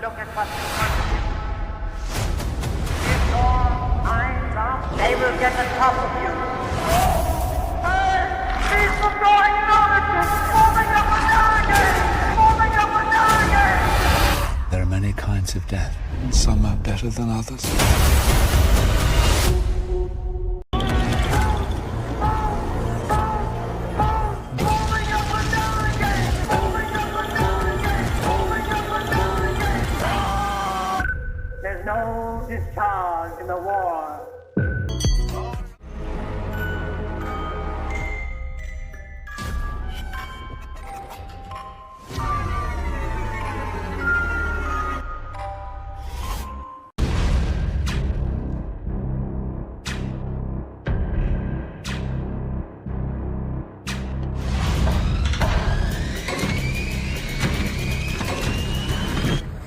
Look at what's in front of you. If your eyes are, they will get the top of you. Hey, keep from going notice. Moving up and down again. Moving up and down again. There are many kinds of death, and some are better than others. There's no discharge in the war.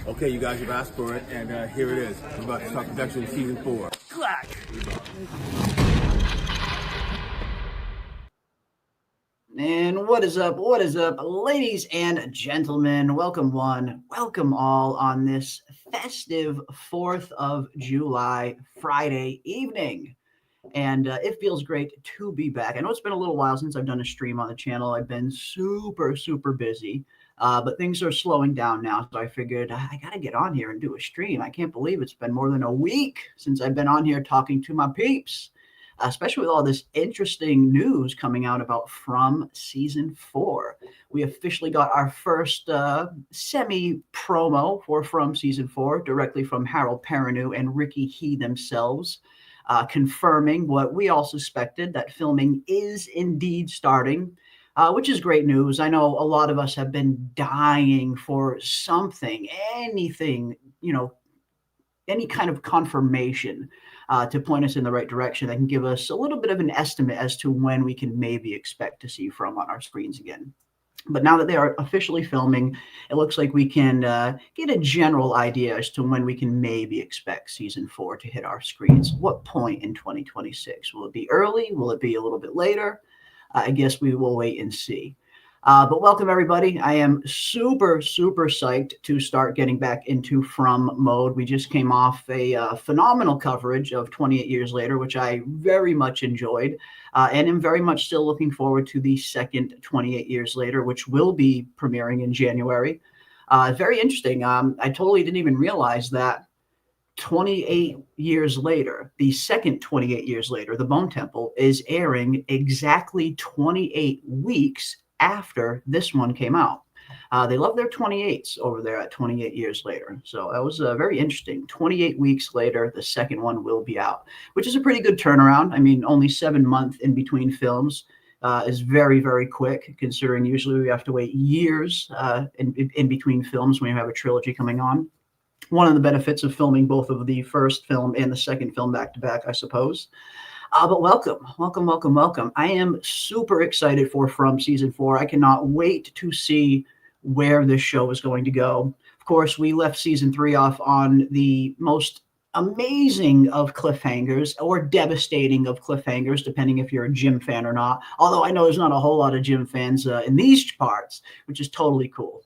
Okay, you guys have asked for it, and here it is. We're about to start production of season 4. And what is up, ladies and gentlemen? Welcome one, welcome all on this festive 4th of July Friday evening. And it feels great to be back. I know it's been a little while since I've done a stream on the channel. I've been super busy, but things are slowing down now. So I figured I got to get on here and do a stream. I can't believe it's been more than a week since I've been on here talking to my peeps, especially with all this interesting news coming out about From Season 4. We officially got our first semi-promo for From Season 4 directly from Harold Perrineau and Ricky He themselves, confirming what we all suspected, that filming is indeed starting, which is great news. I know a lot of us have been dying for something, anything, any kind of confirmation to point us in the right direction that can give us a little bit of an estimate as to when we can maybe expect to see From on our screens again. But now that they are officially filming, it looks like we can get a general idea as to when we can maybe expect Season 4 to hit our screens. What point in 2026? Will it be early? Will it be a little bit later? I guess we will wait and see. But welcome, everybody. I am super psyched to start getting back into From mode. We just came off a phenomenal coverage of 28 Years Later, which I very much enjoyed, and am very much still looking forward to the second 28 Years Later, which will be premiering in January. Very interesting. I totally didn't even realize that 28 years later, the second 28 Years Later, The Bone Temple, is airing exactly 28 weeks after this one came out. They love their 28s over there at 28 Years Later. So that was very interesting. 28 weeks later, the second one will be out, which is a pretty good turnaround. I mean, only 7 months in between films is very quick, considering usually we have to wait years in between films when you have a trilogy coming on. One of the benefits of filming both of the first film and the second film back to back, I suppose. But welcome. I am super excited for From Season 4. I cannot wait to see where this show is going to go. Of course, we left Season 3 off on the most amazing of cliffhangers, or devastating of cliffhangers, depending if you're a Jim fan or not. Although I know there's not a whole lot of Jim fans in these parts, which is totally cool.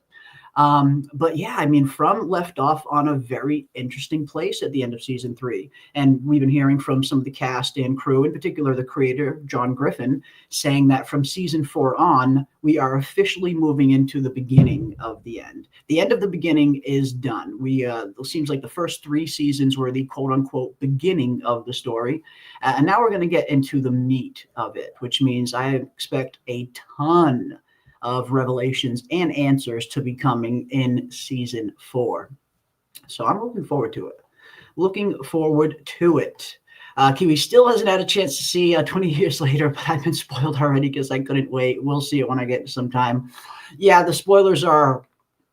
But yeah, I mean, From left off on a very interesting place at the end of Season 3. And we've been hearing from some of the cast and crew, in particular the creator, John Griffin, saying that from Season 4 on, we are officially moving into the beginning of the end. The end of the beginning is done. It seems like the first 3 seasons were the quote-unquote beginning of the story. And now we're going to get into the meat of it, which means I expect a ton of revelations and answers to be coming in Season 4. So I'm looking forward to it. Kiwi still hasn't had a chance to see 20 Years Later, but I've been spoiled already because I couldn't wait. We'll see it when I get some time. Yeah, the spoilers are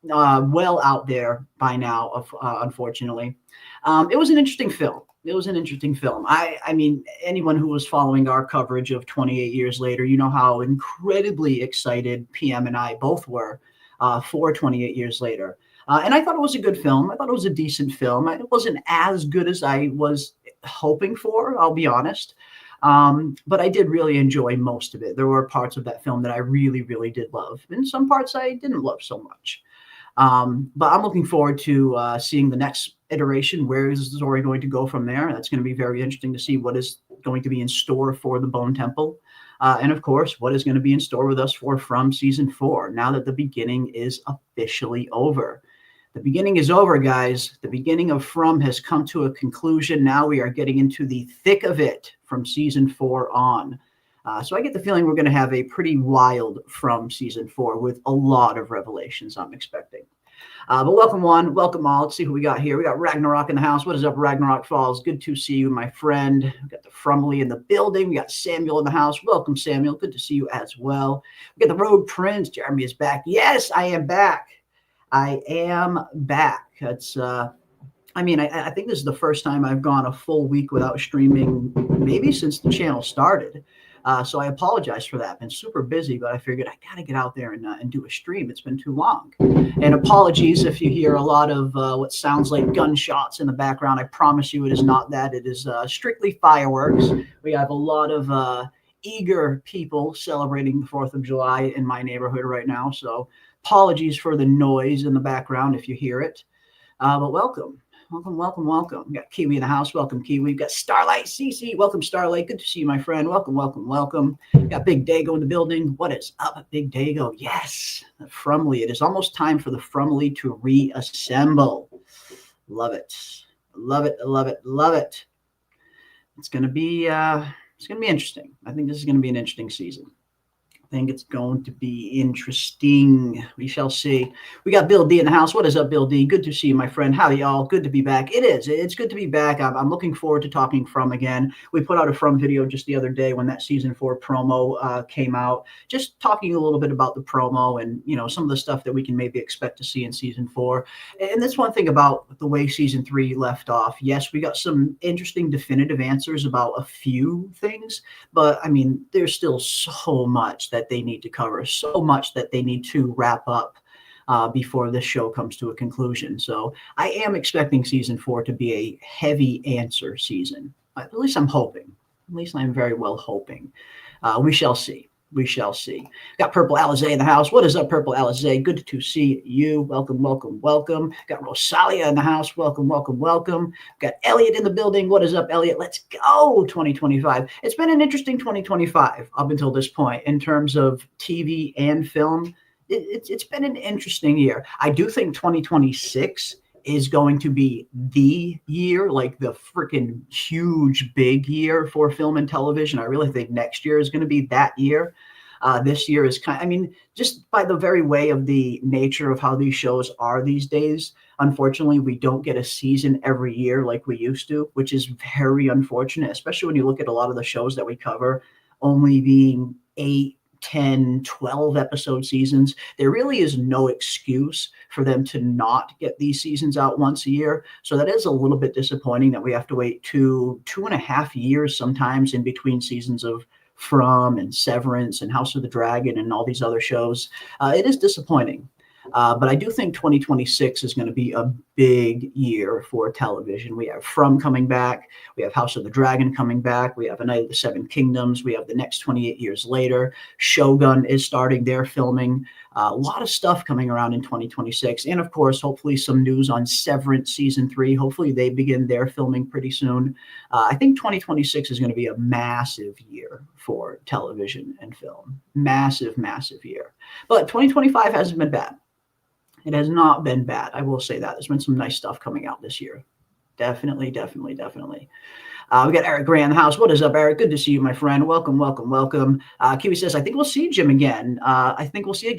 well out there by now, unfortunately. It was an interesting film. I mean, anyone who was following our coverage of 28 Years Later, you know how incredibly excited PM and I both were for 28 Years Later. And I thought it was a good film. I thought it was a decent film. It wasn't as good as I was hoping for, I'll be honest. But I did really enjoy most of it. There were parts of that film that I really did love, and some parts I didn't love so much. But I'm looking forward to seeing the next iteration. Where is the story going to go from there? That's going to be very interesting to see what is going to be in store for the Bone Temple. And of course, what is going to be in store with us for From Season 4, now that the beginning is officially over. The beginning is over, guys. The beginning of From has come to a conclusion. Now we are getting into the thick of it from Season 4 on. So I get the feeling we're going to have a pretty wild From Season 4 with a lot of revelations I'm expecting. But welcome one, welcome all. Let's see who we got here. We got Ragnarok in the house. What is up, Ragnarok Falls? Good to see you, my friend. We got the Frumley in the building. We got Samuel in the house. Welcome, Samuel. Good to see you as well. We got the Road Prince. Jeremy is back. Yes, I am back. I am back. It's I mean, I think this is the first time I've gone a full week without streaming, maybe since the channel started. So I apologize for that. I've been super busy, but I figured I got to get out there and do a stream. It's been too long. And apologies if you hear a lot of what sounds like gunshots in the background. I promise you it is not that. It is strictly fireworks. We have a lot of eager people celebrating the 4th of July in my neighborhood right now. So apologies for the noise in the background if you hear it. But welcome. Welcome, welcome, welcome. We got Kiwi in the house. Welcome, Kiwi. We've got Starlight CC. Welcome, Starlight. Good to see you, my friend. Welcome, welcome, welcome. We got Big Dago in the building. What is up, Big Dago? Yes, the Frumley. It is almost time for the Frumley to reassemble. Love it. Love it, love it, love it. It's gonna be interesting. I think this is gonna be an interesting season. I think it's going to be interesting. We shall see. We got Bill D in the house. What is up, Bill D? Good to see you, my friend. Howdy, y'all. Good to be back. It is. It's good to be back. I'm looking forward to talking From again. We put out a From video just the other day when that season 4 promo came out. Just talking a little bit about the promo and, you know, some of the stuff that we can maybe expect to see in season 4. And that's one thing about the way season 3 left off. Yes, we got some interesting definitive answers about a few things, but I mean, there's still so much that they need to cover, so much that they need to wrap up before this show comes to a conclusion. So I am expecting season 4 to be a heavy answer season. At least I'm hoping. At least I'm very well hoping. We shall see. We shall see. Got Purple Alizé in the house. What is up, Purple Alizé? Good to see you. Welcome, welcome, welcome. Got Rosalia in the house. Welcome, welcome, welcome. Got Elliot in the building. What is up, Elliot? Let's go, 2025. It's been an interesting 2025 up until this point in terms of TV and film. It's been an interesting year. I do think 2026 is going to be the year, like the freaking huge big year for film and television. I really think next year is going to be that year. This year is I mean, just by the very way of the nature of how these shows are these days, unfortunately, we don't get a season every year like we used to, which is very unfortunate, especially when you look at a lot of the shows that we cover only being 8, 10, 12 episode seasons. There really is no excuse for them to not get these seasons out once a year. So that is a little bit disappointing that we have to wait 2.5 years sometimes in between seasons of From and Severance and House of the Dragon and all these other shows. It is disappointing. But I do think 2026 is going to be a big year for television. We have From coming back. We have House of the Dragon coming back. We have A Night of the Seven Kingdoms. We have The Next 28 Years Later. Shogun is starting their filming. A lot of stuff coming around in 2026. And of course, hopefully some news on Severance Season 3. Hopefully they begin their filming pretty soon. I think 2026 is going to be a massive year for television and film. Massive, massive year. But 2025 hasn't been bad. It has not been bad. I will say that. There's been some nice stuff coming out this year. Definitely, definitely, definitely. We got Eric Gray in the house. What is up, Eric? Good to see you, my friend. Welcome, welcome, welcome. Kiwi says, I think we'll see Jim again. I think we'll see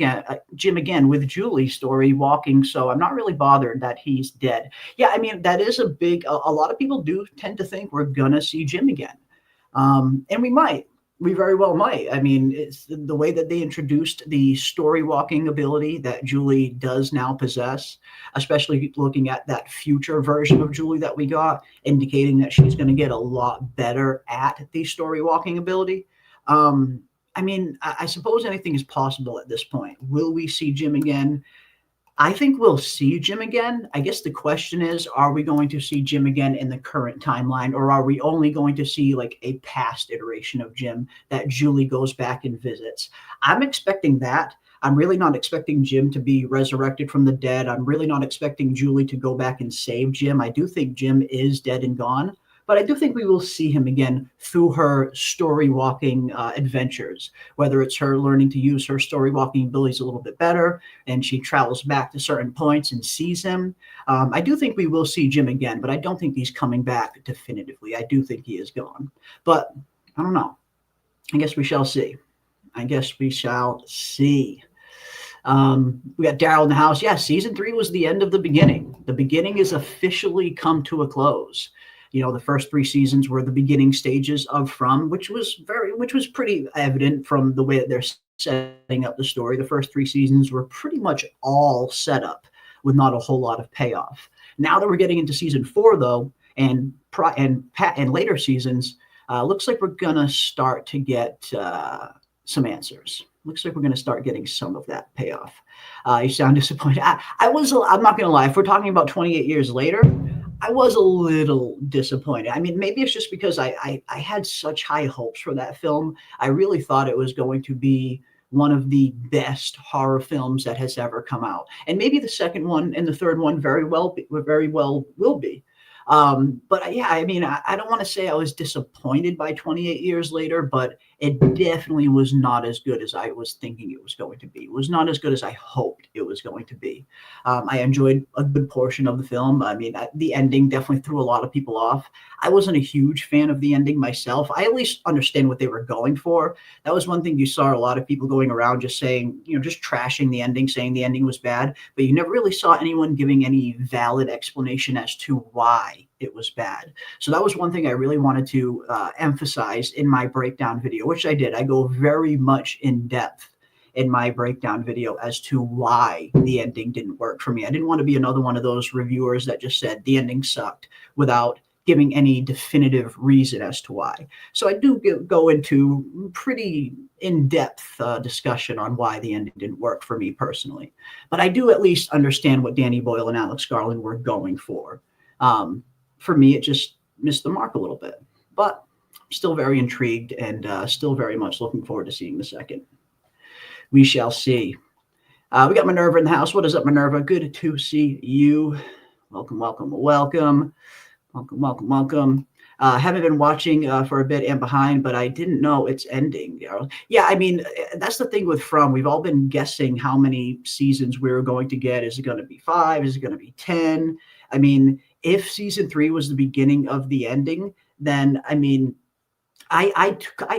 Jim again with Julie's story walking. So I'm not really bothered that he's dead. Yeah, I mean, that is a lot of people do tend to think we're going to see Jim again. And we might. We very well might. I mean, it's the way that they introduced the story walking ability that Julie does now possess, especially looking at that future version of Julie that we got, indicating that she's going to get a lot better at the story walking ability. I mean, I suppose anything is possible at this point. Will we see Jim again? I think we'll see Jim again. I guess the question is, are we going to see Jim again in the current timeline, or are we only going to see like a past iteration of Jim that Julie goes back and visits? I'm expecting that. I'm really not expecting Jim to be resurrected from the dead. I'm really not expecting Julie to go back and save Jim. I do think Jim is dead and gone, but I do think we will see him again through her story walking adventures, whether it's her learning to use her story walking abilities a little bit better and she travels back to certain points and sees him. I do think we will see Jim again, but I don't think he's coming back definitively. I do think he is gone, but I don't know. I guess we shall see. I guess we shall see. We got Daryl in the house. Yeah, season 3 was the end of the beginning. The beginning is officially come to a close. You know, the first 3 seasons were the beginning stages of From, which was pretty evident from the way that they're setting up the story. The first 3 seasons were pretty much all set up with not a whole lot of payoff. Now that we're getting into season 4, though, and later seasons, looks like we're gonna start to get some answers. Looks like we're going to start getting some of that payoff. You sound disappointed. I'm not going to lie. If we're talking about 28 years later, I was a little disappointed. I mean, maybe it's just because I had such high hopes for that film. I really thought it was going to be one of the best horror films that has ever come out. And maybe the second one and the third one very well will be. But yeah, I mean, I don't want to say I was disappointed by 28 years later, but it definitely was not as good as I was thinking it was going to be. It was not as good as I hoped it was going to be. I enjoyed a good portion of the film. I mean, the ending definitely threw a lot of people off. I wasn't a huge fan of the ending myself. I at least understand what they were going for. That was one thing you saw a lot of people going around just saying, just trashing the ending, saying the ending was bad, but you never really saw anyone giving any valid explanation as to why it was bad. So that was one thing I really wanted to emphasize in my breakdown video, which I did. I go very much in depth in my breakdown video as to why the ending didn't work for me. I didn't want to be another one of those reviewers that just said the ending sucked without giving any definitive reason as to why. So I do go into pretty in-depth discussion on why the ending didn't work for me personally. But I do at least understand what Danny Boyle and Alex Garland were going for. For me, it just missed the mark a little bit. But I'm still very intrigued and still very much looking forward to seeing the second. We shall see. We got Minerva in the house. What is up, Minerva? Good to see you. Welcome, welcome, welcome. Welcome, welcome, welcome. Haven't been watching for a bit and behind, but I didn't know it's ending. Yeah, I mean, that's the thing with From. We've all been guessing how many seasons we're going to get. Is it going to be 5? Is it going to be 10? I mean, if season 3 was the beginning of the ending, then, I mean, I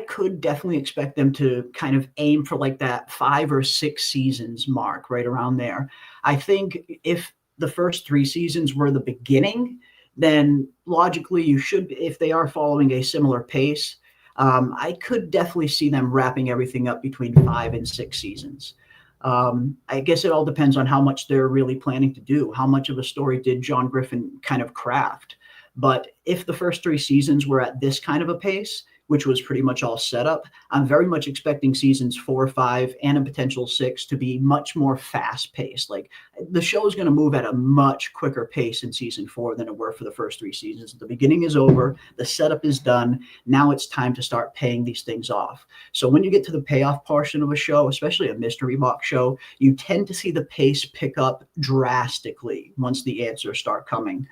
could definitely expect them to kind of aim for like that 5 or 6 seasons mark, right around there. I think if the first 3 seasons were the beginning, then logically you should, if they are following a similar pace, I could definitely see them wrapping everything up between 5 and 6 seasons. I guess it all depends on how much they're really planning to do. How much of a story did John Griffin kind of craft? But if the first 3 seasons were at this kind of a pace, which was pretty much all set up, I'm very much expecting seasons 4, 5, and a potential 6 to be much more fast paced. Like the show is going to move at a much quicker pace in season 4 than it were for the first 3 seasons. The beginning is over. The setup is done. Now it's time to start paying these things off. So when you get to the payoff portion of a show, especially a mystery box show, you tend to see the pace pick up drastically once the answers start coming.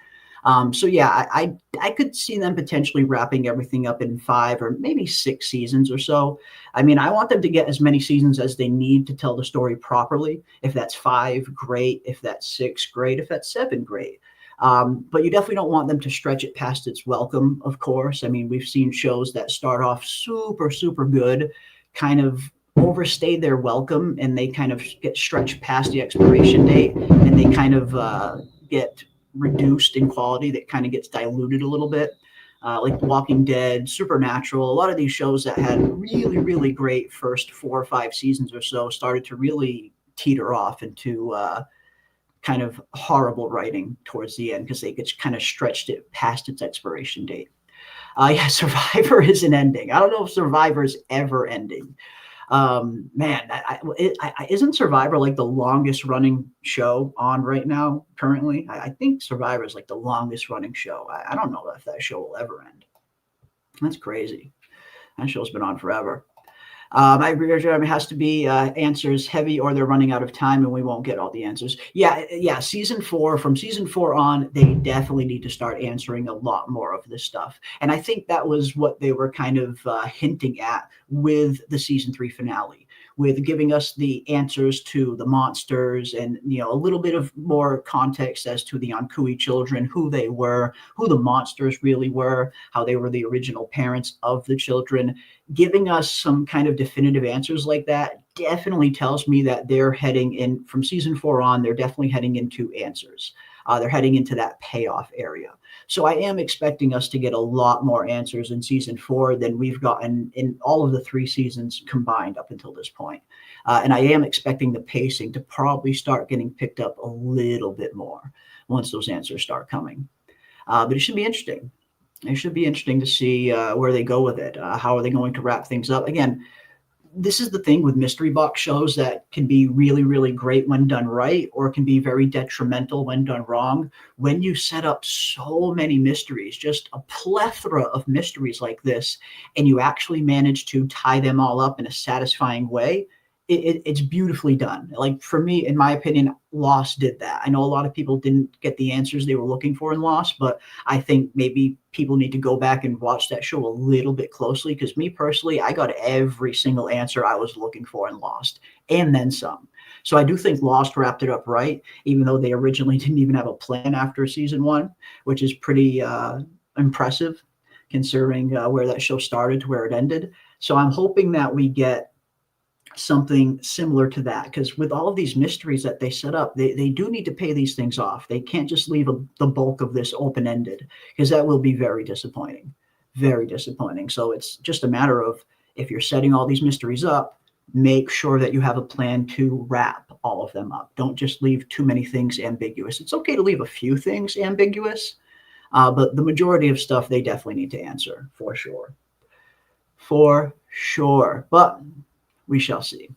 So yeah, I could see them potentially wrapping everything up in 5 or maybe 6 seasons or so. I mean, I want them to get as many seasons as they need to tell the story properly. If that's 5, great. If that's 6, great. If that's 7, great. But you definitely don't want them to stretch it past its welcome, of course. I mean, we've seen shows that start off super, super good, kind of overstay their welcome, and they kind of get stretched past the expiration date, and they kind of get reduced in quality, that kind of gets diluted a little bit, like Walking Dead, Supernatural. A lot of these shows that had really, really great first 4 or 5 seasons or so started to really teeter off into kind of horrible writing towards the end because they get kind of stretched it past its expiration date. Yeah, Survivor is an ending. I don't know if Survivor is ever ending. Man, isn't Survivor like the longest running show on right now currently? I think Survivor is like the longest running show. I don't know if that show will ever end. That's crazy. That show's been on forever. I agree, Jeremy. It has to be answers heavy, or they're running out of time, and we won't get all the answers. Yeah. From season 4 on, they definitely need to start answering a lot more of this stuff. And I think that was what they were kind of hinting at with the season 3 finale, with giving us the answers to the monsters, and a little bit of more context as to the Ankui children, who they were, who the monsters really were, how they were the original parents of the children. Giving us some kind of definitive answers like that definitely tells me that they're heading in from season 4 on. They're definitely heading into answers. They're heading into that payoff area. So I am expecting us to get a lot more answers in season 4 than we've gotten in all of the 3 seasons combined up until this point. And I am expecting the pacing to probably start getting picked up a little bit more once those answers start coming. But it should be interesting. It should be interesting to see where they go with it. How are they going to wrap things up? Again, this is the thing with mystery box shows that can be really, really great when done right, or can be very detrimental when done wrong. When you set up so many mysteries, just a plethora of mysteries like this, and you actually manage to tie them all up in a satisfying way, it's beautifully done. Like, for me, in my opinion, Lost did that. I know a lot of people didn't get the answers they were looking for in Lost, but I think maybe people need to go back and watch that show a little bit closely, because me personally, I got every single answer I was looking for in Lost, and then some. So I do think Lost wrapped it up right, even though they originally didn't even have a plan after season 1, which is pretty impressive considering where that show started to where it ended. So I'm hoping that we get something similar to that, because with all of these mysteries that they set up, they do need to pay these things off. They can't just leave the bulk of this open-ended, because that will be very disappointing. So it's just a matter of, if you're setting all these mysteries up, make sure that you have a plan to wrap all of them up. Don't just leave too many things ambiguous. It's okay to leave a few things ambiguous, but the majority of stuff they definitely need to answer, for sure. But we shall see.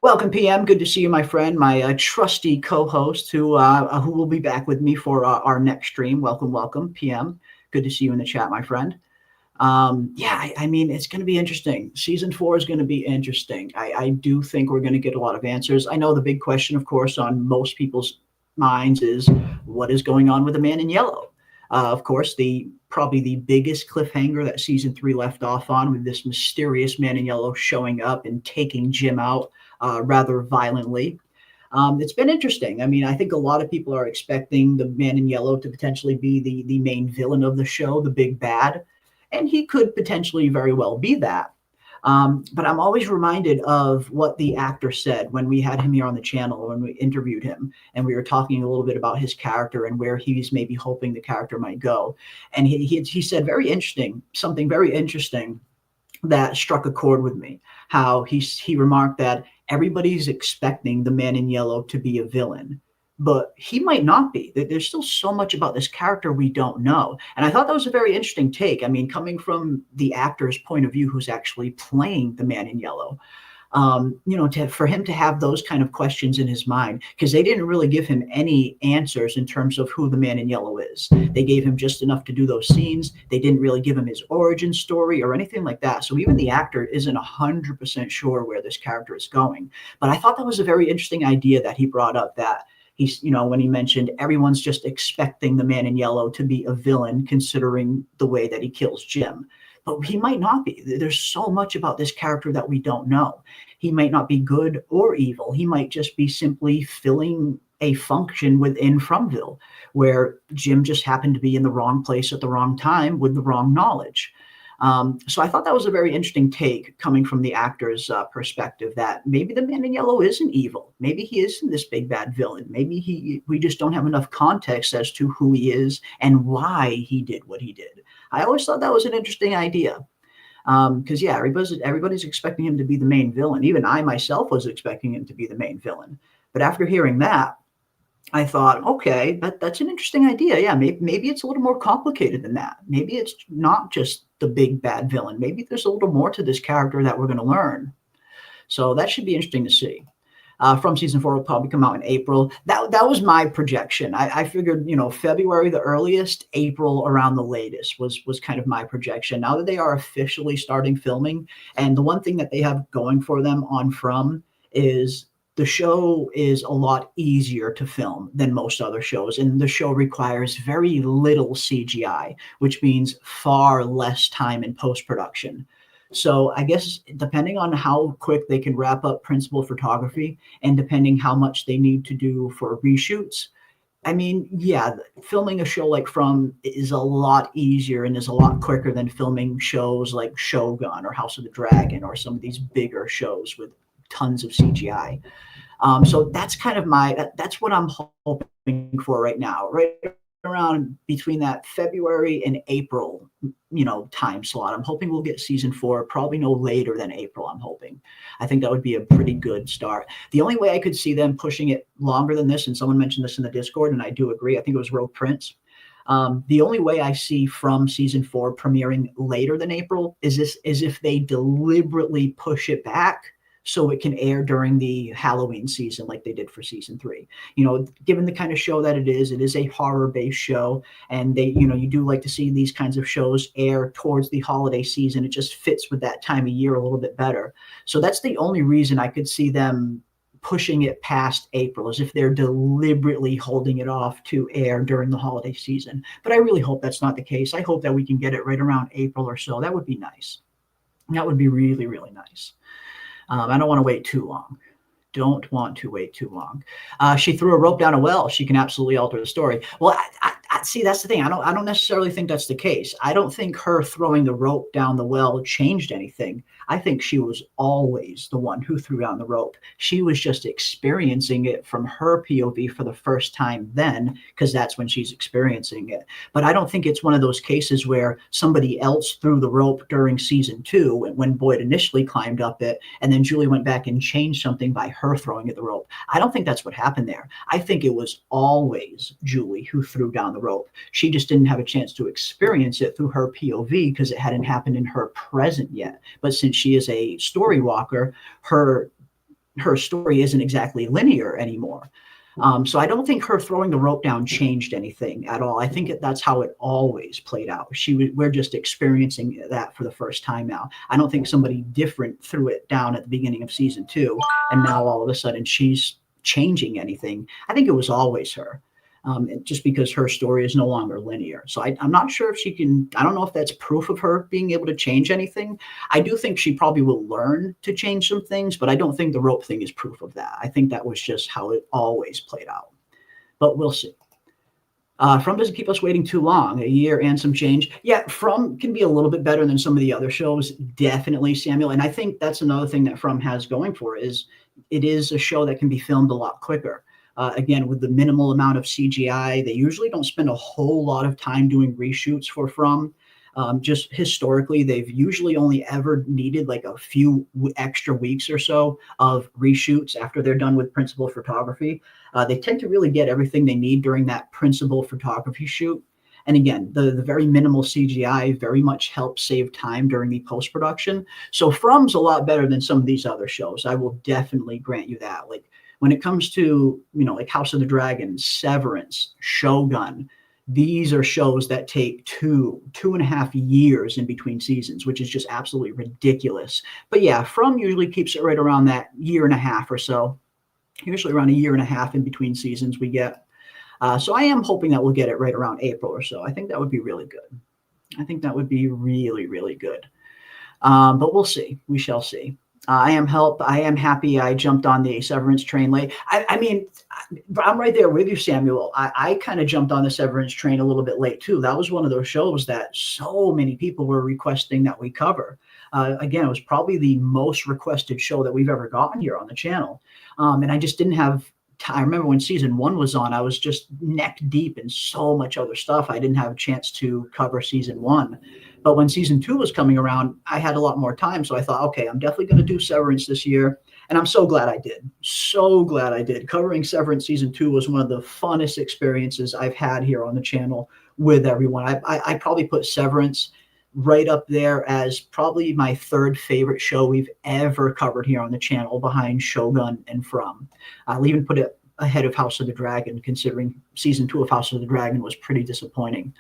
Welcome, PM. Good to see you, my friend, my trusty co-host who will be back with me for our next stream. Welcome, PM. Good to see you in the chat, my friend. I mean, it's going to be interesting. Season 4 is going to be interesting. I do think we're going to get a lot of answers. I know the big question, of course, on most people's minds is, what is going on with the Man in Yellow? Of course, probably the biggest cliffhanger that season 3 left off on, with this mysterious Man in Yellow showing up and taking Jim out rather violently. It's been interesting. I mean, I think a lot of people are expecting the Man in Yellow to potentially be the main villain of the show, the big bad, and he could potentially very well be that. But I'm always reminded of what the actor said when we had him here on the channel, when we interviewed him, and we were talking a little bit about his character and where he's maybe hoping the character might go. And he said something very interesting that struck a chord with me. How he remarked that everybody's expecting the Man in Yellow to be a villain, but he might not be. There's still so much about this character we don't know. And I thought that was a very interesting take. I mean, coming from the actor's point of view, who's actually playing the Man in Yellow, for him to have those kind of questions in his mind, because they didn't really give him any answers in terms of who the Man in Yellow is. They gave him just enough to do those scenes. They didn't really give him his origin story or anything like that. So even the actor isn't 100% sure where this character is going. But I thought that was a very interesting idea that he brought up, that he's, when he mentioned everyone's just expecting the Man in Yellow to be a villain, considering the way that he kills Jim. But he might not be. There's so much about this character that we don't know. He might not be good or evil. He might just be simply filling a function within Fromville, where Jim just happened to be in the wrong place at the wrong time with the wrong knowledge. So I thought that was a very interesting take coming from the actor's perspective, that maybe the Man in Yellow isn't evil. Maybe he isn't this big bad villain. Maybe we just don't have enough context as to who he is and why he did what he did. I always thought that was an interesting idea. Because everybody's expecting him to be the main villain. Even I myself was expecting him to be the main villain. But after hearing that, I thought, okay, that's an interesting idea. Yeah, maybe it's a little more complicated than that. Maybe it's not just the big bad villain. Maybe there's a little more to this character that we're going to learn. So that should be interesting to see. from season 4 will probably come out in April. That was my projection. I figured, February the earliest, April around the latest was kind of my projection. Now that they are officially starting filming, and the one thing that they have going for them on From is the show is a lot easier to film than most other shows, and the show requires very little CGI, which means far less time in post-production. So I guess depending on how quick they can wrap up principal photography and depending how much they need to do for reshoots, I mean, yeah, filming a show like From is a lot easier and is a lot quicker than filming shows like Shogun or House of the Dragon or some of these bigger shows with tons of CGI. So that's kind of that's what I'm hoping for right now, right around between that February and April, time slot. I'm hoping we'll get season 4, probably no later than April. I'm hoping. I think that would be a pretty good start. The only way I could see them pushing it longer than this, and someone mentioned this in the Discord, and I do agree. I think it was Rogue Prince. The only way I see From season 4 premiering later than April is if they deliberately push it back so it can air during the Halloween season like they did for season 3. Given the kind of show that it is a horror-based show, and you do like to see these kinds of shows air towards the holiday season. It just fits with that time of year a little bit better. So that's the only reason I could see them pushing it past April, is if they're deliberately holding it off to air during the holiday season. But I really hope that's not the case. I hope that we can get it right around April or so. That would be nice. That would be really, really nice. I don't want to wait too long. Don't want to wait too long. She threw a rope down a well. She can absolutely alter the story. Well, I see, that's the thing. I don't necessarily think that's the case. I don't think her throwing the rope down the well changed anything. I think she was always the one who threw down the rope. She was just experiencing it from her POV for the first time then, because that's when she's experiencing it. But I don't think it's one of those cases where somebody else threw the rope during season 2 when Boyd initially climbed up it, and then Julie went back and changed something by her throwing at the rope. I don't think that's what happened there. I think it was always Julie who threw down the rope. She just didn't have a chance to experience it through her POV because it hadn't happened in her present yet. But since she is a story walker, her story isn't exactly linear anymore. So I don't think her throwing the rope down changed anything at all. I think that's how it always played out. We're just experiencing that for the first time now. I don't think somebody different threw it down at the beginning of season 2, and now all of a sudden she's changing anything. I think it was always her. Just because her story is no longer linear. So I'm not sure if she can, I don't know if that's proof of her being able to change anything. I do think she probably will learn to change some things, but I don't think the rope thing is proof of that. I think that was just how it always played out. But we'll see. From doesn't keep us waiting too long, a year and some change. Yeah, From can be a little bit better than some of the other shows, definitely, Samuel. And I think that's another thing that From has going for it is a show that can be filmed a lot quicker. Again, with the minimal amount of CGI, they usually don't spend a whole lot of time doing reshoots for From. Just historically, they've usually only ever needed like a few extra weeks or so of reshoots after they're done with principal photography. They tend to really get everything they need during that principal photography shoot. And again, the very minimal CGI very much helps save time during the post-production. So From's a lot better than some of these other shows. I will definitely grant you that. Like, when it comes to, like House of the Dragon, Severance, Shogun, these are shows that take 2.5 years in between seasons, which is just absolutely ridiculous. But yeah, From usually keeps it right around that 1.5 years or so. Usually around 1.5 years in between seasons we get. So I am hoping that we'll get it right around April or so. I think that would be really good. I think that would be really, really good. But we'll see. We shall see. I am happy I jumped on the Severance train late. I mean, I'm right there with you, Samuel. I kind of jumped on the Severance train a little bit late, too. That was one of those shows that so many people were requesting that we cover. Again, it was probably the most requested show that we've ever gotten here on the channel. And I just didn't have time. I remember when season 1 was on, I was just neck deep in so much other stuff. I didn't have a chance to cover season 1. But when season 2 was coming around, I had a lot more time. So I thought, okay, I'm definitely going to do Severance this year. And I'm so glad I did. So glad I did. Covering Severance season 2 was one of the funnest experiences I've had here on the channel with everyone. I probably put Severance right up there as probably my third favorite show we've ever covered here on the channel, behind Shogun and From. I'll even put it ahead of House of the Dragon, considering season 2 of House of the Dragon was pretty disappointing.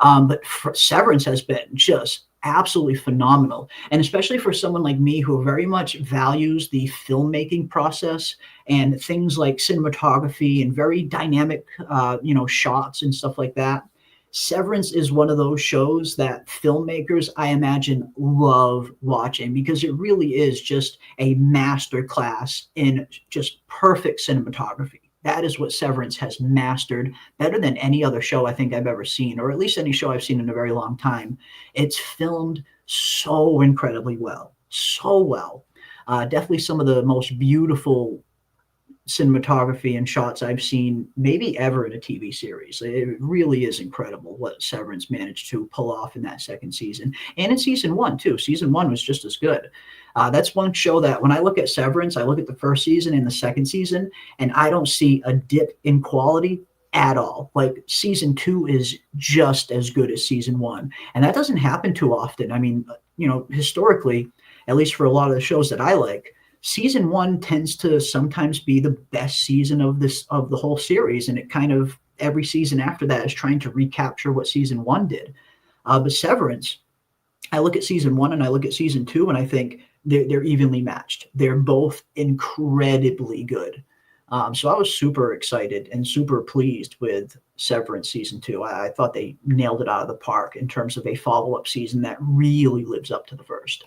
But Severance has been just absolutely phenomenal. And especially for someone like me who very much values the filmmaking process and things like cinematography and very dynamic, shots and stuff like that. Severance is one of those shows that filmmakers, I imagine, love watching, because it really is just a master class in just perfect cinematography. That is what Severance has mastered better than any other show I think I've ever seen, or at least any show I've seen in a very long time. It's filmed so incredibly well, so well. Definitely some of the most beautiful cinematography and shots I've seen maybe ever in a TV series. It really is incredible what Severance managed to pull off in that second season, and in season 1 too. Season 1 was just as good. That's one show that when I look at Severance, I look at the first season and the second season, and I don't see a dip in quality at all. Like, season 2 is just as good as season 1, and that doesn't happen too often. I mean, historically, at least for a lot of the shows that I like, season 1 tends to sometimes be the best season of the whole series, and it kind of every season after that is trying to recapture what season 1 did. But Severance, I look at season 1 and I look at season 2, and I think they're evenly matched. They're both incredibly good. So I was super excited and super pleased with Severance season 2. I thought they nailed it out of the park in terms of a follow-up season that really lives up to the first.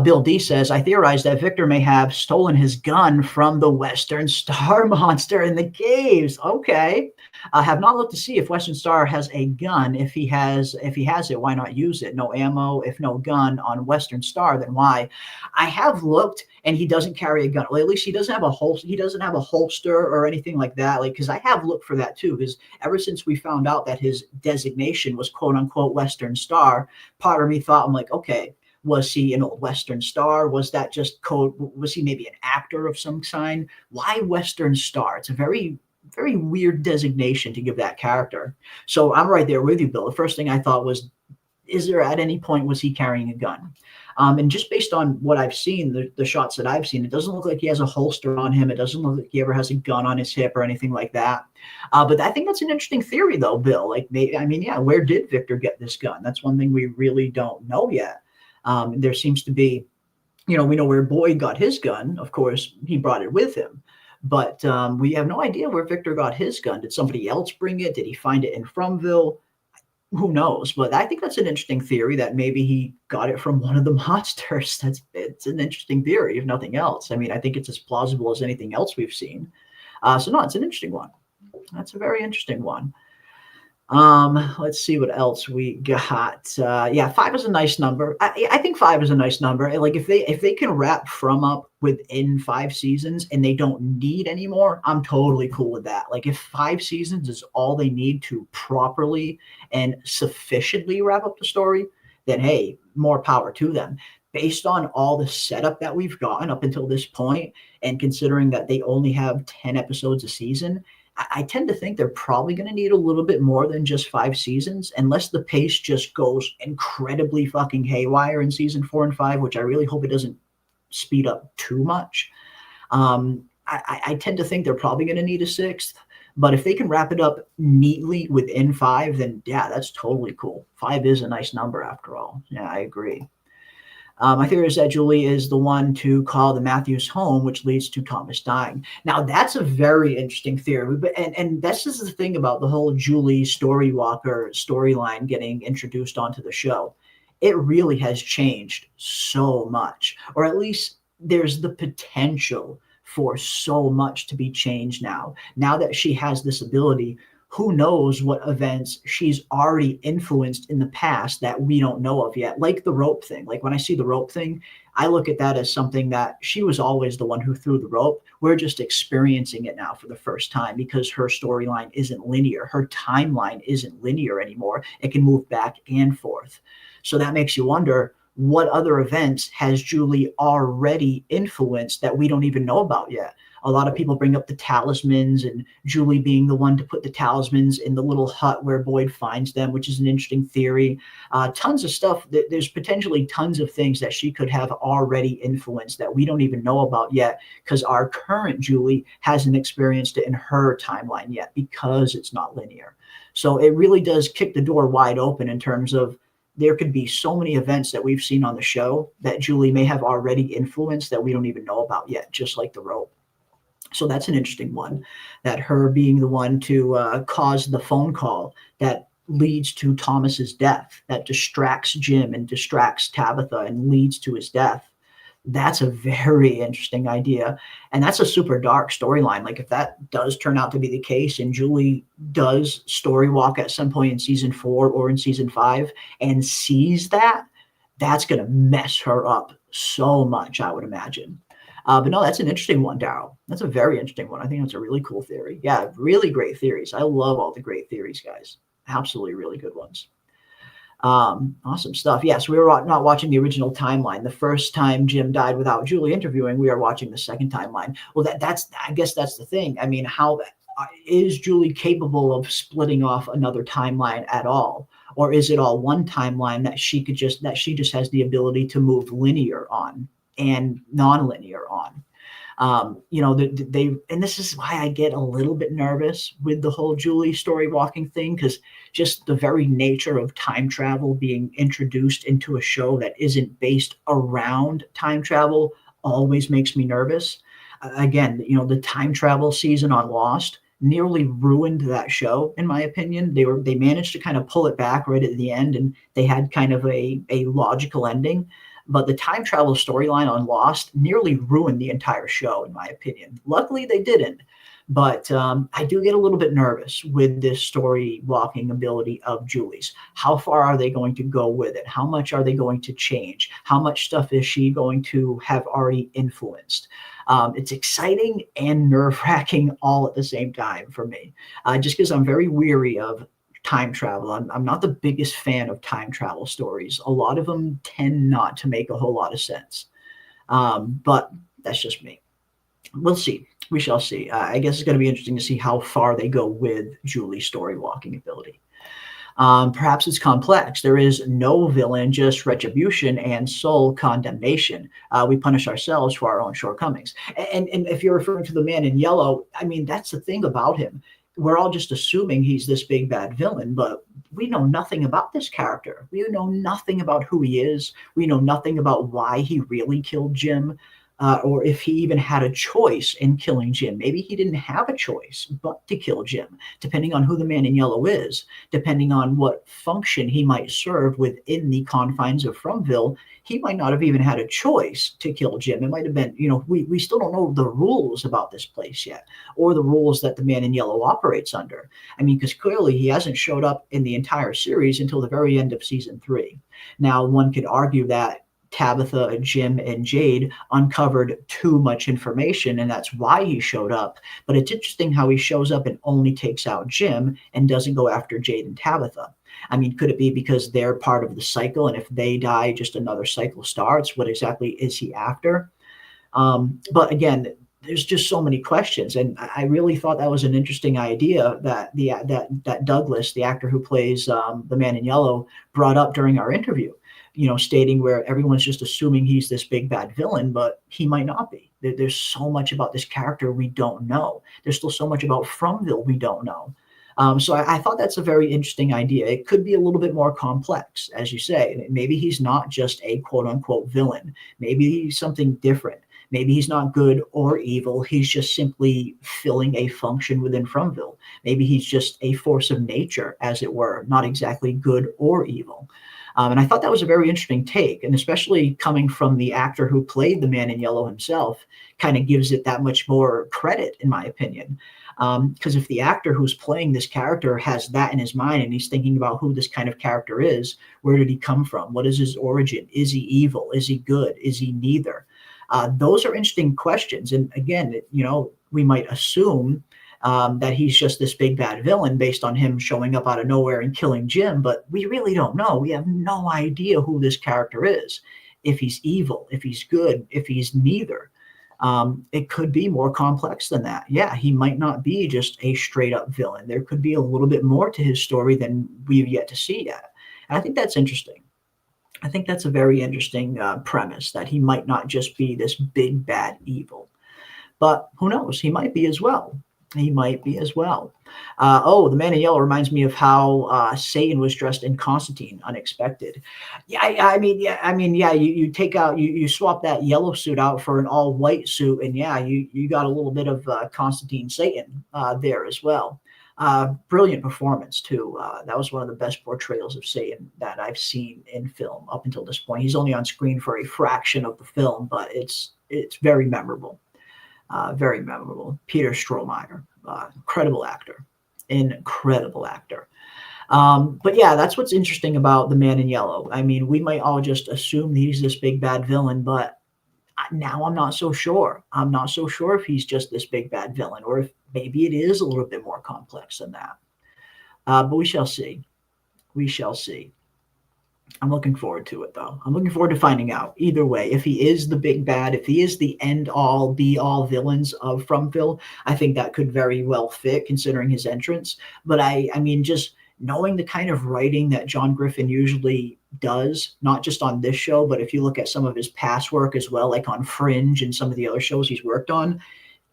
Bill D says, I theorize that Victor may have stolen his gun from the Western Star monster in the caves. Okay. I have not looked to see if Western Star has a gun. If he has it, why not use it? No ammo, if no gun on Western Star, then why? I have looked, and he doesn't carry a gun. Well, at least he doesn't have a holster. He doesn't have a holster or anything like that. Because I have looked for that too. Because ever since we found out that his designation was quote unquote Western Star, part of me thought, I'm like, okay, was he an old Western Star? Was that just code? Was he maybe an actor of some kind? Why Western Star? It's a very, very weird designation to give that character. So I'm right there with you, Bill. The first thing I thought was, is there at any point was he carrying a gun? And just based on what I've seen, the shots that I've seen, it doesn't look like he has a holster on him. It doesn't look like he ever has a gun on his hip or anything like that. But I think that's an interesting theory, though, Bill. Where did Victor get this gun? That's one thing we really don't know yet. There seems to be, we know where Boyd got his gun. Of course, he brought it with him. But we have no idea where Victor got his gun. Did somebody else bring it? Did he find it in Fromville? Who knows? But I think that's an interesting theory, that maybe he got it from one of the monsters. It's an interesting theory, if nothing else. I mean, I think it's as plausible as anything else we've seen. So no, it's an interesting one. That's a very interesting one. Let's see what else we got. 5 is a nice number. I think 5 is a nice number. Like, if they can wrap From up within 5 seasons and they don't need any more, I'm totally cool with that. Like, if 5 seasons is all they need to properly and sufficiently wrap up the story, then hey, more power to them. Based on all the setup that we've gotten up until this point, and considering that they only have 10 episodes a season, I tend to think they're probably going to need a little bit more than just 5 seasons, unless the pace just goes incredibly fucking haywire in season 4 and 5, which I really hope it doesn't speed up too much. I tend to think they're probably going to need a 6th, but if they can wrap it up neatly within 5, then yeah, that's totally cool. 5 is a nice number after all. Yeah, I agree. My theory is that Julie is the one to call the Matthews home, which leads to Thomas dying. Now, that's a very interesting theory. And this is the thing about the whole Julie Storywalker storyline getting introduced onto the show. It really has changed so much, or at least there's the potential for so much to be changed now. Now that she has this ability, who knows what events she's already influenced in the past that we don't know of yet, like the rope thing. Like, when I see the rope thing, I look at that as something that she was always the one who threw the rope. We're just experiencing it now for the first time, because her storyline isn't linear. Her timeline isn't linear anymore. It can move back and forth. So that makes you wonder, what other events has Julie already influenced that we don't even know about yet? A lot of people bring up the talismans and Julie being the one to put the talismans in the little hut where Boyd finds them, which is an interesting theory. Tons of stuff. There's potentially tons of things that she could have already influenced that we don't even know about yet, because our current Julie hasn't experienced it in her timeline yet because it's not linear. So it really does kick the door wide open in terms of there could be so many events that we've seen on the show that Julie may have already influenced that we don't even know about yet, just like the rope. So that's an interesting one, that her being the one to cause the phone call that leads to Thomas's death, that distracts Jim and distracts Tabitha and leads to his death. That's a very interesting idea. And that's a super dark storyline. Like if that does turn out to be the case and Julie does story walk at some point in season 4 or in season 5 and sees that, that's going to mess her up so much, I would imagine. But no, that's an interesting one, Daryl. That's a very interesting one. I think that's a really cool theory. Yeah, really great theories. I love all the great theories, guys. Absolutely really good ones. Awesome stuff. Yes, we were not watching the original timeline. The first time Jim died without Julie interviewing, we are watching the second timeline. Well, that's I guess that's the thing. I mean, how is Julie capable of splitting off another timeline at all? Or is it all one timeline that she just has the ability to move linear on and non-linear on? And this is why I get a little bit nervous with the whole Julie story walking thing, because just the very nature of time travel being introduced into a show that isn't based around time travel always makes me nervous. Again, the time travel season on Lost nearly ruined that show, in my opinion. They managed to kind of pull it back right at the end, and they had kind of a logical ending. But the time travel storyline on Lost nearly ruined the entire show, in my opinion. Luckily, they didn't. But I do get a little bit nervous with this story walking ability of Julie's. How far are they going to go with it? How much are they going to change? How much stuff is she going to have already influenced? It's exciting and nerve-wracking all at the same time for me, just because I'm very weary of time travel. I'm not the biggest fan of time travel stories. A lot of them tend not to make a whole lot of sense. But that's just me. We'll see. We shall see. I guess it's going to be interesting to see how far they go with Julie's story walking ability. Perhaps it's complex. There is no villain, just retribution and soul condemnation. We punish ourselves for our own shortcomings. And if you're referring to the man in yellow, I mean, that's the thing about him. We're all just assuming he's this big bad villain, but we know nothing about this character. We know nothing about who he is. We know nothing about why he really killed Jim, or if he even had a choice in killing Jim. Maybe he didn't have a choice but to kill Jim, depending on who the man in yellow is, depending on what function he might serve within the confines of Fromville. He might not have even had a choice to kill Jim. It might have been, we still don't know the rules about this place yet, or the rules that the man in yellow operates under. I mean, because clearly he hasn't showed up in the entire series until the very end of season 3. Now, one could argue that Tabitha, Jim, and Jade uncovered too much information, and that's why he showed up. But it's interesting how he shows up and only takes out Jim and doesn't go after Jade and Tabitha. I mean, could it be because they're part of the cycle, and if they die, just another cycle starts? What exactly is he after? But again, there's just so many questions, and I really thought that was an interesting idea that that Douglas, the actor who plays the man in yellow, brought up during our interview. Stating where everyone's just assuming he's this big bad villain, but he might not be. There's so much about this character we don't know. There's still so much about Fromville we don't know. So I thought that's a very interesting idea. It could be a little bit more complex, as you say. Maybe he's not just a quote unquote villain. Maybe he's something different. Maybe he's not good or evil. He's just simply filling a function within Fromville. Maybe he's just a force of nature, as it were, not exactly good or evil. And I thought that was a very interesting take, and especially coming from the actor who played the man in yellow himself, kind of gives it that much more credit, in my opinion. Because if the actor who's playing this character has that in his mind and he's thinking about who this kind of character is, where did he come from? What is his origin? Is he evil? Is he good? Is he neither? Those are interesting questions. And again, we might assume that he's just this big bad villain based on him showing up out of nowhere and killing Jim, but we really don't know. We have no idea who this character is, if he's evil, if he's good, if he's neither. It could be more complex than that. Yeah, he might not be just a straight up villain. There could be a little bit more to his story than we've yet to see yet. And I think that's interesting. I think that's a very interesting premise, that he might not just be this big bad evil. But who knows? He might be as well. He might be as well. The Man in Yellow reminds me of how Satan was dressed in Constantine, unexpected. Yeah, yeah. You take out, you swap that yellow suit out for an all white suit, and yeah, you got a little bit of Constantine Satan there as well. Brilliant performance too. That was one of the best portrayals of Satan that I've seen in film up until this point. He's only on screen for a fraction of the film, but it's very memorable. Very memorable. Peter Strohmeyer, incredible actor. But yeah, that's what's interesting about the Man in Yellow. I mean, we might all just assume he's this big bad villain, but now I'm not so sure. I'm not so sure if he's just this big bad villain, or if maybe it is a little bit more complex than that. But we shall see. We shall see. I'm looking forward to it, though. I'm looking forward to finding out. Either way, if he is the big bad, if he is the end-all, be-all villains of FromVille, I think that could very well fit, considering his entrance. But I mean, just knowing the kind of writing that John Griffin usually does, not just on this show, but if you look at some of his past work as well, like on Fringe and some of the other shows he's worked on,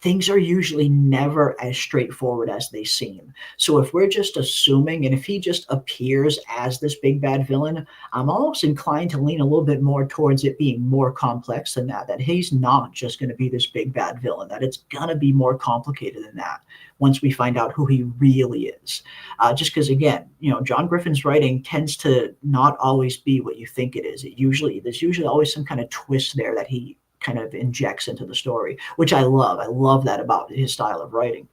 things are usually never as straightforward as they seem. So if we're just assuming, and if he just appears as this big bad villain, I'm almost inclined to lean a little bit more towards it being more complex than that he's not just going to be this big bad villain, that it's going to be more complicated than that once we find out who he really is. Just because, again, John Griffin's writing tends to not always be what you think it is. There's usually always some kind of twist there that he kind of injects into the story, which I love. I love that about his style of writing.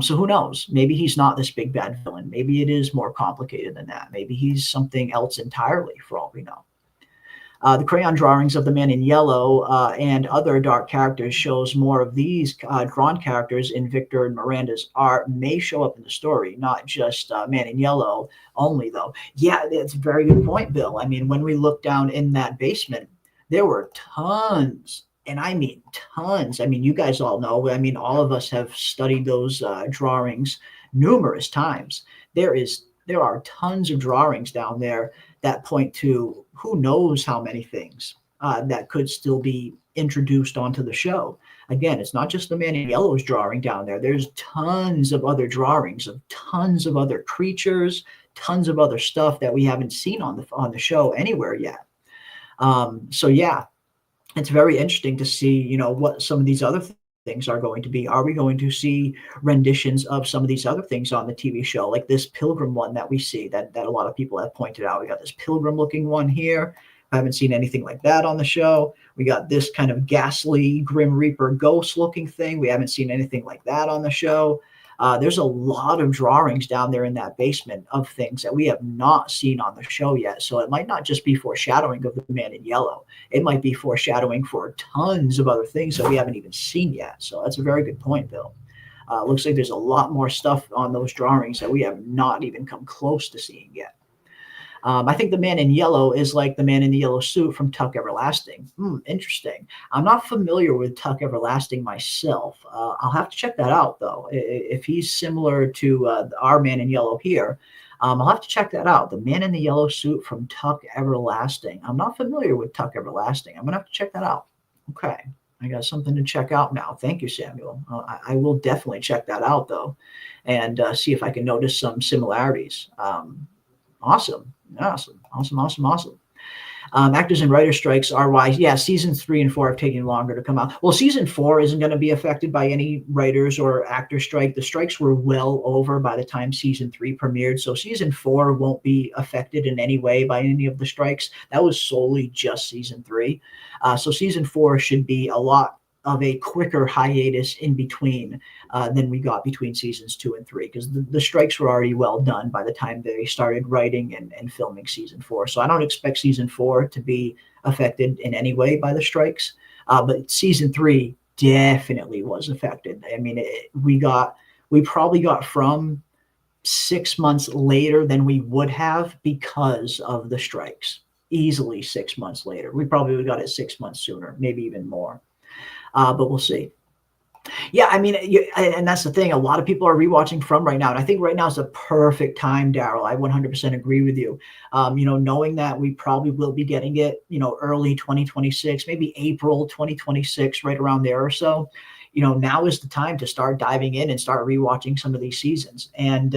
So who knows? Maybe he's not this big bad villain. Maybe it is more complicated than that. Maybe he's something else entirely, for all we know. The crayon drawings of the Man in Yellow and other dark characters shows more of these drawn characters in Victor and Miranda's art may show up in the story, not just Man in Yellow only, though. Yeah, that's a very good point, Bill. I mean, when we look down in that basement, there were tons, and I mean tons. I mean, you guys all know. I mean, all of us have studied those drawings numerous times. There are tons of drawings down there that point to who knows how many things that could still be introduced onto the show. Again, it's not just the Man in Yellow's drawing down there. There's tons of other drawings of tons of other creatures, tons of other stuff that we haven't seen on the show anywhere yet. So yeah, it's very interesting to see, what some of these other things are going to be. Are we going to see renditions of some of these other things on the TV show, like this pilgrim one that we see that a lot of people have pointed out? We got this pilgrim looking one here. I haven't seen anything like that on the show. We got this kind of ghastly Grim Reaper ghost looking thing. We haven't seen anything like that on the show. There's a lot of drawings down there in that basement of things that we have not seen on the show yet. So it might not just be foreshadowing of the Man in Yellow. It might be foreshadowing for tons of other things that we haven't even seen yet. So that's a very good point, Bill. Looks like there's a lot more stuff on those drawings that we have not even come close to seeing yet. I think the Man in Yellow is like the Man in the Yellow Suit from Tuck Everlasting. Interesting. I'm not familiar with Tuck Everlasting myself. I'll have to check that out, though. If he's similar to our Man in Yellow here, I'll have to check that out. The Man in the Yellow Suit from Tuck Everlasting. I'm not familiar with Tuck Everlasting. I'm going to have to check that out. Okay. I got something to check out now. Thank you, Samuel. I will definitely check that out, though, and see if I can notice some similarities. Awesome. Actors and writer strikes are why, seasons 3 and 4 have taken longer to come out. Well, season 4 isn't going to be affected by any writers or actor strike. The strikes were well over by the time season 3 premiered. So season 4 won't be affected in any way by any of the strikes. That was solely just season 3. So season 4 should be a lot of a quicker hiatus in between than we got between seasons 2 and 3, because the strikes were already well done by the time they started writing and filming season 4. So I don't expect season 4 to be affected in any way by the strikes, but season 3 definitely was affected. I mean, we probably got from 6 months later than we would have because of the strikes. Easily 6 months later. We probably would have got it 6 months sooner, maybe even more. but we'll see. Yeah, I mean, and that's the thing. A lot of people are rewatching From right now, and I think right now is a perfect time, Daryl. I 100% agree with you. Knowing that we probably will be getting it, early 2026, maybe April 2026, right around there or so. Now is the time to start diving in and start rewatching some of these seasons. And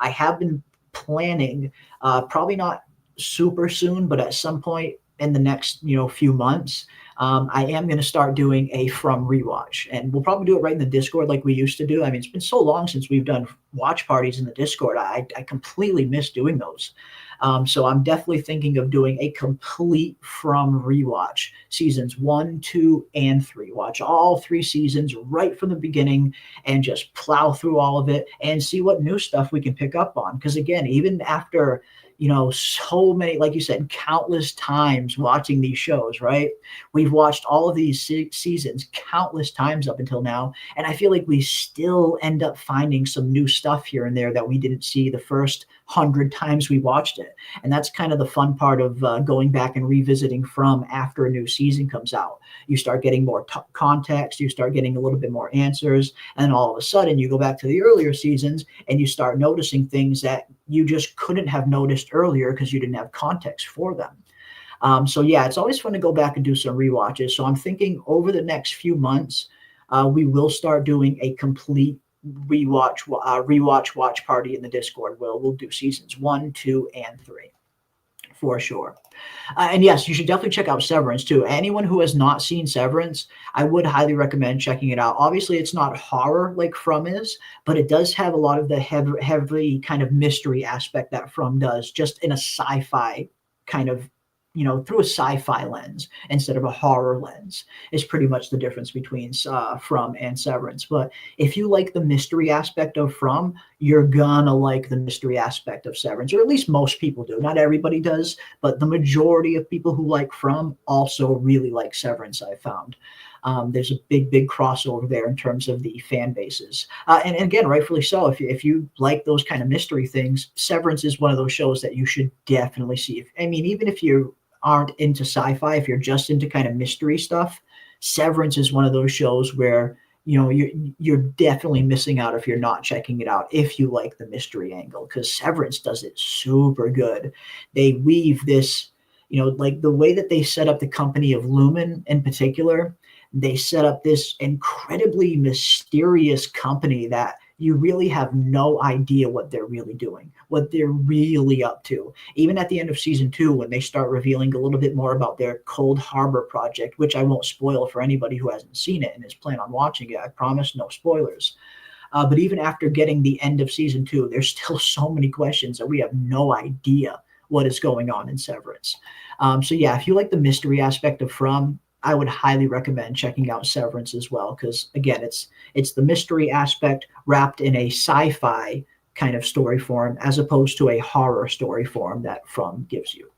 I have been planning, probably not super soon, but at some point in the next, few months, I am going to start doing a From rewatch, and we'll probably do it right in the Discord like we used to do. I mean, it's been so long since we've done watch parties in the Discord. I completely miss doing those. So I'm definitely thinking of doing a complete From rewatch, seasons 1, 2, and 3. Watch all 3 seasons right from the beginning and just plow through all of it and see what new stuff we can pick up on. Because again, even after so many, like you said, countless times watching these shows, right? We've watched all of these seasons countless times up until now. And I feel like we still end up finding some new stuff here and there that we didn't see the first 100 times we watched it. And that's kind of the fun part of going back and revisiting From after a new season comes out. You start getting more context, you start getting a little bit more answers. And then all of a sudden you go back to the earlier seasons and you start noticing things that you just couldn't have noticed earlier because you didn't have context for them. So yeah, it's always fun to go back and do some rewatches. So I'm thinking over the next few months, we will start doing a complete rewatch watch party in the Discord. We'll do seasons 1, 2, and 3 for sure. And yes, you should definitely check out Severance too. Anyone who has not seen Severance, I would highly recommend checking it out. Obviously, it's not horror like From is, but it does have a lot of the heavy kind of mystery aspect that From does, just in a sci-fi kind of, through a sci-fi lens instead of a horror lens is pretty much the difference between From and Severance. But if you like the mystery aspect of From, you're gonna like the mystery aspect of Severance, or at least most people do. Not everybody does, but the majority of people who like From also really like Severance, I found. There's a big crossover there in terms of the fan bases. And again, rightfully so. If you like those kind of mystery things, Severance is one of those shows that you should definitely see. Even if you aren't into sci-fi, if you're just into kind of mystery stuff, Severance is one of those shows where you're definitely missing out if you're not checking it out if you like the mystery angle, because Severance does it super good. They weave this, like the way that they set up the company of Lumen in particular, they set up this incredibly mysterious company that you really have no idea what they're really doing, what they're really up to. Even at the end of season 2, when they start revealing a little bit more about their Cold Harbor project, which I won't spoil for anybody who hasn't seen it and is planning on watching it. I promise no spoilers. But even after getting the end of season 2, there's still so many questions that we have no idea what is going on in Severance. So yeah, if you like the mystery aspect of From, I would highly recommend checking out Severance as well, because again, it's the mystery aspect wrapped in a sci-fi kind of story form as opposed to a horror story form that From gives you.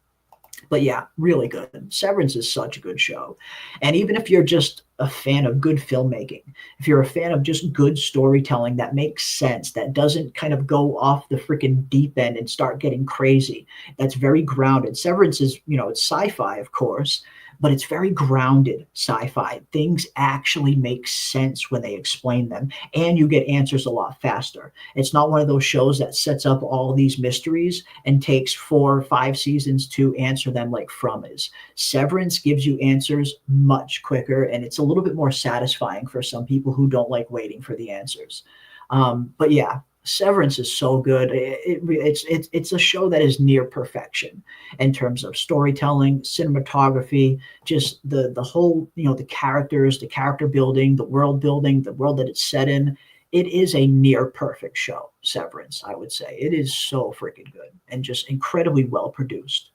But yeah, really good. Severance is such a good show. And even if you're just a fan of good filmmaking, if you're a fan of just good storytelling that makes sense, that doesn't kind of go off the freaking deep end and start getting crazy, that's very grounded. Severance is, it's sci-fi, of course, but it's very grounded sci-fi. Things actually make sense when they explain them, and you get answers a lot faster. It's not one of those shows that sets up all these mysteries and takes 4 or 5 seasons to answer them like From is. Severance gives you answers much quicker, and it's a little bit more satisfying for some people who don't like waiting for the answers. But yeah, Severance is so good. It's a show that is near perfection in terms of storytelling, cinematography, just the whole, the characters, the character building, the world that it's set in. It is a near perfect show, Severance, I would say. It is so freaking good and just incredibly well produced.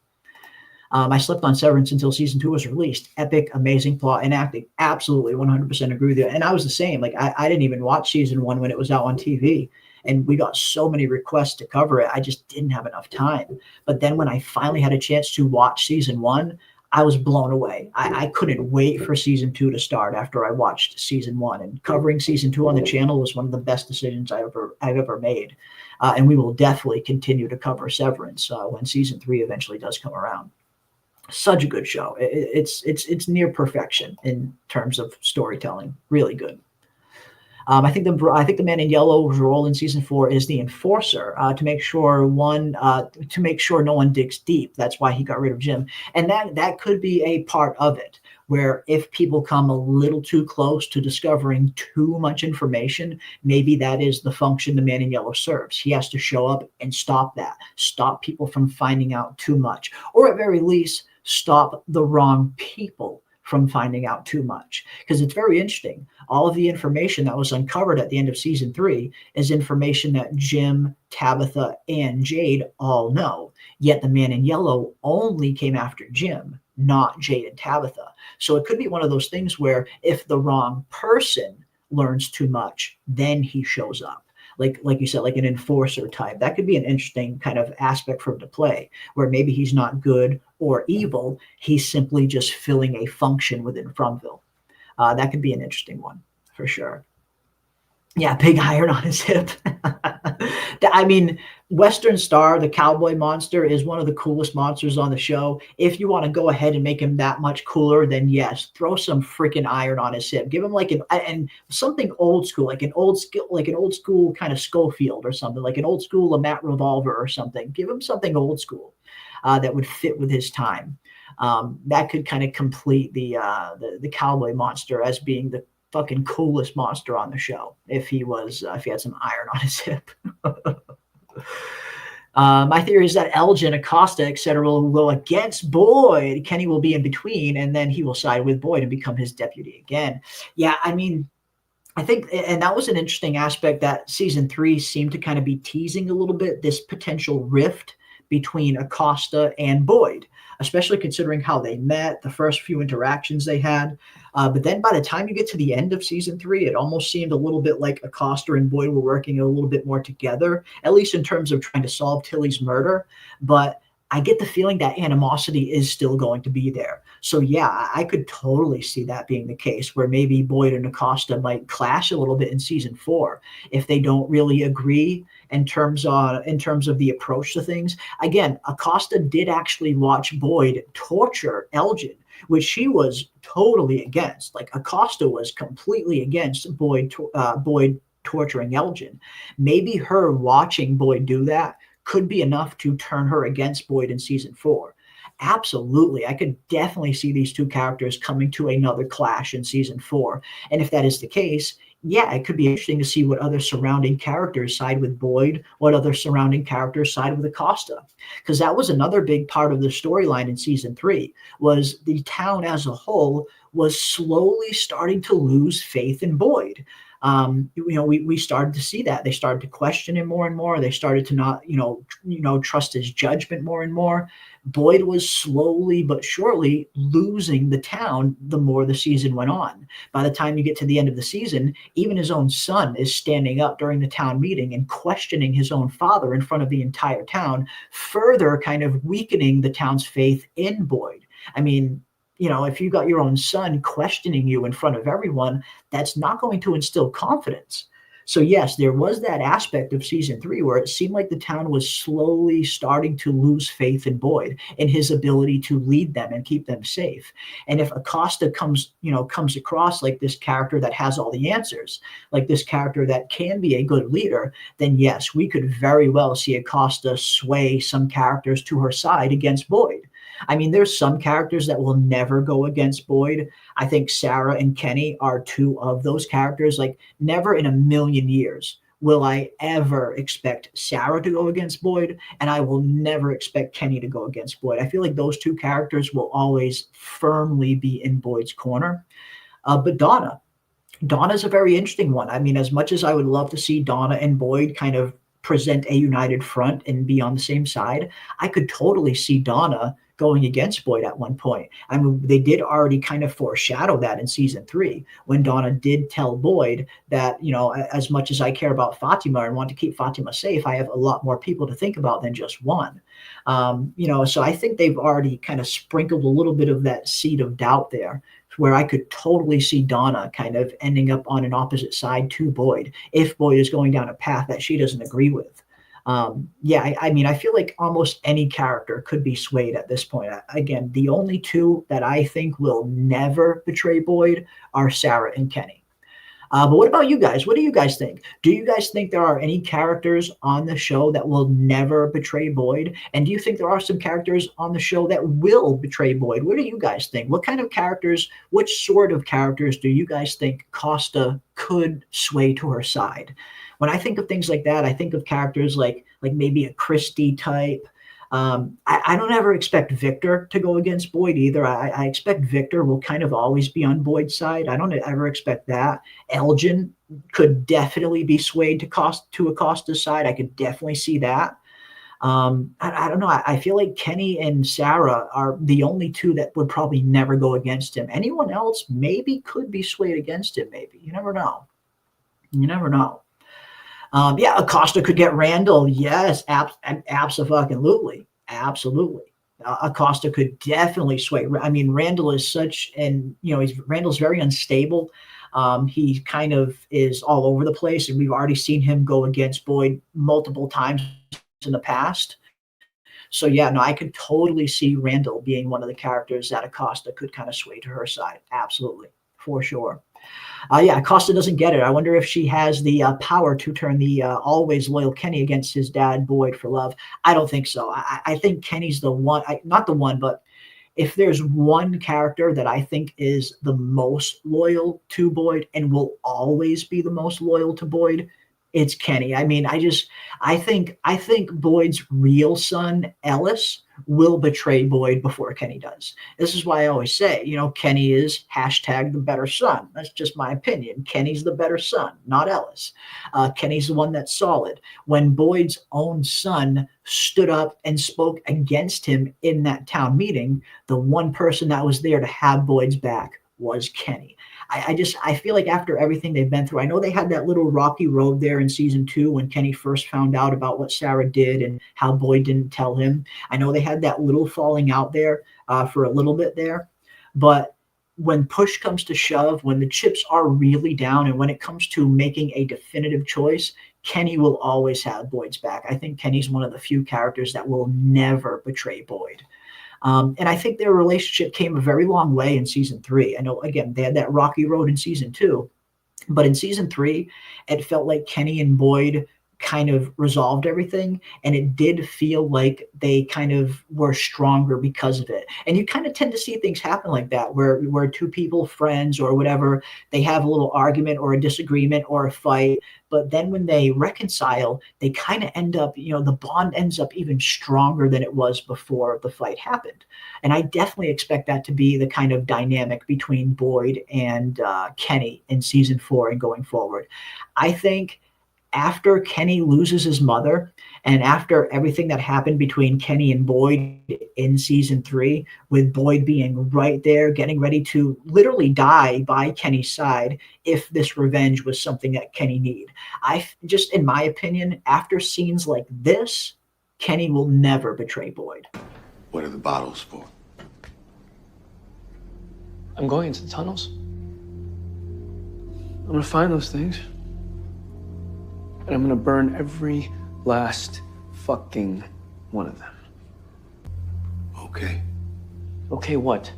I slept on Severance until season 2 was released. Epic, amazing plot and acting. Absolutely, 100% agree with you. And I was the same. Like I didn't even watch season 1 when it was out on TV. And we got so many requests to cover it. I just didn't have enough time. But then when I finally had a chance to watch season 1, I was blown away. I couldn't wait for season 2 to start after I watched season 1. And covering season 2 on the channel was one of the best decisions I've ever made. And we will definitely continue to cover Severance when season 3 eventually does come around. Such a good show. It's near perfection in terms of storytelling. Really good. I think the Man in Yellow's role in season 4 is the enforcer, to make sure no one digs deep. That's why he got rid of Jim, and that could be a part of it. Where if people come a little too close to discovering too much information, maybe that is the function the Man in Yellow serves. He has to show up and stop people from finding out too much, or at very least, stop the wrong people from finding out too much. Because it's very interesting. All of the information that was uncovered at the end of season 3 is information that Jim, Tabitha, and Jade all know. Yet the Man in Yellow only came after Jim, not Jade and Tabitha. So it could be one of those things where if the wrong person learns too much, then he shows up. Like you said, like an enforcer type. That could be an interesting kind of aspect for him to play, where maybe he's not good or evil. He's simply just filling a function within Fromville. That could be an interesting one for sure. Yeah, big iron on his hip. I mean, Western Star, the cowboy monster, is one of the coolest monsters on the show. If you want to go ahead and make him that much cooler, then yes, throw some freaking iron on his hip. Give him like something old school, like an old school kind of Schofield or something, like an old school Lamat revolver or something. Give him something old school that would fit with his time. That could kind of complete the cowboy monster as being the fucking coolest monster on the show if he had some iron on his hip. My theory is that Elgin, Acosta, etc. will go against Boyd. Kenny will be in between, and then he will side with Boyd and become his deputy again. Yeah, I mean, I think, and that was an interesting aspect that season 3 seemed to kind of be teasing a little bit, this potential rift between Acosta and Boyd, especially considering how they met, the first few interactions they had. But then by the time you get to the end of season 3, it almost seemed a little bit like Acosta and Boyd were working a little bit more together, at least in terms of trying to solve Tilly's murder. But I get the feeling that animosity is still going to be there. So yeah, I could totally see that being the case, where maybe Boyd and Acosta might clash a little bit in season 4 if they don't really agree in terms of the approach to things. Again, Acosta did actually watch Boyd torture Elgin, which she was totally against. Like Acosta was completely against Boyd torturing Elgin. Maybe her watching Boyd do that could be enough to turn her against Boyd in season 4. Absolutely. I could definitely see these two characters coming to another clash in season 4. And if that is the case, yeah, it could be interesting to see what other surrounding characters side with Boyd, what other surrounding characters side with Acosta. Because that was another big part of the storyline in season 3, was the town as a whole was slowly starting to lose faith in Boyd. We started to see that. They started to question him more and more. They started to not, trust his judgment more and more. Boyd was slowly but surely losing the town the more the season went on. By the time you get to the end of the season, even his own son is standing up during the town meeting and questioning his own father in front of the entire town, further kind of weakening the town's faith in Boyd. I mean, if you got your own son questioning you in front of everyone, that's not going to instill confidence. So yes, there was that aspect of season 3 where it seemed like the town was slowly starting to lose faith in Boyd and his ability to lead them and keep them safe. And if Acosta comes across like this character that has all the answers, like this character that can be a good leader, then yes, we could very well see Acosta sway some characters to her side against Boyd. I mean, there's some characters that will never go against Boyd. I think Sarah and Kenny are 2 of those characters. Like, never in a million years will I ever expect Sarah to go against Boyd, and I will never expect Kenny to go against Boyd. I feel like those 2 characters will always firmly be in Boyd's corner. But Donna's a very interesting one. I mean, as much as I would love to see Donna and Boyd kind of present a united front and be on the same side, I could totally see Donna going against Boyd at one point. I mean, they did already kind of foreshadow that in season 3 when Donna did tell Boyd that, as much as I care about Fatima and want to keep Fatima safe, I have a lot more people to think about than just one. So I think they've already kind of sprinkled a little bit of that seed of doubt there, where I could totally see Donna kind of ending up on an opposite side to Boyd if Boyd is going down a path that she doesn't agree with. I mean, I feel like almost any character could be swayed at this point. Again, the only two that I think will never betray Boyd are Sarah and Kenny. But what about you guys? What do you guys think? Do you guys think there are any characters on the show that will never betray Boyd? And do you think there are some characters on the show that will betray Boyd? What do you guys think? What kind of characters, which sort of characters do you guys think Costa could sway to her side? When I think of things like that, I think of characters like maybe a Christie type. I don't ever expect Victor to go against Boyd either. I expect Victor will kind of always be on Boyd's side. I don't ever expect that. Elgin could definitely be swayed to Acosta's side. I could definitely see that. I don't know. I feel like Kenny and Sarah are the only two that would probably never go against him. Anyone else maybe could be swayed against him. Maybe you never know. You never know. Acosta could get Randall. Yes, absolutely. Acosta could definitely sway. I mean, Randall is Randall's very unstable. He kind of is all over the place, and we've already seen him go against Boyd multiple times in the past. So I could totally see Randall being one of the characters that Acosta could kind of sway to her side. Absolutely, for sure. Acosta doesn't get it. I wonder if she has the power to turn the always loyal Kenny against his dad, Boyd, for love. I don't think so. I think Kenny's the one, not the one, but if there's one character that I think is the most loyal to Boyd and will always be the most loyal to Boyd, it's Kenny. I mean, I think Boyd's real son, Ellis, will betray Boyd before Kenny does. This is why I always say, Kenny is # the better son. That's just my opinion. Kenny's the better son, not Ellis. Kenny's the one that's solid. When Boyd's own son stood up and spoke against him in that town meeting, the one person that was there to have Boyd's back was Kenny. I feel like after everything they've been through, I know they had that little rocky road there in season 2 when Kenny first found out about what Sarah did and how Boyd didn't tell him. I know they had that little falling out there for a little bit there. But when push comes to shove, when the chips are really down, and when it comes to making a definitive choice, Kenny will always have Boyd's back. I think Kenny's one of the few characters that will never betray Boyd. And I think their relationship came a very long way in season 3. I know, again, they had that rocky road in season 2, but in season 3, it felt like Kenny and Boyd kind of resolved everything, and it did feel like they kind of were stronger because of it. And you kind of tend to see things happen like that, where two people, friends or whatever, they have a little argument or a disagreement or a fight, but then when they reconcile, they kind of end up, the bond ends up even stronger than it was before the fight happened. And I definitely expect that to be the kind of dynamic between Boyd and Kenny in season 4 and going forward. I think after Kenny loses his mother, and after everything that happened between Kenny and Boyd in season 3, with Boyd being right there, getting ready to literally die by Kenny's side if this revenge was something that Kenny needed. In my opinion, after scenes like this, Kenny will never betray Boyd. What are the bottles for? I'm going into the tunnels. I'm gonna find those things. And I'm gonna burn every last fucking one of them. Okay. Okay, what?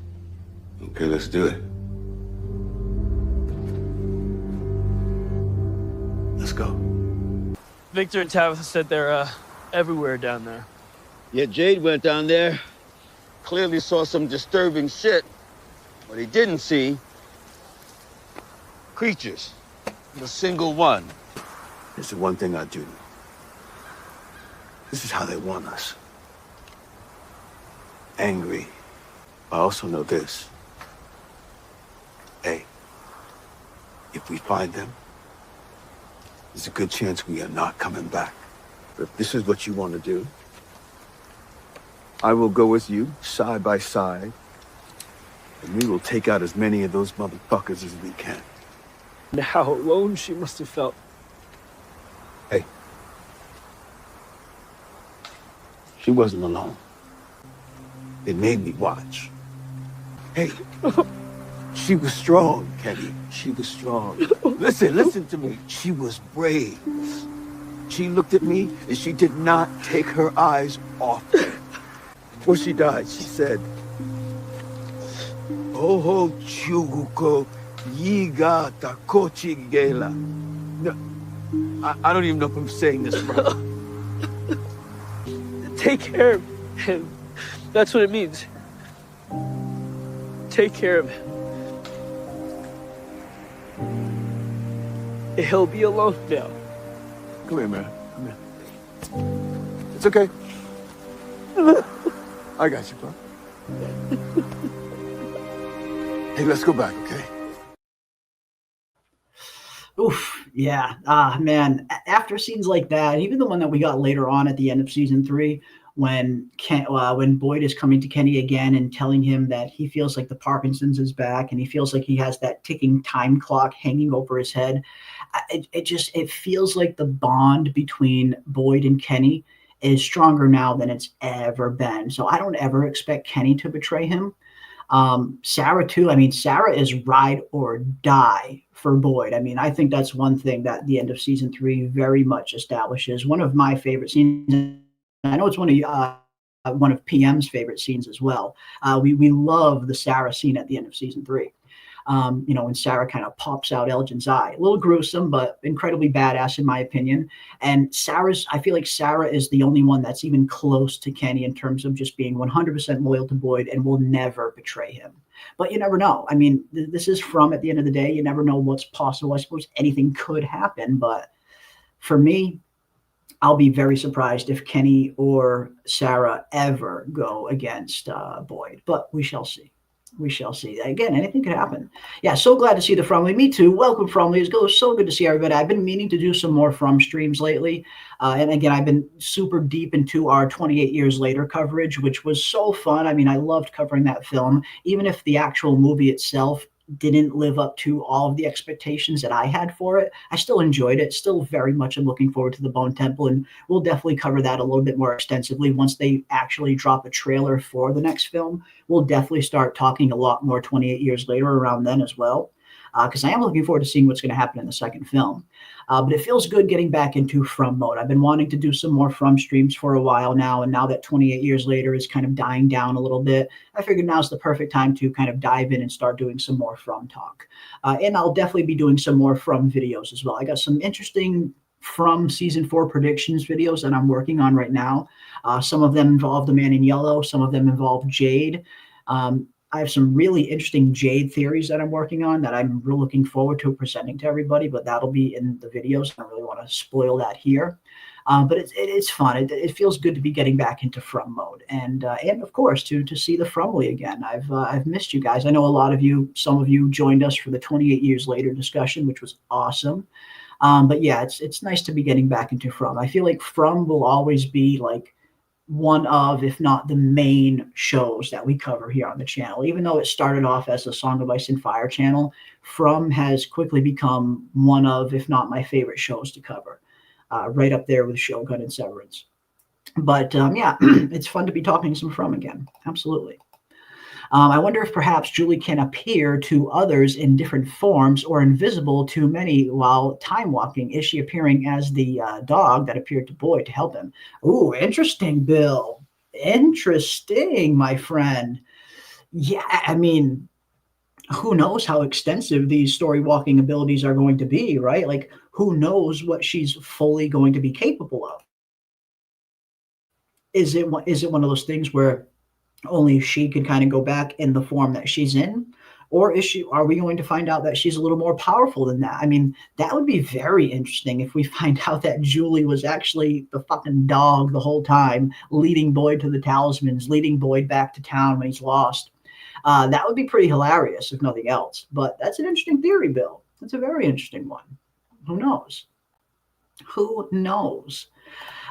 Okay, let's do it. Let's go. Victor and Tabitha said they're everywhere down there. Yeah, Jade went down there. Clearly saw some disturbing shit. What he didn't see, creatures. A single one. There's the one thing I do know. This is how they want us. Angry. I also know this. Hey, if we find them, there's a good chance we are not coming back. But if this is what you want to do, I will go with you side by side, and we will take out as many of those motherfuckers as we can. And how alone she must have felt. Hey. She wasn't alone. It made me watch. Hey. She was strong, Kenny. She was strong. Listen to me. She was brave. She looked at me and she did not take her eyes off me. Before she died, she said, Oho chuguko yiga takochi gela. No, I don't even know if I'm saying this right. Take care of him. That's what it means. Take care of him. He'll be alone now. Come here, man. Come here. It's okay. I got you, bro. Hey, let's go back, okay? Oof, yeah. Man, after scenes like that, even the one that we got later on at the end of season 3, when Boyd is coming to Kenny again and telling him that he feels like the Parkinson's is back and he feels like he has that ticking time clock hanging over his head. It feels like the bond between Boyd and Kenny is stronger now than it's ever been. So I don't ever expect Kenny to betray him. Sarah too. I mean, Sarah is ride or die for Boyd. I mean, I think that's one thing that the end of season 3 very much establishes. One of my favorite scenes. I know it's one of PM's favorite scenes as well. We love the Sarah scene at the end of season 3. When Sarah kind of pops out Elgin's eye. A little gruesome, but incredibly badass in my opinion. And I feel like Sarah is the only one that's even close to Kenny in terms of just being 100% loyal to Boyd and will never betray him. But you never know. I mean, this is From at the end of the day. You never know what's possible. I suppose anything could happen. But for me, I'll be very surprised if Kenny or Sarah ever go against Boyd. But we shall see. We shall see. Again, anything could happen. Yeah, so glad to see the Fromly. Me too. Welcome, Fromly. It's so good to see everybody. I've been meaning to do some more From streams lately. And again, I've been super deep into our 28 Years Later coverage, which was so fun. I mean, I loved covering that film, even if the actual movie itself didn't live up to all of the expectations that I had for it. I still enjoyed it. Still very much am looking forward to the Bone Temple, and we'll definitely cover that a little bit more extensively once they actually drop a trailer for the next film. We'll definitely start talking a lot more 28 Years Later around then as well, because I am looking forward to seeing what's going to happen in the second film. But it feels good getting back into From mode. I've been wanting to do some more From streams for a while now, and now that 28 Years Later is kind of dying down a little bit, I figured now's the perfect time to kind of dive in and start doing some more From talk. And I'll definitely be doing some more From videos as well. I got some interesting From season 4 predictions videos that I'm working on right now. Some of them involve the Man in Yellow. Some of them involve Jade. I have some really interesting Jade theories that I'm working on that I'm really looking forward to presenting to everybody, but that'll be in the videos. I don't really want to spoil that here. But it's fun. It feels good to be getting back into From mode, and of course to see the Fromly again. I've missed you guys. I know a lot of you, some of you joined us for the 28 Years Later discussion, which was awesome. But yeah, it's nice to be getting back into From. I feel like From will always be like one of, if not the main shows that we cover here on the channel. Even though it started off as a Song of Ice and Fire channel, From has quickly become one of, if not my favorite shows to cover, right up there with Shogun and Severance. But yeah, it's fun to be talking some From again. Absolutely. I wonder if perhaps Julie can appear to others in different forms or invisible to many while time walking. Is she appearing as the dog that appeared to Boyd to help him? Ooh, interesting, Bill. Interesting, my friend. Yeah, I mean, who knows how extensive these story walking abilities are going to be, right? Like, who knows what she's fully going to be capable of? Is it one of those things where only she can kind of go back in the form that she's in? Or are we going to find out that she's a little more powerful than that? I mean, that would be very interesting if we find out that Julie was actually the fucking dog the whole time, leading Boyd to the talismans, leading Boyd back to town when he's lost. That would be pretty hilarious, if nothing else. But that's an interesting theory, Bill. That's a very interesting one. Who knows? Who knows?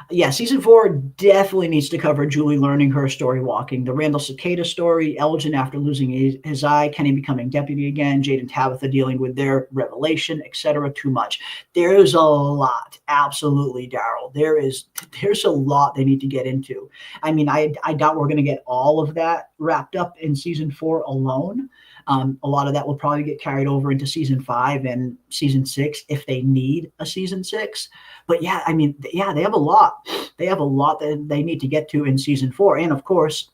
Yeah, season 4 definitely needs to cover Julie learning her story walking. The Randall Cicada story, Elgin after losing his eye, Kenny becoming deputy again, Jade and Tabitha dealing with their revelation, etc. Too much. There's a lot. Absolutely, Daryl. There's a lot they need to get into. I mean, I doubt we're going to get all of that wrapped up in season 4 alone. A lot of that will probably get carried over into season 5 and season 6 if they need a season 6. But yeah, I mean, yeah, they have a lot. They have a lot that they need to get to in season 4. And of course,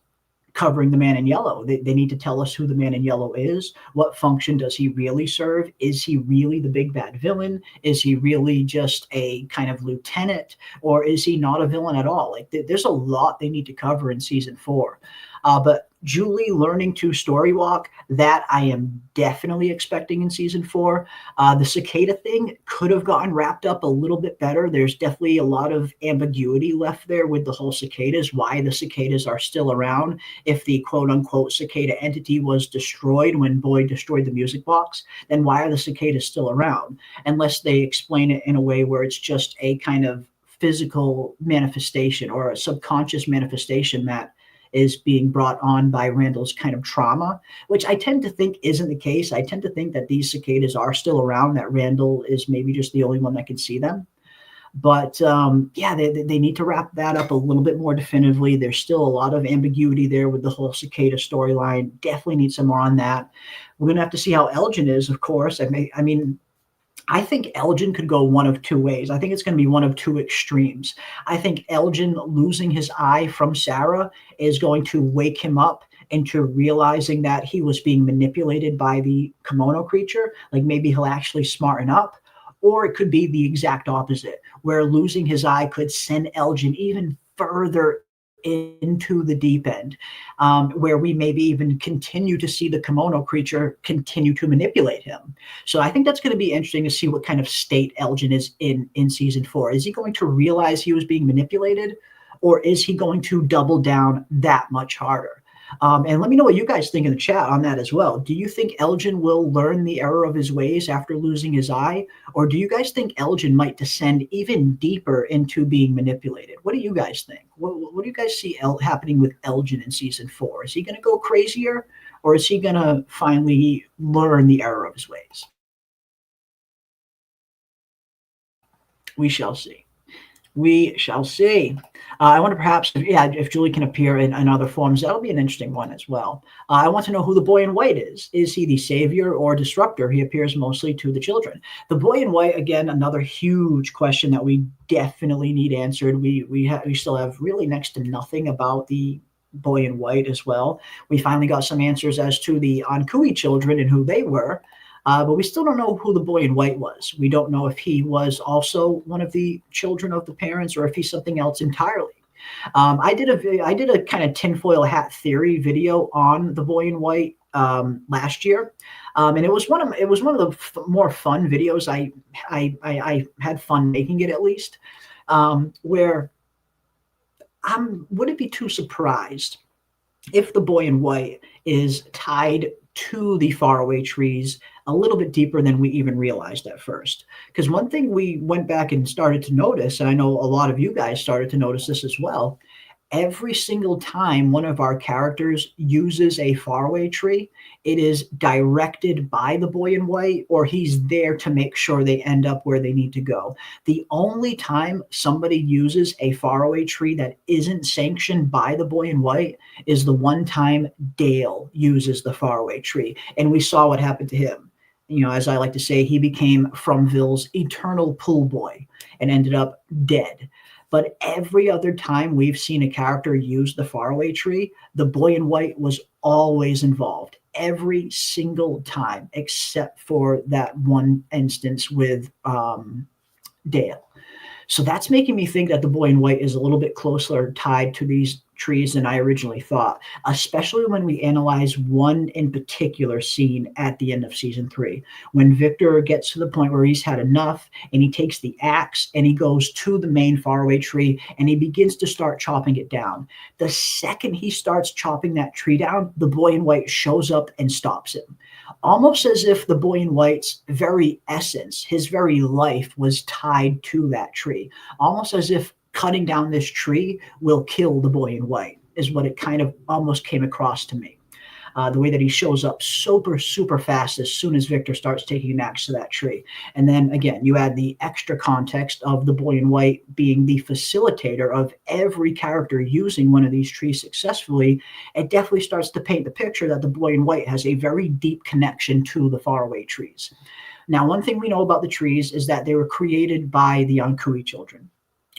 covering the Man in Yellow. They need to tell us who the Man in Yellow is. What function does he really serve? Is he really the big bad villain? Is he really just a kind of lieutenant? Or is he not a villain at all? Like, there's a lot they need to cover in season 4. But Julie learning to story walk, that I am definitely expecting in season 4. The cicada thing could have gotten wrapped up a little bit better. There's definitely a lot of ambiguity left there with the whole cicadas, why the cicadas are still around. If the quote unquote cicada entity was destroyed when Boyd destroyed the music box, then why are the cicadas still around? Unless they explain it in a way where it's just a kind of physical manifestation or a subconscious manifestation that is being brought on by Randall's kind of trauma, which I tend to think isn't the case. I tend to think that these cicadas are still around, that Randall is maybe just the only one that can see them. But yeah, they need to wrap that up a little bit more definitively. There's still a lot of ambiguity there with the whole cicada storyline. Definitely need some more on that. We're going to have to see how Elgin is, of course. I think Elgin could go one of two ways. I think it's going to be one of two extremes. I think Elgin losing his eye from Sarah is going to wake him up into realizing that he was being manipulated by the kimono creature. Like maybe he'll actually smarten up. Or it could be the exact opposite, where losing his eye could send Elgin even further into the deep end, where we maybe even continue to see the kimono creature continue to manipulate him. So I think that's going to be interesting to see what kind of state Elgin is in season 4. Is he going to realize he was being manipulated, or is he going to double down that much harder? And let me know what you guys think in the chat on that as well. Do you think Elgin will learn the error of his ways after losing his eye? Or do you guys think Elgin might descend even deeper into being manipulated? What do you guys think? What do you guys see happening with Elgin in season 4? Is he going to go crazier? Or is he going to finally learn the error of his ways? We shall see. We shall see. I wonder perhaps, if Julie can appear in other forms, that'll be an interesting one as well. I want to know who the boy in white is. Is he the savior or disruptor? He appears mostly to the children. The boy in white, again, another huge question that we definitely need answered. We still have really next to nothing about the boy in white as well. We finally got some answers as to the Ankui children and who they were. But we still don't know who the boy in white was. We don't know if he was also one of the children of the parents or if he's something else entirely. I did a kind of tinfoil hat theory video on the boy in white last year, and it was one of the more fun videos. I had fun making it, at least. Where wouldn't be too surprised if the boy in white is tied to the faraway trees a little bit deeper than we even realized at first. Because one thing we went back and started to notice, and I know a lot of you guys started to notice this as well, every single time one of our characters uses a faraway tree, it is directed by the boy in white, or he's there to make sure they end up where they need to go. The only time somebody uses a faraway tree that isn't sanctioned by the boy in white is the one time Dale uses the faraway tree. And we saw what happened to him. You know, as I like to say, he became Fromville's eternal pool boy and ended up dead. But every other time we've seen a character use the faraway tree, the boy in white was always involved. Every single time, except for that one instance with Dale. So that's making me think that the boy in white is a little bit closer tied to these trees than I originally thought, especially when we analyze one in particular scene at the end of season 3, when Victor gets to the point where he's had enough and he takes the axe and he goes to the main faraway tree and he begins to start chopping it down. The second he starts chopping that tree down, the boy in white shows up and stops him. Almost as if the boy in white's very essence, his very life was tied to that tree. Almost as if cutting down this tree will kill the boy in white, is what it kind of almost came across to me. The way that he shows up super fast as soon as Victor starts taking an axe to that tree. And then again, you add the extra context of the boy in white being the facilitator of every character using one of these trees successfully. It definitely starts to paint the picture that the boy in white has a very deep connection to the faraway trees. Now, one thing we know about the trees is that they were created by the Onkui children.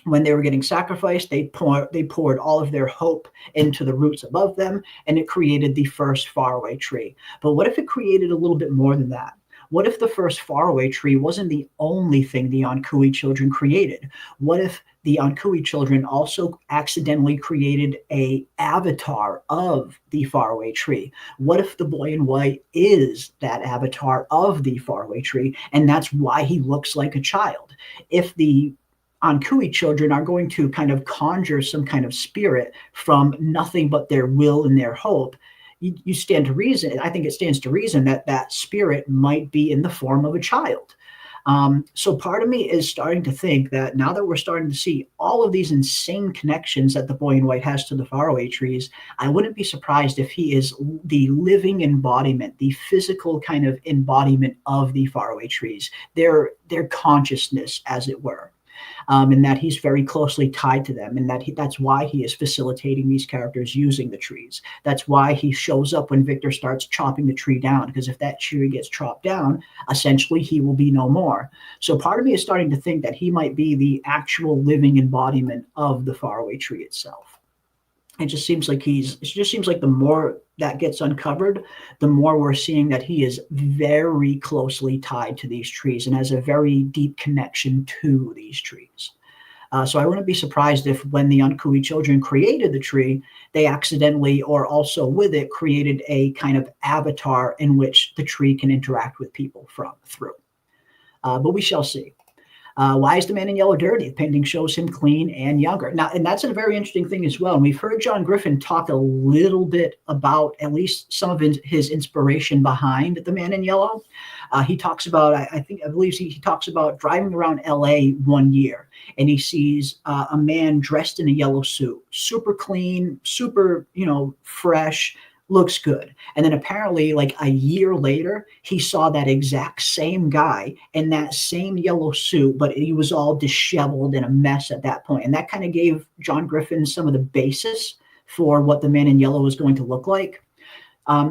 When they were getting sacrificed, they poured all of their hope into the roots above them, and it created the first faraway tree. But what if it created a little bit more than that? What if the first faraway tree wasn't the only thing the Onkui children created? What if the Onkui children also accidentally created an avatar of the faraway tree? What if the boy in white is that avatar of the faraway tree, and that's why he looks like a child? If the Onkui children are going to kind of conjure some kind of spirit from nothing but their will and their hope, you stand to reason. I think it stands to reason that that spirit might be in the form of a child. So part of me is starting to think that now that we're starting to see all of these insane connections that the boy in white has to the faraway trees, I wouldn't be surprised if he is the living embodiment, the physical kind of embodiment of the faraway trees, their consciousness, as it were. And that he's very closely tied to them, and that's why he is facilitating these characters using the trees. That's why he shows up when Victor starts chopping the tree down, because if that tree gets chopped down, essentially he will be no more. So part of me is starting to think that he might be the actual living embodiment of the faraway tree itself. It just seems like the more that gets uncovered, the more we're seeing that he is very closely tied to these trees and has a very deep connection to these trees. So I wouldn't be surprised if when the Onkui children created the tree, they accidentally, or also with it, created a kind of avatar in which the tree can interact with people through. But we shall see. Why is the man in yellow dirty? The painting shows him clean and younger. Now, and that's a very interesting thing as well. And we've heard John Griffin talk a little bit about at least some of his inspiration behind the man in yellow. He talks about, I believe he talks about driving around LA one year, and he sees a man dressed in a yellow suit, super clean, super, fresh, looks good. And then apparently like a year later, he saw that exact same guy in that same yellow suit, but he was all disheveled and a mess at that point. And that kind of gave John Griffin some of the basis for what the man in yellow was going to look like.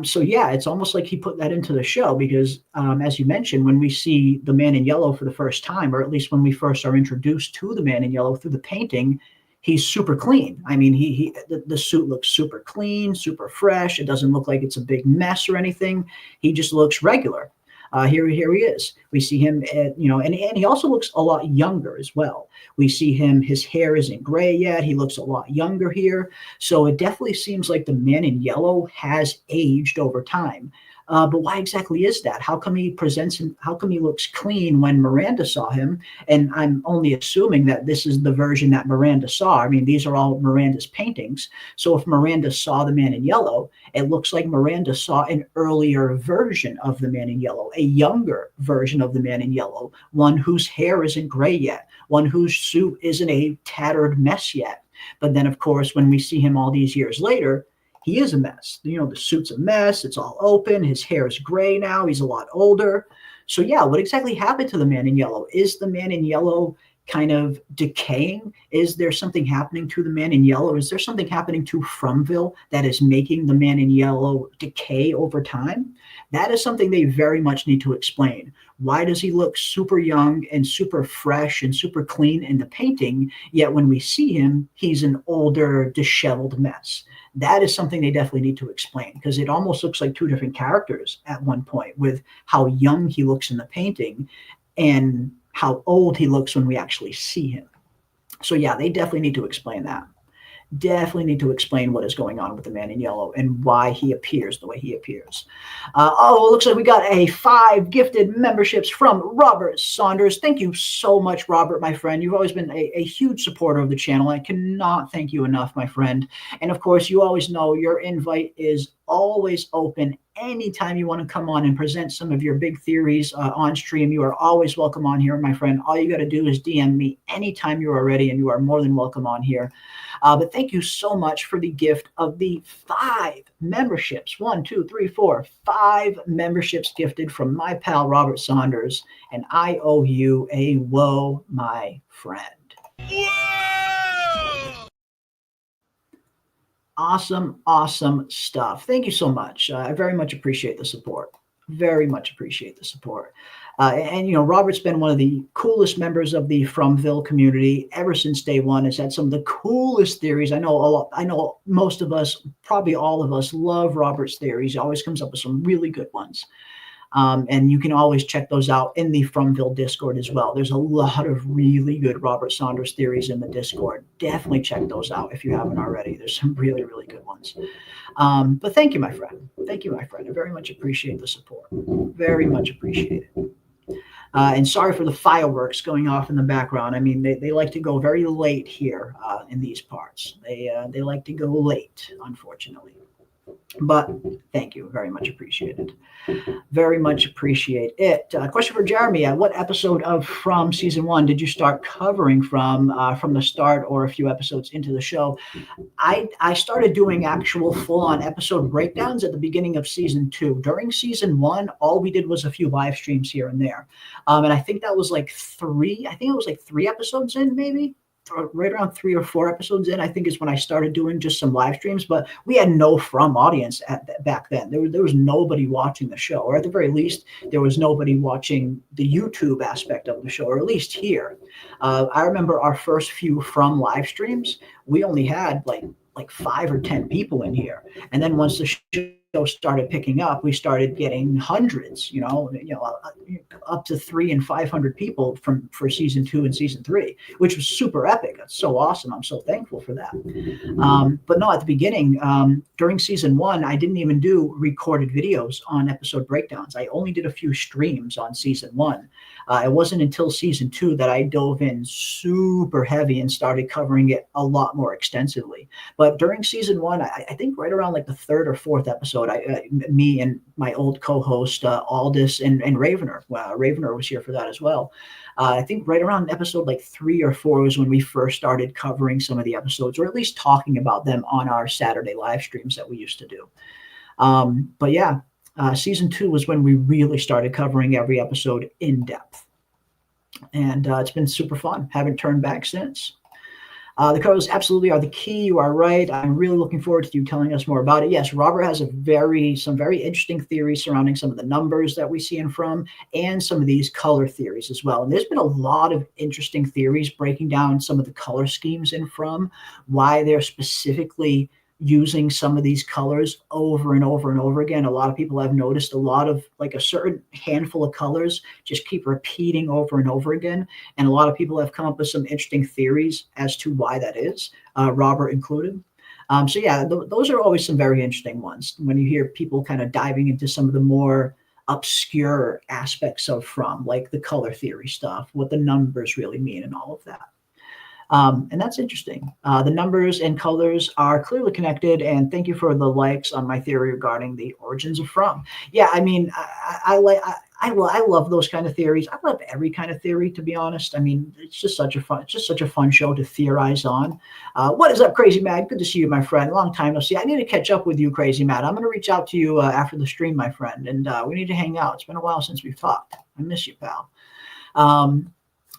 So yeah, it's almost like he put that into the show because, as you mentioned, when we see the man in yellow for the first time, or at least when we first are introduced to the man in yellow through the painting, he's super clean. I mean, the suit looks super clean, super fresh. It doesn't look like it's a big mess or anything. He just looks regular. Here he is. We see him, and he also looks a lot younger as well. We see him, his hair isn't gray yet. He looks a lot younger here. So it definitely seems like the man in yellow has aged over time. But why exactly is that? How come he looks clean when Miranda saw him? And I'm only assuming that this is the version that Miranda saw. I mean, these are all Miranda's paintings. So if Miranda saw the man in yellow, it looks like Miranda saw an earlier version of the man in yellow, a younger version of the man in yellow, one whose hair isn't gray yet, one whose suit isn't a tattered mess yet. But then, of course, when we see him all these years later, he is a mess. The suit's a mess. It's all open. His hair is gray now. He's a lot older. So yeah, what exactly happened to the man in yellow? Is the man in yellow kind of decaying? Is there something happening to the man in yellow? Is there something happening to Fromville that is making the man in yellow decay over time? That is something they very much need to explain. Why does he look super young and super fresh and super clean in the painting, yet when we see him, he's an older, disheveled mess? That is something they definitely need to explain, because it almost looks like two different characters at one point, with how young he looks in the painting and how old he looks when we actually see him. So yeah, they definitely need to explain that. Definitely need to explain what is going on with the man in yellow and why he appears the way he appears. It looks like we got 5 gifted memberships from Robert Saunders. Thank you so much, Robert, my friend. You've always been a huge supporter of the channel. I cannot thank you enough, my friend. And of course, you always know your invite is always open anytime you want to come on and present some of your big theories on stream, you are always welcome on here, my friend. All you got to do is DM me anytime you are ready, and you are more than welcome on here. But thank you so much for the gift of the 5 memberships. 1, 2, 3, 4, 5 memberships gifted from my pal Robert Saunders, and I owe you a whoa, my friend. Awesome stuff. Thank you so much. I very much appreciate the support. Very much appreciate the support. And Robert's been one of the coolest members of the Fromville community ever since day one. Has had some of the coolest theories. I know most of us, probably all of us, love Robert's theories. He always comes up with some really good ones. And you can always check those out in the Fromville Discord as well. There's a lot of really good Robert Saunders theories in the Discord. Definitely check those out if you haven't already. There's some really, really good ones. But thank you, my friend. Thank you, my friend. I very much appreciate the support. Very much appreciate it. And sorry for the fireworks going off in the background. I mean, they like to go very late here in these parts. They like to go late, unfortunately. But thank you. Very much appreciated. Very much appreciate it. Question for Jeremy. What episode of From season 1 did you start covering from the start or a few episodes into the show? I started doing actual full-on episode breakdowns at the beginning of season 2. During season 1, all we did was a few live streams here and there. And I think that was like 3. I think it was like 3 episodes in, maybe. Right around 3 or 4 episodes in, I think, is when I started doing just some live streams. But we had no From audience back then. There was nobody watching the show, or at the very least, there was nobody watching the YouTube aspect of the show, or at least here. I remember our first few From live streams, we only had like 5 or 10 people in here, and then once the show started picking up, we started getting hundreds, up to 300 and 500 people for season 2 and season 3, which was super epic. That's so awesome. I'm so thankful for that. But no, at the beginning, during season 1, I didn't even do recorded videos on episode breakdowns. I only did a few streams on season 1. It wasn't until season 2 that I dove in super heavy and started covering it a lot more extensively. But during season 1, I think right around like the 3rd or 4th episode, me and my old co-host Aldous and Ravener. Ravener was here for that as well. I think right around episode like 3 or 4 was when we first started covering some of the episodes, or at least talking about them on our Saturday live streams that we used to do. But yeah, season 2 was when we really started covering every episode in depth. And it's been super fun. Haven't turned back since. The colors absolutely are the key. You are right. I'm really looking forward to you telling us more about it. Yes, Robert has some very interesting theories surrounding some of the numbers that we see in From, and some of these color theories as well. And there's been a lot of interesting theories breaking down some of the color schemes in From, why they're specifically using some of these colors over and over and over again. A lot of people have noticed a lot of, like, a certain handful of colors just keep repeating over and over again. And a lot of people have come up with some interesting theories as to why that is, Robert included. So yeah, those are always some very interesting ones when you hear people kind of diving into some of the more obscure aspects of From, like the color theory stuff, what the numbers really mean and all of that. And that's interesting. The numbers and colors are clearly connected, and thank you for the likes on my theory regarding the origins of From. Yeah, I mean, I love those kind of theories. I love every kind of theory, to be honest. I mean, it's just such a fun show to theorize on. What is up, Crazy Mad? Good to see you, my friend. Long time no see. I need to catch up with you, Crazy Mad. I'm going to reach out to you after the stream, my friend, and we need to hang out. It's been a while since we've talked. I miss you, pal.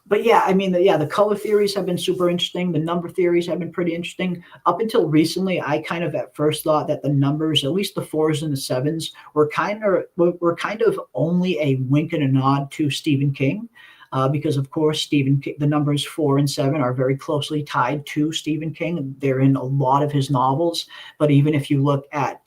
But yeah, I mean, the color theories have been super interesting. The number theories have been pretty interesting. Up until recently, I kind of at first thought that the numbers, at least the 4s and the 7s, were kind of only a wink and a nod to Stephen King. Because of course, the numbers 4 and 7 are very closely tied to Stephen King. They're in a lot of his novels. But even if you look at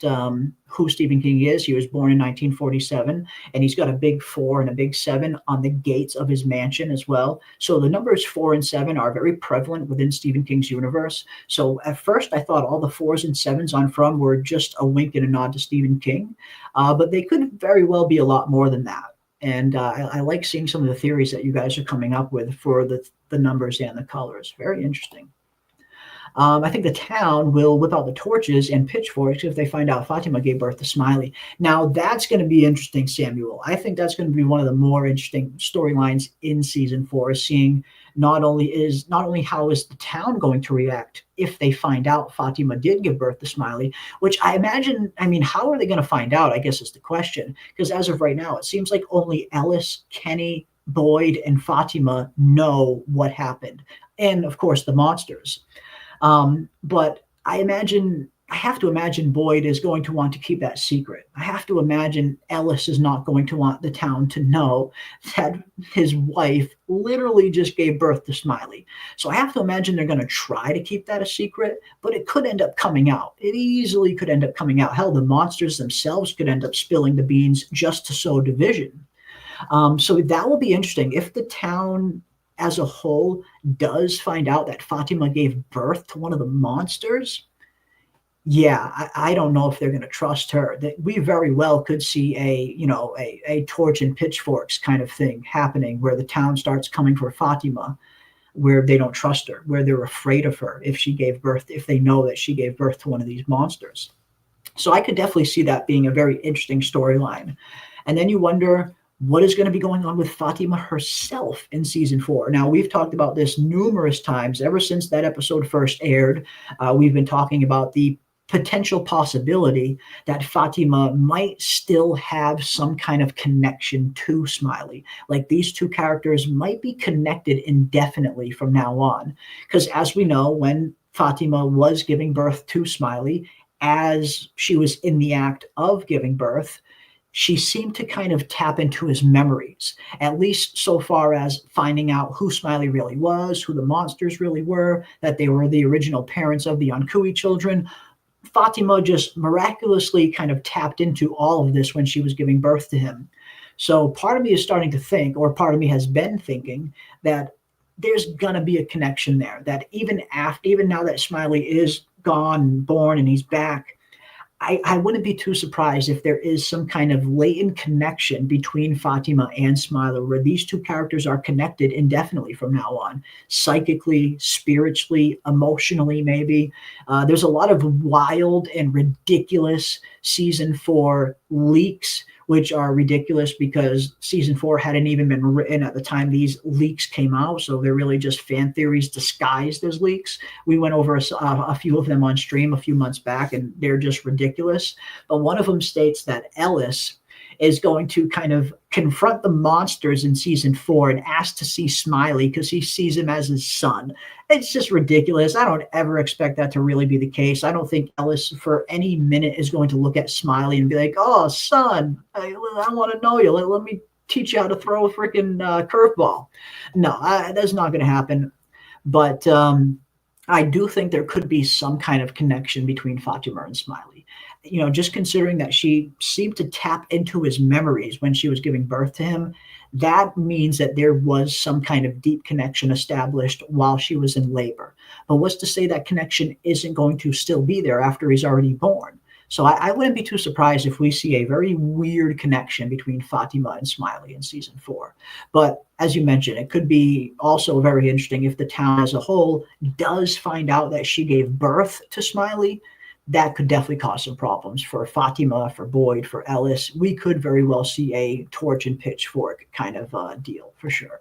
who Stephen King is, he was born in 1947, and he's got a big 4 and a big 7 on the gates of his mansion as well. So the numbers 4 and 7 are very prevalent within Stephen King's universe. So at first, I thought all the 4s and 7s on From were just a wink and a nod to Stephen King. But they could very well be a lot more than that. And I like seeing some of the theories that you guys are coming up with for the numbers and the colors. Very interesting. I think the town will whip out the torches and pitchforks if they find out Fatima gave birth to Smiley. Now, that's going to be interesting, Samuel. I think that's going to be one of the more interesting storylines in season 4, is seeing not only how is the town going to react if they find out Fatima did give birth to Smiley, which I imagine, I mean, how are they going to find out, I guess is the question. Because as of right now, it seems like only Ellis, Kenny, Boyd, and Fatima know what happened. And of course, the monsters. But I have to imagine Boyd is going to want to keep that secret. I have to imagine Ellis is not going to want the town to know that his wife literally just gave birth to Smiley. So I have to imagine they're going to try to keep that a secret, but it could end up coming out. It easily could end up coming out. Hell, the monsters themselves could end up spilling the beans just to sow division. So that will be interesting. If the town as a whole does find out that Fatima gave birth to one of the monsters, yeah, I don't know if they're going to trust her. That we very well could see a torch and pitchforks kind of thing happening, where the town starts coming for Fatima, where they don't trust her, where they're afraid of her if they know that she gave birth to one of these monsters. So I could definitely see that being a very interesting storyline. And then you wonder, what is going to be going on with Fatima herself in season 4? Now, we've talked about this numerous times ever since that episode first aired. We've been talking about the potential possibility that Fatima might still have some kind of connection to Smiley. Like, these two characters might be connected indefinitely from now on. Because as we know, when Fatima was giving birth to Smiley, as she was in the act of giving birth, she seemed to kind of tap into his memories, at least so far as finding out who Smiley really was, who the monsters really were, that they were the original parents of the Onkui children. Fatima just miraculously kind of tapped into all of this when she was giving birth to him. So part of me is starting to think, or part of me has been thinking, that there's going to be a connection there, that even now that Smiley is gone, born, and he's back, I wouldn't be too surprised if there is some kind of latent connection between Fatima and Smiley, where these two characters are connected indefinitely from now on, psychically, spiritually, emotionally, maybe. There's a lot of wild and ridiculous season 4 leaks, which are ridiculous because season 4 hadn't even been written at the time these leaks came out. So they're really just fan theories disguised as leaks. We went over a few of them on stream a few months back, and they're just ridiculous. But one of them states that Ellis is going to kind of confront the monsters in season 4 and ask to see Smiley because he sees him as his son. It's just ridiculous. I don't ever expect that to really be the case. I don't think Ellis for any minute is going to look at Smiley and be like, "Oh, son, I want to know you. Let me teach you how to throw a freaking curveball." No, that's not going to happen. But I do think there could be some kind of connection between Fatima and Smiley. You know, just considering that she seemed to tap into his memories when she was giving birth to him, that means that there was some kind of deep connection established while she was in labor. But what's to say that connection isn't going to still be there after he's already born? So I wouldn't be too surprised if we see a very weird connection between Fatima and Smiley in season 4. But as you mentioned, it could be also very interesting if the town as a whole does find out that she gave birth to Smiley. That could definitely cause some problems for Fatima, for Boyd, for Ellis. We could very well see a torch and pitchfork kind of deal for sure.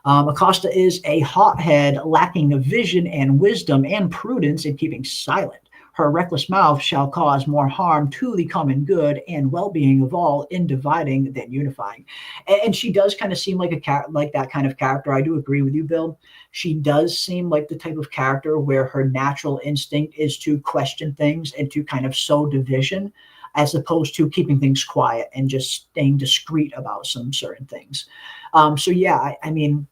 Acosta is a hothead lacking of vision and wisdom and prudence in keeping silent. Her reckless mouth shall cause more harm to the common good and well-being of all in dividing than unifying. And she does kind of seem like like that kind of character. I do agree with you, Bill. She does seem like the type of character where her natural instinct is to question things and to kind of sow division, as opposed to keeping things quiet and just staying discreet about some certain things. So yeah, I mean,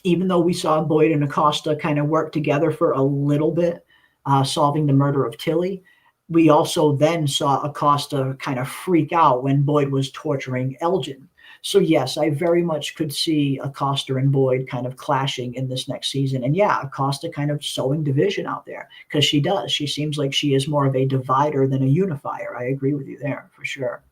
even though we saw Boyd and Acosta kind of work together for a little bit, solving the murder of Tilly, we also then saw Acosta kind of freak out when Boyd was torturing Elgin. So yes, I very much could see Acosta and Boyd kind of clashing in this next season. And yeah, Acosta kind of sowing division out there, because she does. She seems like she is more of a divider than a unifier. I agree with you there for sure.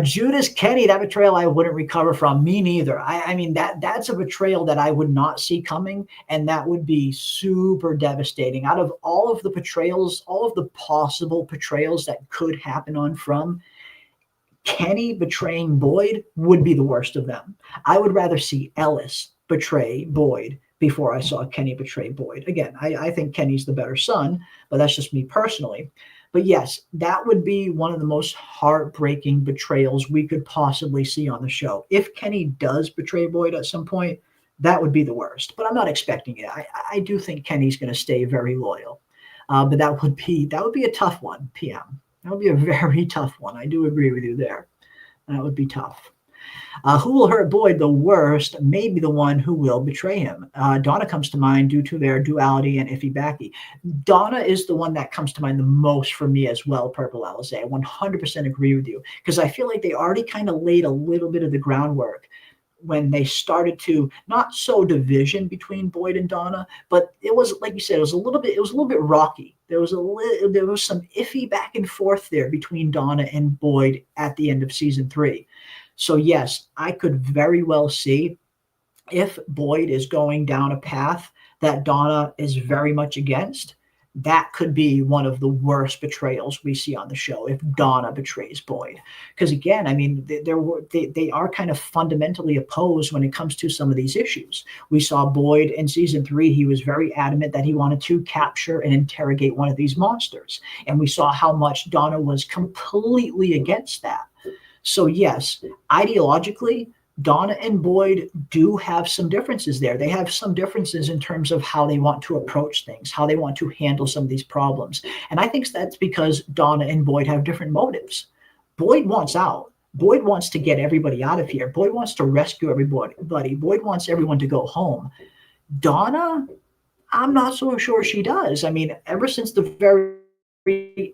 Judas Kenny, that betrayal I wouldn't recover from. Me neither. I mean, that's a betrayal that I would not see coming, and that would be super devastating. Out of all of the betrayals, all of the possible betrayals that could happen on From, Kenny betraying Boyd would be the worst of them. I would rather see Ellis betray Boyd before I saw Kenny betray Boyd. Again, I think Kenny's the better son, but that's just me personally. But yes, that would be one of the most heartbreaking betrayals we could possibly see on the show. If Kenny does betray Boyd at some point, that would be the worst. But I'm not expecting it. I do think Kenny's going to stay very loyal. But that would be a tough one, PM. That would be a very tough one. I do agree with you there. That would be tough. Who will hurt Boyd the worst? Maybe the one who will betray him. Donna comes to mind due to their duality and Iffy Backy. Donna is the one that comes to mind the most for me as well, Purple Alizé. I 100% agree with you, because I feel like they already kind of laid a little bit of the groundwork when they started to not sow division between Boyd and Donna, but it was, like you said, it was a little bit rocky. There was some iffy back and forth there between Donna and Boyd at the end of season 3. So yes, I could very well see if Boyd is going down a path that Donna is very much against. That could be one of the worst betrayals we see on the show if Donna betrays Boyd. Because again, I mean, they are kind of fundamentally opposed when it comes to some of these issues. We saw Boyd in season 3, he was very adamant that he wanted to capture and interrogate one of these monsters. And we saw how much Donna was completely against that. So yes, ideologically, Donna and Boyd do have some differences there. They have some differences in terms of how they want to approach things, how they want to handle some of these problems. And I think that's because Donna and Boyd have different motives. Boyd wants out. Boyd wants to get everybody out of here. Boyd wants to rescue everybody. Boyd wants everyone to go home. Donna, I'm not so sure she does. I mean, ever since the very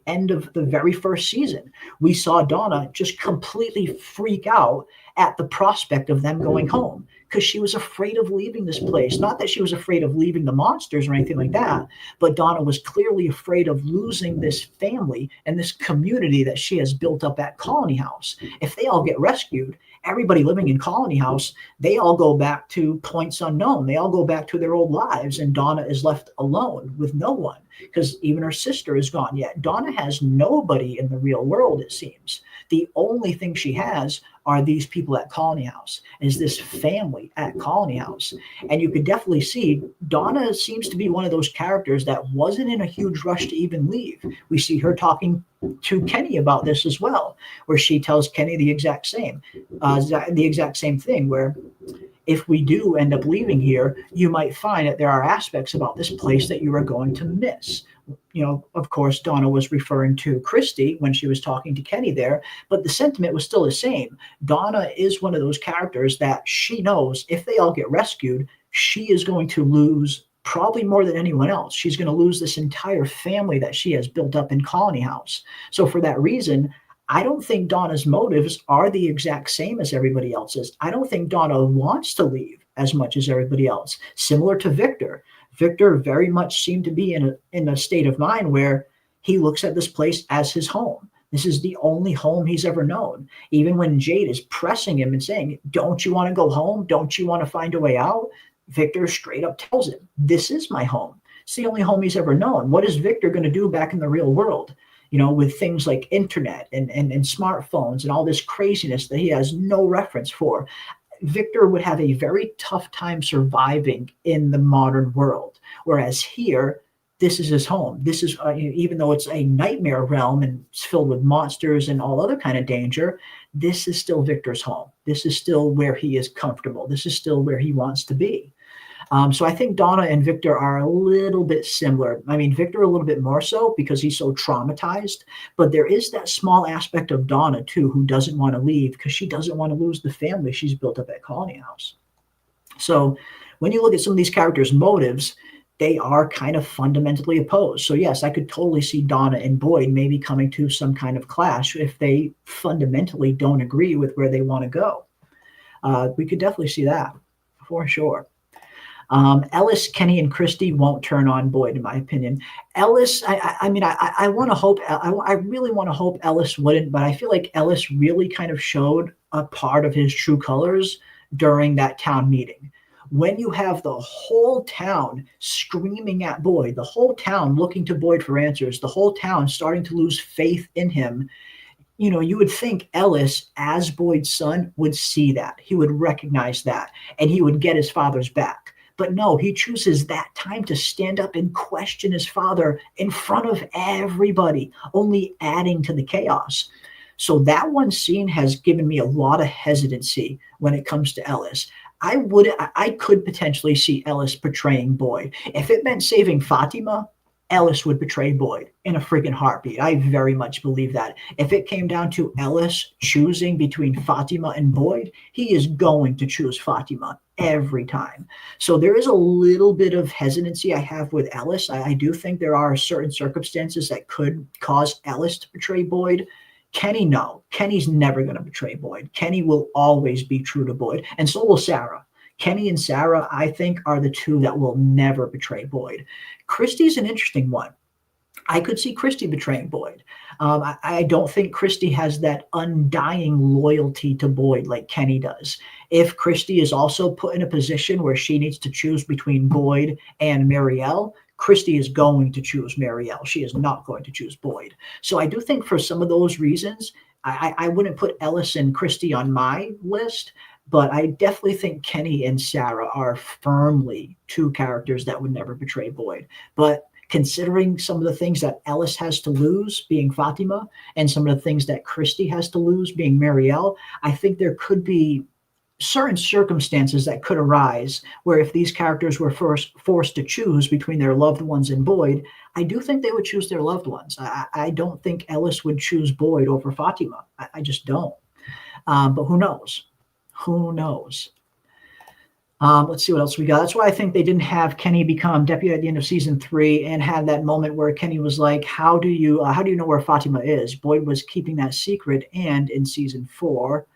end of the very first season, we saw Donna just completely freak out at the prospect of them going home because she was afraid of leaving this place. Not that she was afraid of leaving the monsters or anything like that, but Donna was clearly afraid of losing this family and this community that she has built up at Colony House. If they all get rescued, everybody living in Colony House, they all go back to points unknown. They all go back to their old lives, and Donna is left alone with no one because even her sister is gone yet. Donna has nobody in the real world, it seems. The only thing she has are these people at Colony House, is this family at Colony House. And you could definitely see Donna seems to be one of those characters that wasn't in a huge rush to even leave. We see her talking to Kenny about this as well, where she tells Kenny the exact same thing, where if we do end up leaving here, you might find that there are aspects about this place that you are going to miss. You know, of course, Donna was referring to Christy when she was talking to Kenny there, but the sentiment was still the same. Donna is one of those characters that she knows if they all get rescued, she is going to lose probably more than anyone else. She's going to lose this entire family that she has built up in Colony House. So for that reason, I don't think Donna's motives are the exact same as everybody else's. I don't think Donna wants to leave as much as everybody else. Similar to Victor. Victor very much seemed to be in a state of mind where he looks at this place as his home. This is the only home he's ever known. Even when Jade is pressing him and saying, don't you want to go home? Don't you want to find a way out? Victor straight up tells him, this is my home. It's the only home he's ever known. What is Victor going to do back in the real world? You know, with things like internet and smartphones and all this craziness that he has no reference for. Victor would have a very tough time surviving in the modern world. Whereas here, this is his home. This is, even though it's a nightmare realm and it's filled with monsters and all other kind of danger, this is still Victor's home. This is still where he is comfortable. This is still where he wants to be. So I think Donna and Victor are a little bit similar. I mean, Victor a little bit more so because he's so traumatized, but there is that small aspect of Donna too, who doesn't want to leave because she doesn't want to lose the family she's built up at Colony House. So when you look at some of these characters' motives, they are kind of fundamentally opposed. So yes, I could totally see Donna and Boyd maybe coming to some kind of clash if they fundamentally don't agree with where they want to go. We could definitely see that for sure. Ellis, Kenny, and Christy won't turn on Boyd, in my opinion. Ellis, I mean, I want to hope, I really want to hope Ellis wouldn't, but I feel like Ellis really kind of showed a part of his true colors during that town meeting. When you have the whole town screaming at Boyd, the whole town looking to Boyd for answers, the whole town starting to lose faith in him, you know, you would think Ellis, as Boyd's son, would see that. He would recognize that, and he would get his father's back. But no, he chooses that time to stand up and question his father in front of everybody, only adding to the chaos. So that one scene has given me a lot of hesitancy when it comes to Ellis. I could potentially see Ellis betraying Boyd. If it meant saving Fatima, Ellis would betray Boyd in a freaking heartbeat. I very much believe that. If it came down to Ellis choosing between Fatima and Boyd, he is going to choose Fatima every time. So there is a little bit of hesitancy I have with Ellis. I do think there are certain circumstances that could cause Ellis to betray Boyd. Kenny, no. Kenny's never going to betray Boyd. Kenny will always be true to Boyd, and so will Sarah. Kenny and Sarah, I think, are the two that will never betray Boyd. Christy's an interesting one. I could see Christy betraying Boyd. I don't think Christy has that undying loyalty to Boyd like Kenny does. If Christy is also put in a position where she needs to choose between Boyd and Marielle, Christy is going to choose Marielle. She is not going to choose Boyd. So I do think for some of those reasons, I wouldn't put Ellis and Christy on my list, but I definitely think Kenny and Sarah are firmly two characters that would never betray Boyd. But considering some of the things that Ellis has to lose, being Fatima, and some of the things that Christy has to lose, being Marielle, I think there could be certain circumstances that could arise where if these characters were first forced to choose between their loved ones and Boyd, I do think they would choose their loved ones. I don't think Ellis would choose Boyd over Fatima. I just don't. But who knows? Who knows? Let's see what else we got. That's why I think they didn't have Kenny become deputy at the end of season 3 and have that moment where Kenny was like, how do you know where Fatima is? Boyd was keeping that secret. And in season 4,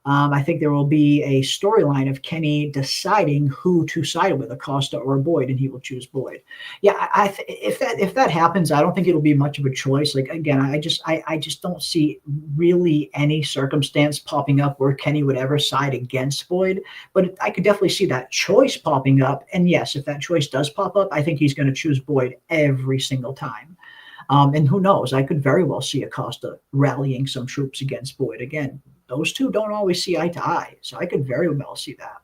I think there will be a storyline of Kenny deciding who to side with, Acosta or Boyd, and he will choose Boyd. Yeah, if that happens, I don't think it'll be much of a choice. Like again, I just don't see really any circumstance popping up where Kenny would ever side against Boyd. But I could definitely see that choice popping up. And yes, if that choice does pop up, I think he's going to choose Boyd every single time. And who knows? I could very well see Acosta rallying some troops against Boyd again. Those two don't always see eye to eye. So I could very well see that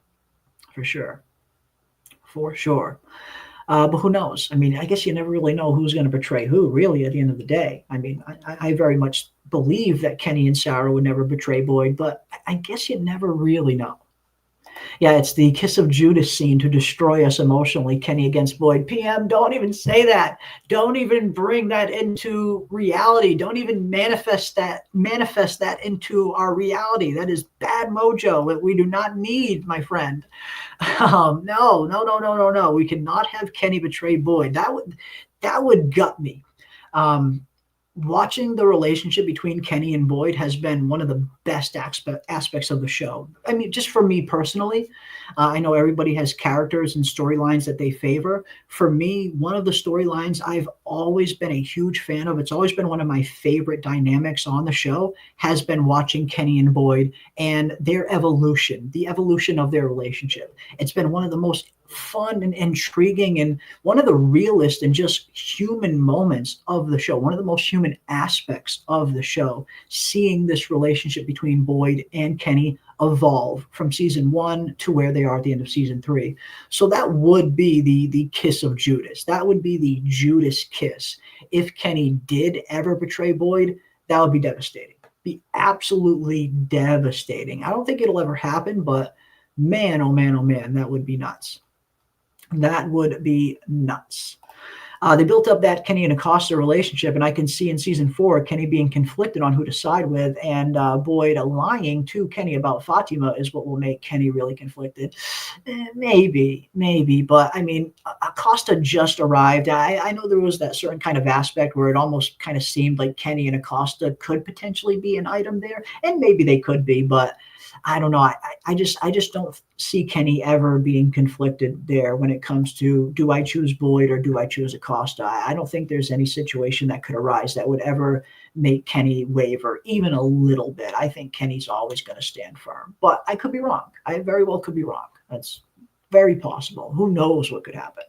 for sure. For sure. But who knows? I mean, I guess you never really know who's going to betray who, really, at the end of the day. I mean, I very much believe that Kenny and Sarah would never betray Boyd, but I guess you never really know. Yeah, it's the kiss of Judas scene to destroy us emotionally, Kenny against Boyd. PM, don't even say that. Don't even bring that into reality. Don't even manifest that into our reality. That is bad mojo that we do not need, my friend. No. We cannot have Kenny betray Boyd. That would gut me. Watching the relationship between Kenny and Boyd has been one of the best aspects of the show. I mean, just for me personally, I know everybody has characters and storylines that they favor. For me, one of the storylines I've always been a huge fan of, it's always been one of my favorite dynamics on the show, has been watching Kenny and Boyd and their evolution, the evolution of their relationship. It's been one of the most fun and intriguing and one of the realest and just human moments of the show, one of the most human aspects of the show, seeing this relationship between Boyd and Kenny evolve from season 1 to where they are at the end of season 3. So that would be the kiss of Judas. That would be the Judas kiss. If Kenny did ever betray Boyd, that would be devastating. Be absolutely devastating. I don't think it'll ever happen, but man, oh man, that would be nuts. That would be nuts. They built up that Kenny and Acosta relationship, and I can see in season 4 Kenny being conflicted on who to side with, and Boyd lying to Kenny about Fatima is what will make Kenny really conflicted. Maybe, but I mean, Acosta just arrived. I know there was that certain kind of aspect where it almost kind of seemed like Kenny and Acosta could potentially be an item there, and maybe they could be, but I don't know. I just don't see Kenny ever being conflicted there when it comes to, do I choose Boyd or do I choose Acosta? I don't think there's any situation that could arise that would ever make Kenny waver even a little bit. I think Kenny's always going to stand firm, but I could be wrong. I very well could be wrong. That's very possible. Who knows what could happen?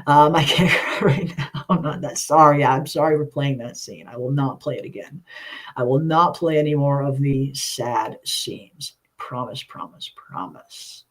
I can't right now. I'm not that sorry. I'm sorry for playing that scene. I will not play it again. I will not play any more of the sad scenes. Promise, promise, promise.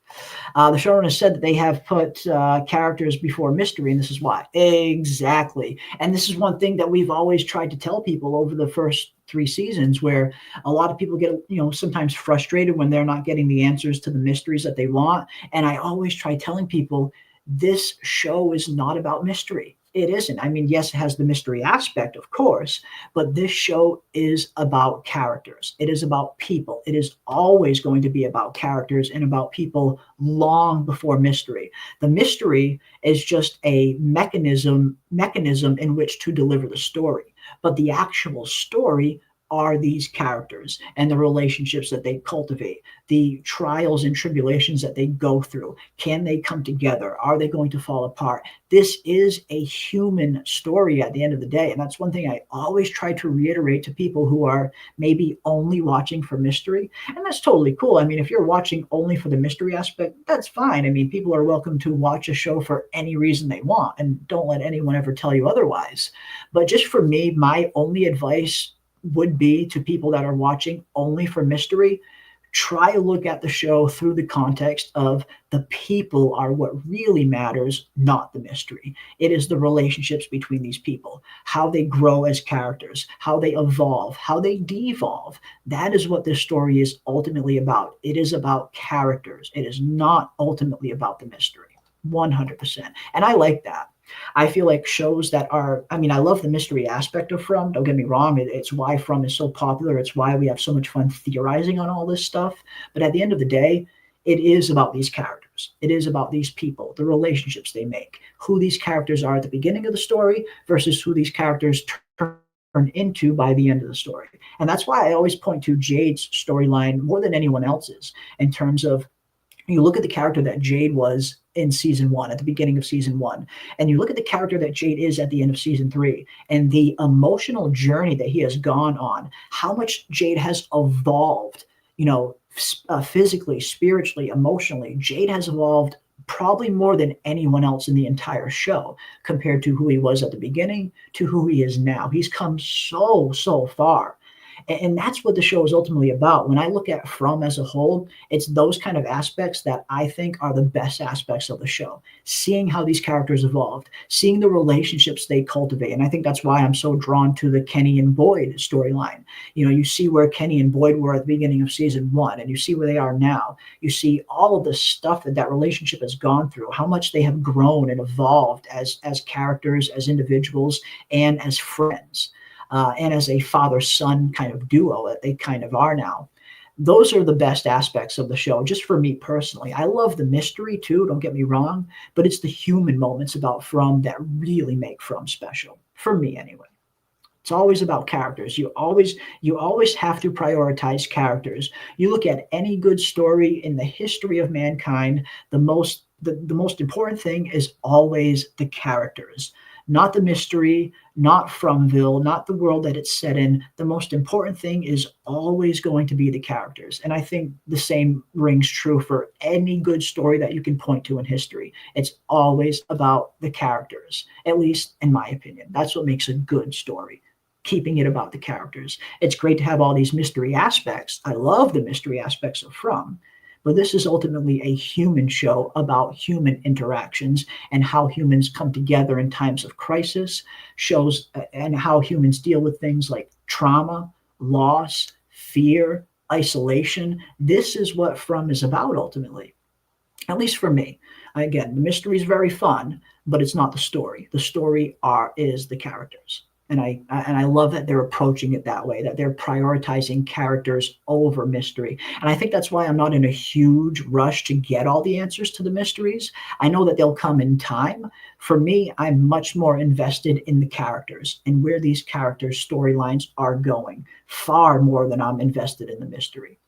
The showrunner said that they have put characters before mystery, and this is why. Exactly. And this is one thing that we've always tried to tell people over the first 3 seasons, where a lot of people get, sometimes frustrated when they're not getting the answers to the mysteries that they want. And I always try telling people, this show is not about mystery. It isn't. I mean, yes, it has the mystery aspect, of course, but this show is about characters. It is about people. It is always going to be about characters and about people long before mystery. The mystery is just a mechanism in which to deliver the story, but the actual story are these characters and the relationships that they cultivate, the trials and tribulations that they go through. Can they come together? Are they going to fall apart? This is a human story at the end of the day. And that's one thing I always try to reiterate to people who are maybe only watching for mystery. And that's totally cool. I mean, if you're watching only for the mystery aspect, that's fine. I mean, people are welcome to watch a show for any reason they want, and don't let anyone ever tell you otherwise. But just for me, my only advice would be to people that are watching only for mystery, try to look at the show through the context of the people are what really matters, not the mystery. It is the relationships between these people, how they grow as characters, how they evolve, how they devolve. That is what this story is ultimately about. It is about characters. It is not ultimately about the mystery, 100%. And I like that. I feel like shows that are, I mean, I love the mystery aspect of From. Don't get me wrong. It's why From is so popular. It's why we have so much fun theorizing on all this stuff. But at the end of the day, it is about these characters. It is about these people, the relationships they make, who these characters are at the beginning of the story versus who these characters turn into by the end of the story. And that's why I always point to Jade's storyline more than anyone else's, in terms of, you look at the character that Jade was in season 1, at the beginning of season 1, and you look at the character that Jade is at the end of season 3, and the emotional journey that he has gone on, how much Jade has evolved, physically, spiritually, emotionally. Jade has evolved probably more than anyone else in the entire show compared to who he was at the beginning to who he is now. He's come so far. And that's what the show is ultimately about. When I look at From as a whole, it's those kind of aspects that I think are the best aspects of the show. Seeing how these characters evolved, seeing the relationships they cultivate. And I think that's why I'm so drawn to the Kenny and Boyd storyline. You see where Kenny and Boyd were at the beginning of season 1, and you see where they are now. You see all of the stuff that relationship has gone through, how much they have grown and evolved as characters, as individuals, and as friends. And as a father-son kind of duo that they kind of are now. Those are the best aspects of the show, just for me personally. I love the mystery too, don't get me wrong, but it's the human moments about From that really make From special, for me anyway. It's always about characters. You always have to prioritize characters. You look at any good story in the history of mankind, the most important thing is always the characters. Not the mystery, not Fromville, not the world that it's set in. The most important thing is always going to be the characters. And I think the same rings true for any good story that you can point to in history. It's always about the characters, at least in my opinion. That's what makes a good story, keeping it about the characters. It's great to have all these mystery aspects. I love the mystery aspects of From. But this is ultimately a human show about human interactions and how humans come together in times of crisis, and how humans deal with things like trauma, loss, fear, isolation. This is what From is about ultimately, at least for me. Again, the mystery is very fun, but it's not the story. The story is the characters. And I love that they're approaching it that way, that they're prioritizing characters over mystery. And I think that's why I'm not in a huge rush to get all the answers to the mysteries. I know that they'll come in time. For me, I'm much more invested in the characters and where these characters' storylines are going, far more than I'm invested in the mystery.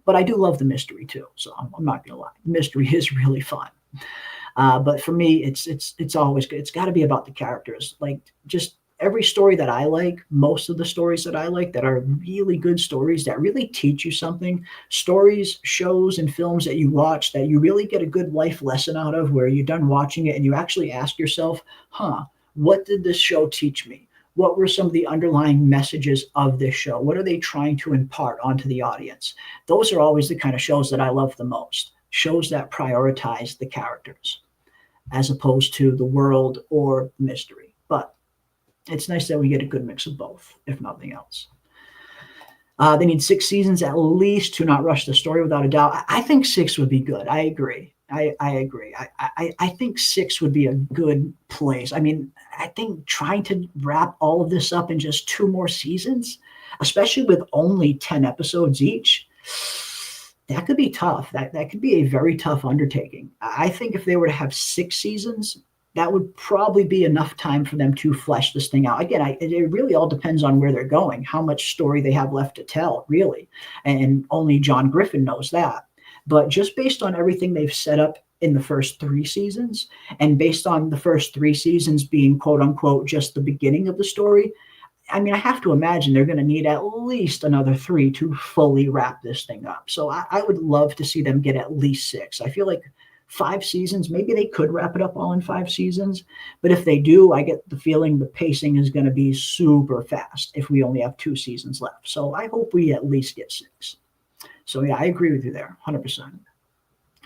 but I do love the mystery too. So I'm not gonna lie, the mystery is really fun. But for me, it's always good. It's got to be about the characters. Like just every story that I like, most of the stories that I like that are really good stories that really teach you something, stories, shows, and films that you watch that you really get a good life lesson out of, where you're done watching it and you actually ask yourself, what did this show teach me? What were some of the underlying messages of this show? What are they trying to impart onto the audience? Those are always the kind of shows that I love the most. Shows that prioritize the characters as opposed to the world or mystery. But it's nice that we get a good mix of both, if nothing else. They need 6 seasons at least to not rush the story, without a doubt. I think 6 would be good. I agree. I agree. I think 6 would be a good place. I mean, I think trying to wrap all of this up in just 2 more seasons, especially with only 10 episodes each, that could be tough. That could be a very tough undertaking. I think if they were to have 6 seasons, that would probably be enough time for them to flesh this thing out. Again, it really all depends on where they're going, how much story they have left to tell, really. And only John Griffin knows that. But just based on everything they've set up in the first 3 seasons, and based on the first 3 seasons being quote unquote just the beginning of the story, I mean, I have to imagine they're going to need at least another 3 to fully wrap this thing up. So I would love to see them get at least 6. I feel like 5 seasons, maybe they could wrap it up all in 5 seasons. But if they do, I get the feeling the pacing is going to be super fast if we only have 2 seasons left. So I hope we at least get 6. So yeah, I agree with you there, 100%.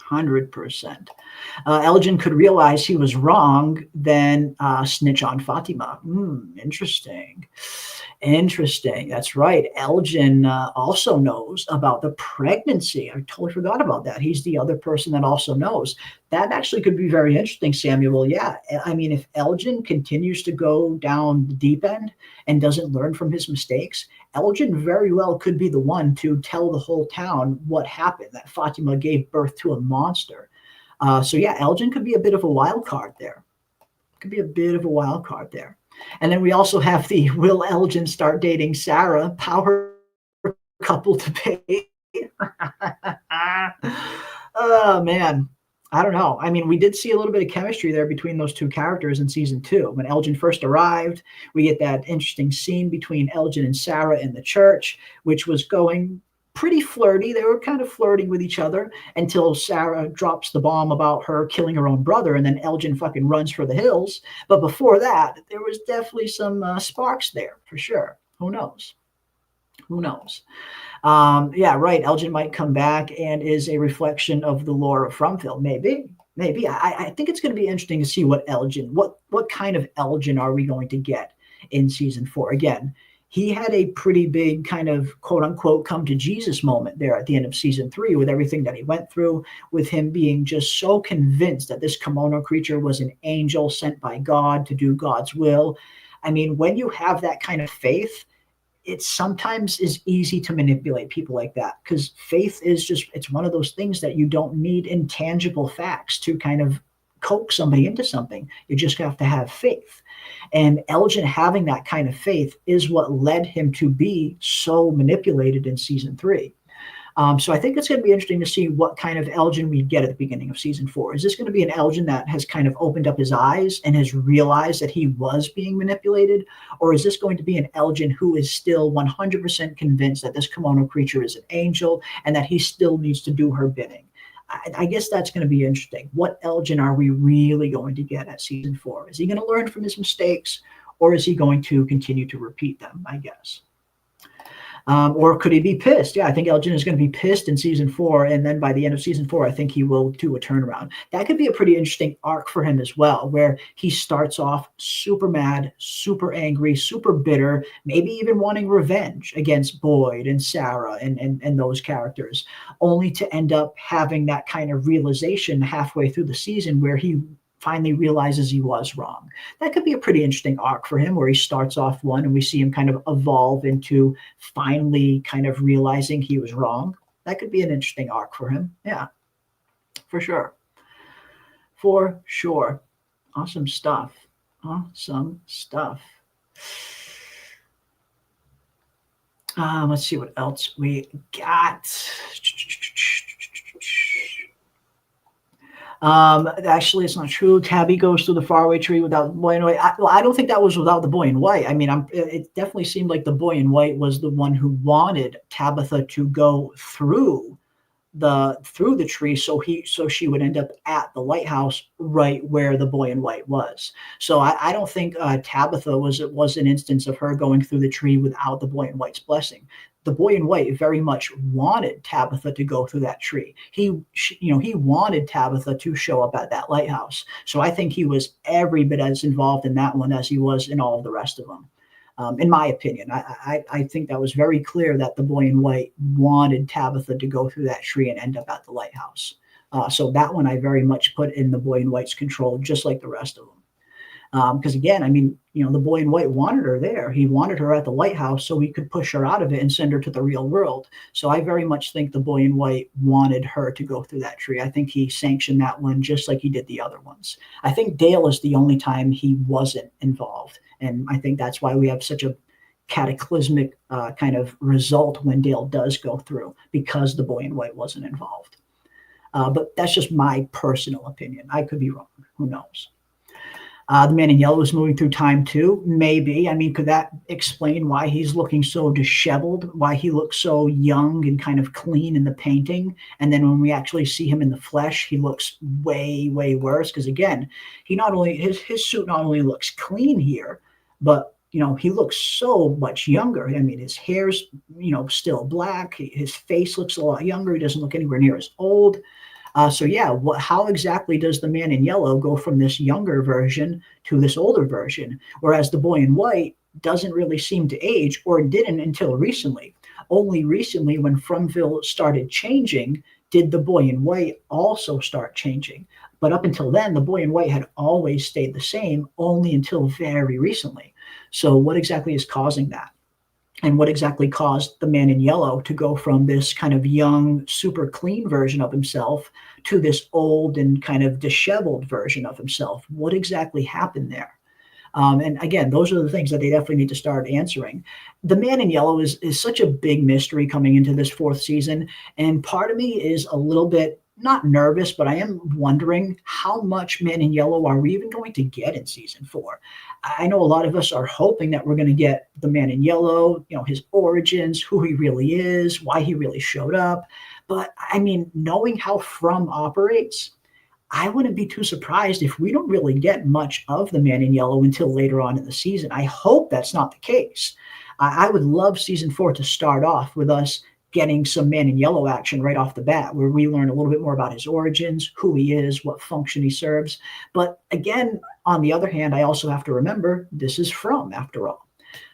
100%. Elgin could realize he was wrong, then snitch on Fatima. Interesting. Interesting. That's right. Elgin also knows about the pregnancy. I totally forgot about that. He's the other person that also knows. That actually could be very interesting, Samuel. Yeah. I mean, if Elgin continues to go down the deep end and doesn't learn from his mistakes, Elgin very well could be the one to tell the whole town what happened, that Fatima gave birth to a monster. So yeah, Elgin could be a bit of a wild card there. Could be a bit of a wild card there. And then we also have the will Elgin start dating Sarah power couple debate. Oh, man. I don't know. I mean, we did see a little bit of chemistry there between those 2 characters in season 2. When Elgin first arrived, we get that interesting scene between Elgin and Sarah in the church, which was going pretty flirty. They were kind of flirting with each other until Sarah drops the bomb about her killing her own brother, and then Elgin fucking runs for the hills. But before that, there was definitely some sparks there for sure. Who knows? Who knows? Yeah, right. Elgin might come back and is a reflection of the lore of Frumville. Maybe. I think it's going to be interesting to see what Elgin, what kind of Elgin are we going to get in season 4? Again, he had a pretty big kind of quote unquote come to Jesus moment there at the end of season 3 with everything that he went through, with him being just so convinced that this kimono creature was an angel sent by God to do God's will. I mean, when you have that kind of faith, it sometimes is easy to manipulate people like that, because faith is just, it's one of those things that you don't need intangible facts to kind of coax somebody into something. You just have to have faith. And Elgin having that kind of faith is what led him to be so manipulated in season 3. So I think it's going to be interesting to see what kind of Elgin we get at the beginning of season 4. Is this going to be an Elgin that has kind of opened up his eyes and has realized that he was being manipulated? Or is this going to be an Elgin who is still 100% convinced that this kimono creature is an angel and that he still needs to do her bidding? I guess that's going to be interesting. What Elgin are we really going to get at season 4? Is he going to learn from his mistakes, or is he going to continue to repeat them, I guess? Or could he be pissed? Yeah, I think Elgin is going to be pissed in season 4, and then by the end of season 4, I think he will do a turnaround. That could be a pretty interesting arc for him as well, where he starts off super mad, super angry, super bitter, maybe even wanting revenge against Boyd and Sarah and those characters, only to end up having that kind of realization halfway through the season where he finally realizes he was wrong. That could be a pretty interesting arc for him, where he starts off one and we see him kind of evolve into finally kind of realizing he was wrong. That could be an interesting arc for him. Yeah, for sure. For sure. Awesome stuff. Awesome stuff. Let's see what else we got. Actually, it's not true. Tabby goes through the faraway tree without the boy in white. I don't think that was without the boy in white. I mean, it definitely seemed like the boy in white was the one who wanted Tabitha to go through the tree, so she would end up at the lighthouse right where the boy in white was. So I don't think Tabitha was an instance of her going through the tree without the boy in white's blessing. The boy in white very much wanted Tabitha to go through that tree. He wanted Tabitha to show up at that lighthouse. So I think he was every bit as involved in that one as he was in all of the rest of them. In my opinion, I think that was very clear that the boy in white wanted Tabitha to go through that tree and end up at the lighthouse. So that one I very much put in the boy in white's control, just like the rest of them. Because again, I mean, the boy in white wanted her there. He wanted her at the lighthouse so he could push her out of it and send her to the real world. So I very much think the boy in white wanted her to go through that tree. I think he sanctioned that one just like he did the other ones. I think Dale is the only time he wasn't involved. And I think that's why we have such a cataclysmic kind of result when Dale does go through, because the boy in white wasn't involved. But that's just my personal opinion. I could be wrong. Who knows? The man in yellow is moving through time too. Maybe. I mean, could that explain why he's looking so disheveled, why he looks so young and kind of clean in the painting? And then when we actually see him in the flesh, he looks way, way worse. Because again, his suit not only looks clean here, but he looks so much younger. I mean, his hair's, still black. His face looks a lot younger. He doesn't look anywhere near as old. So yeah, how exactly does the man in yellow go from this younger version to this older version? Whereas the boy in white doesn't really seem to age, or didn't until recently. Only recently, when Frumville started changing, did the boy in white also start changing. But up until then, the boy in white had always stayed the same, only until very recently. So what exactly is causing that? And what exactly caused the man in yellow to go from this kind of young, super clean version of himself to this old and kind of disheveled version of himself? What exactly happened there? And again, those are the things that they definitely need to start answering. The man in yellow is such a big mystery coming into this fourth season. And part of me is a little bit not nervous, but I am wondering how much Man in Yellow are we even going to get in season 4? I know a lot of us are hoping that we're going to get the Man in Yellow, his origins, who he really is, why he really showed up. But I mean, knowing how From operates, I wouldn't be too surprised if we don't really get much of the Man in Yellow until later on in the season. I hope that's not the case. I would love season 4 to start off with us getting some Man in Yellow action right off the bat, where we learn a little bit more about his origins, who he is, what function he serves. But again, on the other hand, I also have to remember this is From, after all.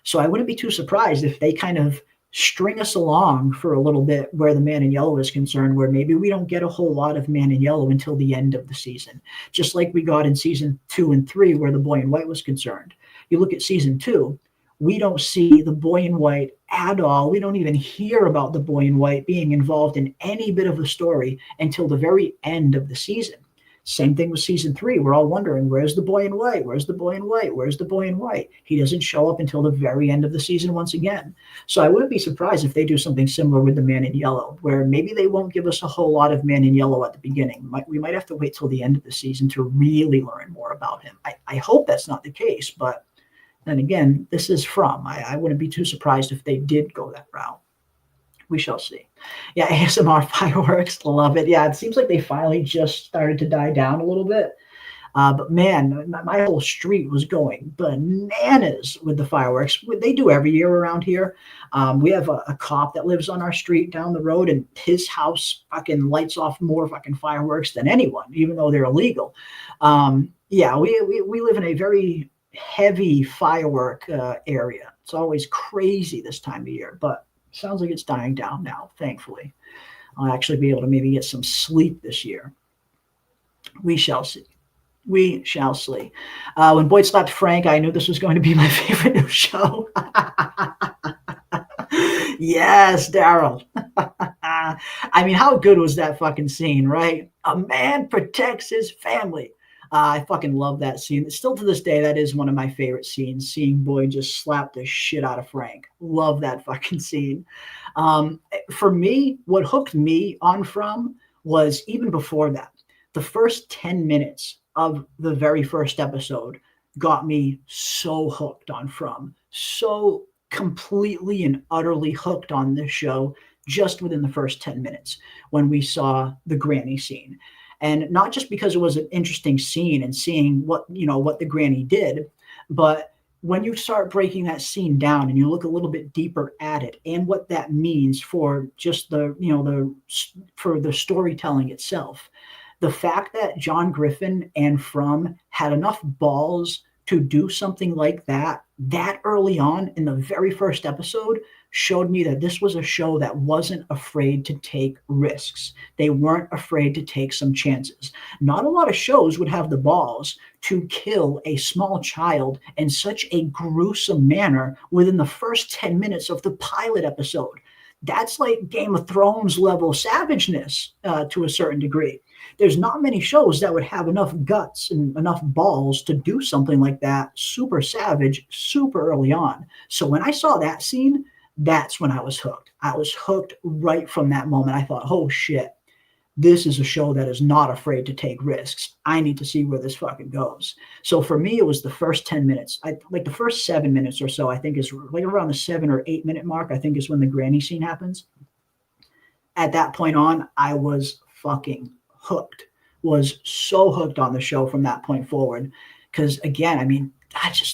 So I wouldn't be too surprised if they kind of string us along for a little bit where the Man in Yellow is concerned, where maybe we don't get a whole lot of Man in Yellow until the end of the season, just like we got in season 2 and 3 where the Boy in White was concerned. You look at season 2, we don't see the Boy in White at all. We don't even hear about the Boy in White being involved in any bit of the story until the very end of the season. Same thing with season 3. We're all wondering, where's the Boy in White? Where's the Boy in White? Where's the Boy in White? He doesn't show up until the very end of the season once again. So I wouldn't be surprised if they do something similar with the Man in Yellow, where maybe they won't give us a whole lot of Man in Yellow at the beginning. We might have to wait till the end of the season to really learn more about him. I hope that's not the case, but then again, this is From. I wouldn't be too surprised if they did go that route. We shall see. Yeah, ASMR fireworks, love it. Yeah, it seems like they finally just started to die down a little bit. But man, my whole street was going bananas with the fireworks. They do every year around here. We have a cop that lives on our street down the road, and his house fucking lights off more fucking fireworks than anyone, even though they're illegal. Yeah, we live in a very heavy firework area. It's always crazy this time of year, but sounds like it's dying down now, thankfully. I'll actually be able to maybe get some sleep this year. We shall see. We shall see. When Boyd slapped Frank, I knew this was going to be my favorite new show. Yes, Daryl. I mean, how good was that fucking scene, right? A man protects his family. I fucking love that scene. Still to this day, that is one of my favorite scenes, seeing Boyd just slap the shit out of Frank. Love that fucking scene. For me, what hooked me on From was even before that. The first 10 minutes of the very first episode got me so hooked on From, so completely and utterly hooked on this show just within the first 10 minutes when we saw the granny scene. And not just because it was an interesting scene and seeing what the granny did, but when you start breaking that scene down and you look a little bit deeper at it and what that means for just for the storytelling itself, the fact that John Griffin and From had enough balls to do something like that early on in the very first episode showed me that this was a show that wasn't afraid to take risks. They weren't afraid to take some chances. Not a lot of shows would have the balls to kill a small child in such a gruesome manner within the first 10 minutes of the pilot episode. That's like Game of Thrones level savageness to a certain degree. There's not many shows that would have enough guts and enough balls to do something like that, super savage, super early on. So when I saw that scene, that's when I was hooked. I was hooked right from that moment. I thought, oh shit, this is a show that is not afraid to take risks. I need to see where this fucking goes. So for me, it was the first 10 minutes. Like the first 7 minutes or so, I think is like around the 7 or 8 minute mark, I think is when the granny scene happens. At that point on, I was fucking hooked, was so hooked on the show from that point forward. Because again, I mean,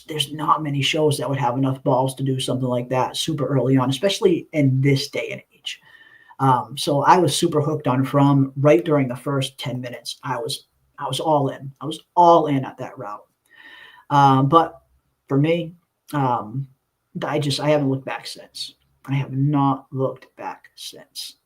there's not many shows that would have enough balls to do something like that super early on, especially in this day and age. So I was super hooked on From right during the first 10 minutes. I was all in. I was all in at that route. But for me, I haven't looked back since. I have not looked back since.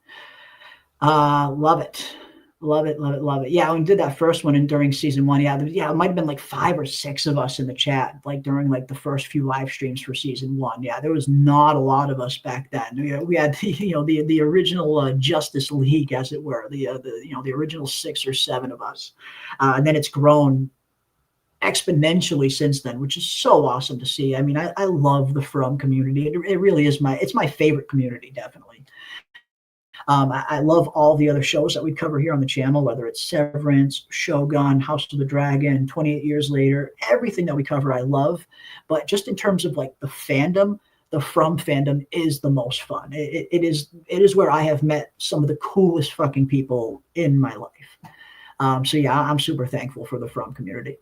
Love it. Love it, love it, love it. Yeah, when we did that first one and during season 1, it might have been like 5 or 6 of us in the chat, like during like the first few live streams for season 1. Yeah, there was not a lot of us back then. We had the original Justice League, as it were, the original 6 or 7 of us, and then it's grown exponentially since then, which is so awesome to see. I mean, I love the From community. It really is it's my favorite community, definitely. I love all the other shows that we cover here on the channel, whether it's Severance, Shogun, House of the Dragon, 28 Years Later, everything that we cover I love. But just in terms of like the fandom, the From fandom is the most fun. It is where I have met some of the coolest fucking people in my life. So yeah, I'm super thankful for the From community.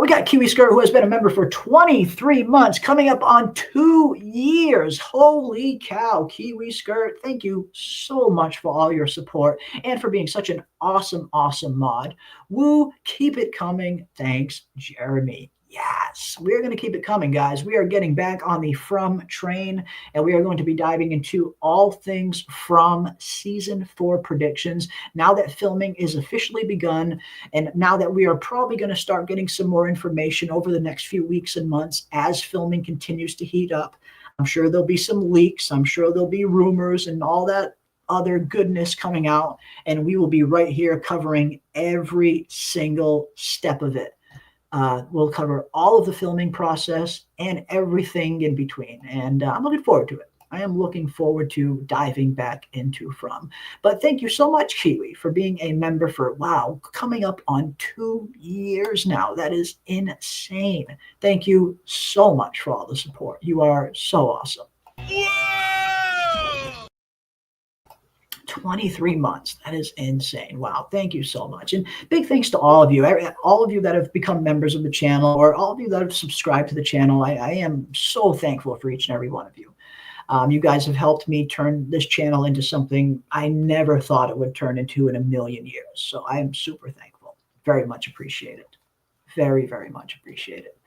We got Kiwi Skirt, who has been a member for 23 months, coming up on 2 years. Holy cow, Kiwi Skirt. Thank you so much for all your support and for being such an awesome, awesome mod. Woo, keep it coming. Thanks, Jeremy. Yes, we're going to keep it coming, guys. We are getting back on the From train, and we are going to be diving into all things From season 4 predictions. Now that filming is officially begun, and now that we are probably going to start getting some more information over the next few weeks and months as filming continues to heat up. I'm sure there'll be some leaks. I'm sure there'll be rumors and all that other goodness coming out, and we will be right here covering every single step of it. We'll cover all of the filming process and everything in between. And I'm looking forward to it. I am looking forward to diving back into From. But thank you so much, Kiwi, for being a member for, wow, coming up on 2 years now. That is insane. Thank you so much for all the support. You are so awesome. Whoa! 23 months. That is insane. Wow. Thank you so much. And big thanks to all of you that have become members of the channel, or all of you that have subscribed to the channel. I am so thankful for each and every one of you. You guys have helped me turn this channel into something I never thought it would turn into in a million years. So I am super thankful. Very much appreciate it. Very, very much appreciate it.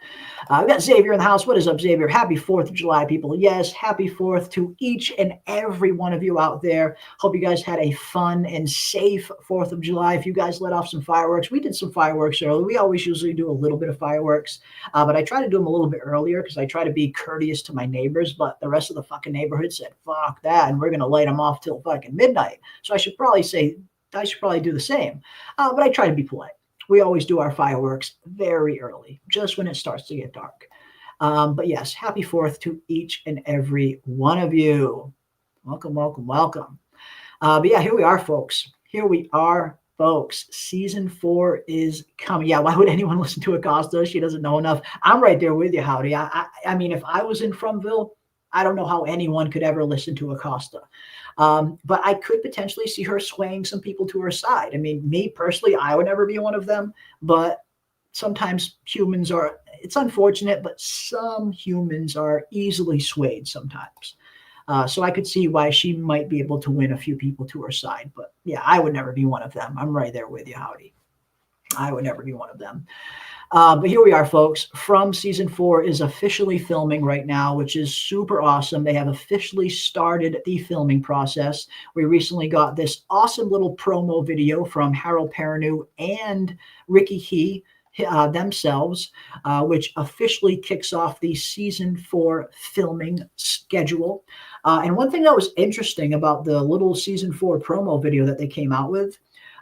We got Xavier in the house. What is up, Xavier? Happy 4th of July, people. Yes, happy 4th to each and every one of you out there. Hope you guys had a fun and safe 4th of July. If you guys let off some fireworks, we did some fireworks early. We always usually do a little bit of fireworks, but I try to do them a little bit earlier because I try to be courteous to my neighbors, but the rest of the fucking neighborhood said, fuck that, and we're going to light them off till fucking midnight. So I should probably do the same, but I try to be polite. We always do our fireworks very early, just when it starts to get dark. But yes, happy 4th to each and every one of you. Welcome, welcome, welcome. But yeah, here we are, folks. Here we are Folks, season 4 is coming. Yeah, why would anyone listen to Acosta? She doesn't know enough. I'm right there with you, Howdy. I mean, if I was in Fromville, I don't know how anyone could ever listen to Acosta. But I could potentially see her swaying some people to her side. I mean, me personally, I would never be one of them. But sometimes humans are, it's unfortunate, but some humans are easily swayed sometimes. So I could see why she might be able to win a few people to her side. But yeah, I would never be one of them. I'm right there with you, Howdy. I would never be one of them. But here we are, folks. From season 4 is officially filming right now, which is super awesome. They have officially started the filming process. We recently got this awesome little promo video from Harold Perrineau and Ricky He themselves, which officially kicks off the season 4 filming schedule. And one thing that was interesting about the little season 4 promo video that they came out with,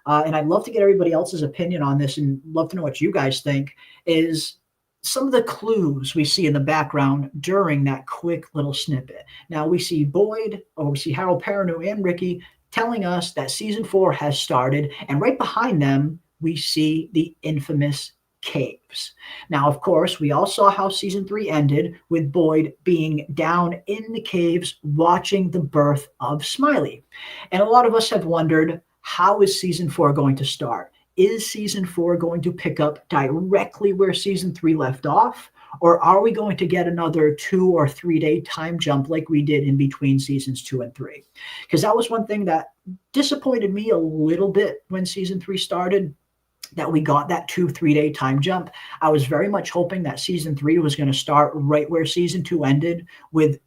and I'd love to get everybody else's opinion on this and love to know what you guys think, is some of the clues we see in the background during that quick little snippet. Now we see Boyd, or we see Harold Perrineau and Ricky telling us that season 4 has started, and right behind them, we see the infamous caves. Now, of course, we all saw how season 3 ended with Boyd being down in the caves watching the birth of Smiley. And a lot of us have wondered, how is season 4 going to start? Is season 4 going to pick up directly where season 3 left off? Or are we going to get another 2 or 3 day time jump like we did in between seasons 2 and 3? Because that was one thing that disappointed me a little bit when season 3 started, that we got that 2-3 day time jump. I was very much hoping that season 3 was going to start right where season 2 ended, with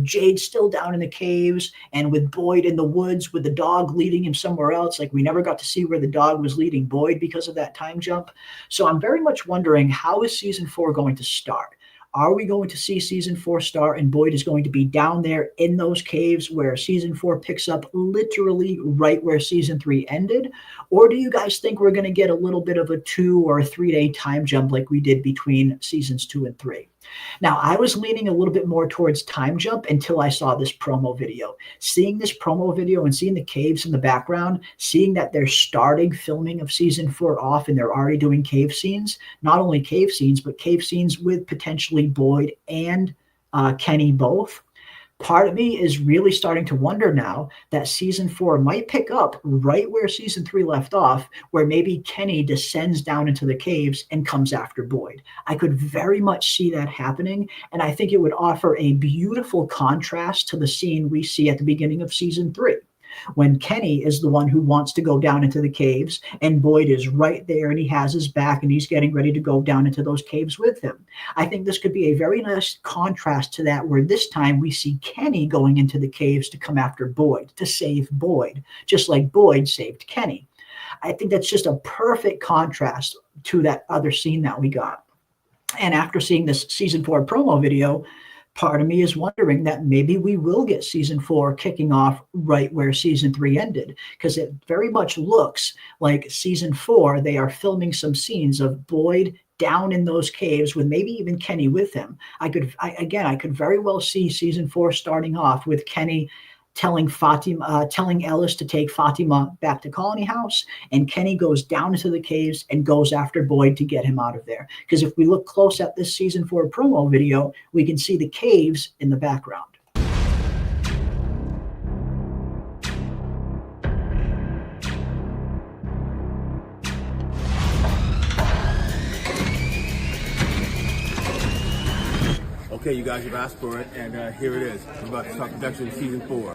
Jade still down in the caves and with Boyd in the woods with the dog leading him somewhere else. Like, we never got to see where the dog was leading Boyd because of that time jump. So I'm very much wondering, how is season 4 going to start? Are we going to see season 4 start and Boyd is going to be down there in those caves where season 4 picks up literally right where season 3 ended? Or do you guys think we're going to get a little bit of a 2 or 3 day time jump like we did between seasons 2 and 3? Now, I was leaning a little bit more towards time jump until I saw this promo video. Seeing this promo video and seeing the caves in the background, seeing that they're starting filming of season 4 off and they're already doing cave scenes, not only cave scenes, but cave scenes with potentially Boyd and Kenny both. Part of me is really starting to wonder now that season 4 might pick up right where season 3 left off, where maybe Kenny descends down into the caves and comes after Boyd. I could very much see that happening, and I think it would offer a beautiful contrast to the scene we see at the beginning of season 3, when Kenny is the one who wants to go down into the caves and Boyd is right there and he has his back and he's getting ready to go down into those caves with him. I think this could be a very nice contrast to that, where this time we see Kenny going into the caves to come after Boyd, to save Boyd, just like Boyd saved Kenny. I think that's just a perfect contrast to that other scene that we got. And after seeing this season 4 promo video, part of me is wondering that maybe we will get season 4 kicking off right where season 3 ended, because it very much looks like season 4, they are filming some scenes of Boyd down in those caves with maybe even Kenny with him. I could very well see season 4 starting off with Kenny telling Ellis to take Fatima back to Colony House, and Kenny goes down into the caves and goes after Boyd to get him out of there. Because if we look close at this season 4 promo video, we can see the caves in the background. Okay, you guys have asked for it, and here it is. We're about to start production of season 4.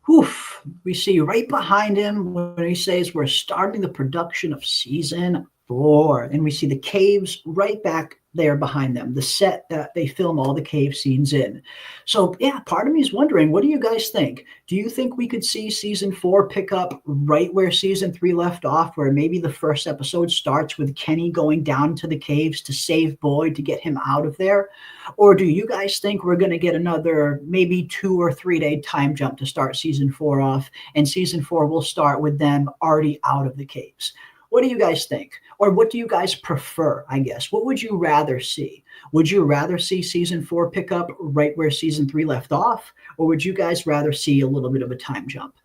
Woof. We see right behind him when he says we're starting the production of season 4. And we see the caves right back there behind them, the set that they film all the cave scenes in. So yeah, part of me is wondering, what do you guys think? Do you think we could see season 4 pick up right where season 3 left off, where maybe the first episode starts with Kenny going down to the caves to save Boyd, to get him out of there? Or do you guys think we're going to get another maybe 2 or 3 day time jump to start season 4 off, and season 4 will start with them already out of the caves? What do you guys think? Or what do you guys prefer, I guess? What would you rather see? Would you rather see season 4 pick up right where season 3 left off? Or would you guys rather see a little bit of a time jump?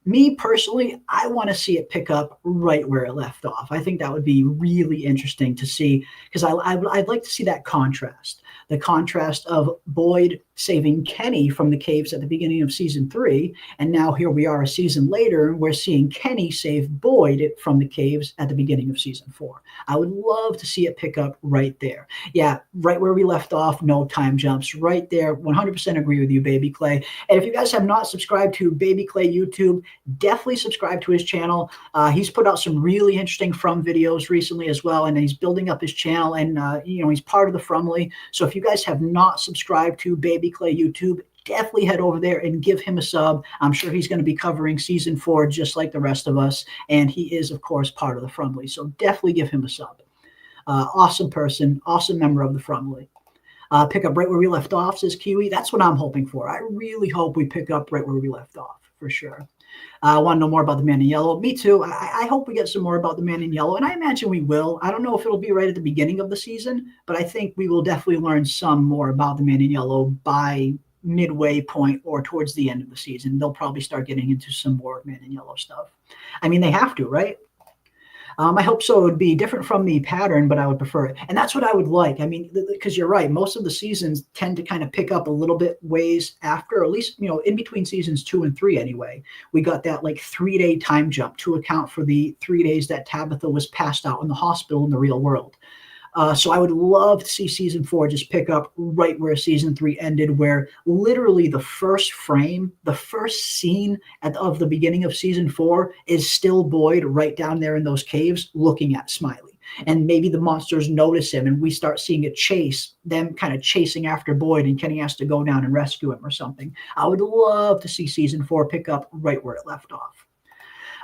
Me personally, I want to see it pick up right where it left off. I think that would be really interesting to see, because I'd like to see that contrast. The contrast of Boyd saving Kenny from the caves at the beginning of season 3, and now here we are a season later, and we're seeing Kenny save Boyd from the caves at the beginning of season 4. I would love to see it pick up right there. Yeah, right where we left off, no time jumps, right there. 100% agree with you, Baby Clay. And if you guys have not subscribed to Baby Clay YouTube, definitely subscribe to his channel. He's put out some really interesting From videos recently as well, and he's building up his channel, and he's part of the Frumly. So if you guys have not subscribed to Baby Clay YouTube, definitely head over there and give him a sub. I'm sure he's going to be covering season 4 just like the rest of us, and he is, of course, part of the Frumly. So definitely give him a sub. Awesome person, awesome member of the Frumly. Pick up right where we left off, says Kiwi. That's what I'm hoping for. I really hope we pick up right where we left off, for sure. I want to know more about the Man in Yellow. Me too. I hope we get some more about the Man in Yellow, and I imagine we will. I don't know if it'll be right at the beginning of the season, but I think we will definitely learn some more about the Man in Yellow by midway point or towards the end of the season. They'll probably start getting into some more Man in Yellow stuff. I mean, they have to, right? I hope so. It would be different from the pattern, but I would prefer it. And that's what I would like. I mean, because you're right. Most of the seasons tend to kind of pick up a little bit ways after, or at least, in between seasons 2 and 3 anyway. We got that like 3-day time jump to account for the 3 days that Tabitha was passed out in the hospital in the real world. So I would love to see season 4 just pick up right where season 3 ended, where literally the first frame, the first scene of the beginning of season 4 is still Boyd right down there in those caves looking at Smiley. And maybe the monsters notice him and we start seeing a chase, them kind of chasing after Boyd, and Kenny has to go down and rescue him or something. I would love to see season 4 pick up right where it left off.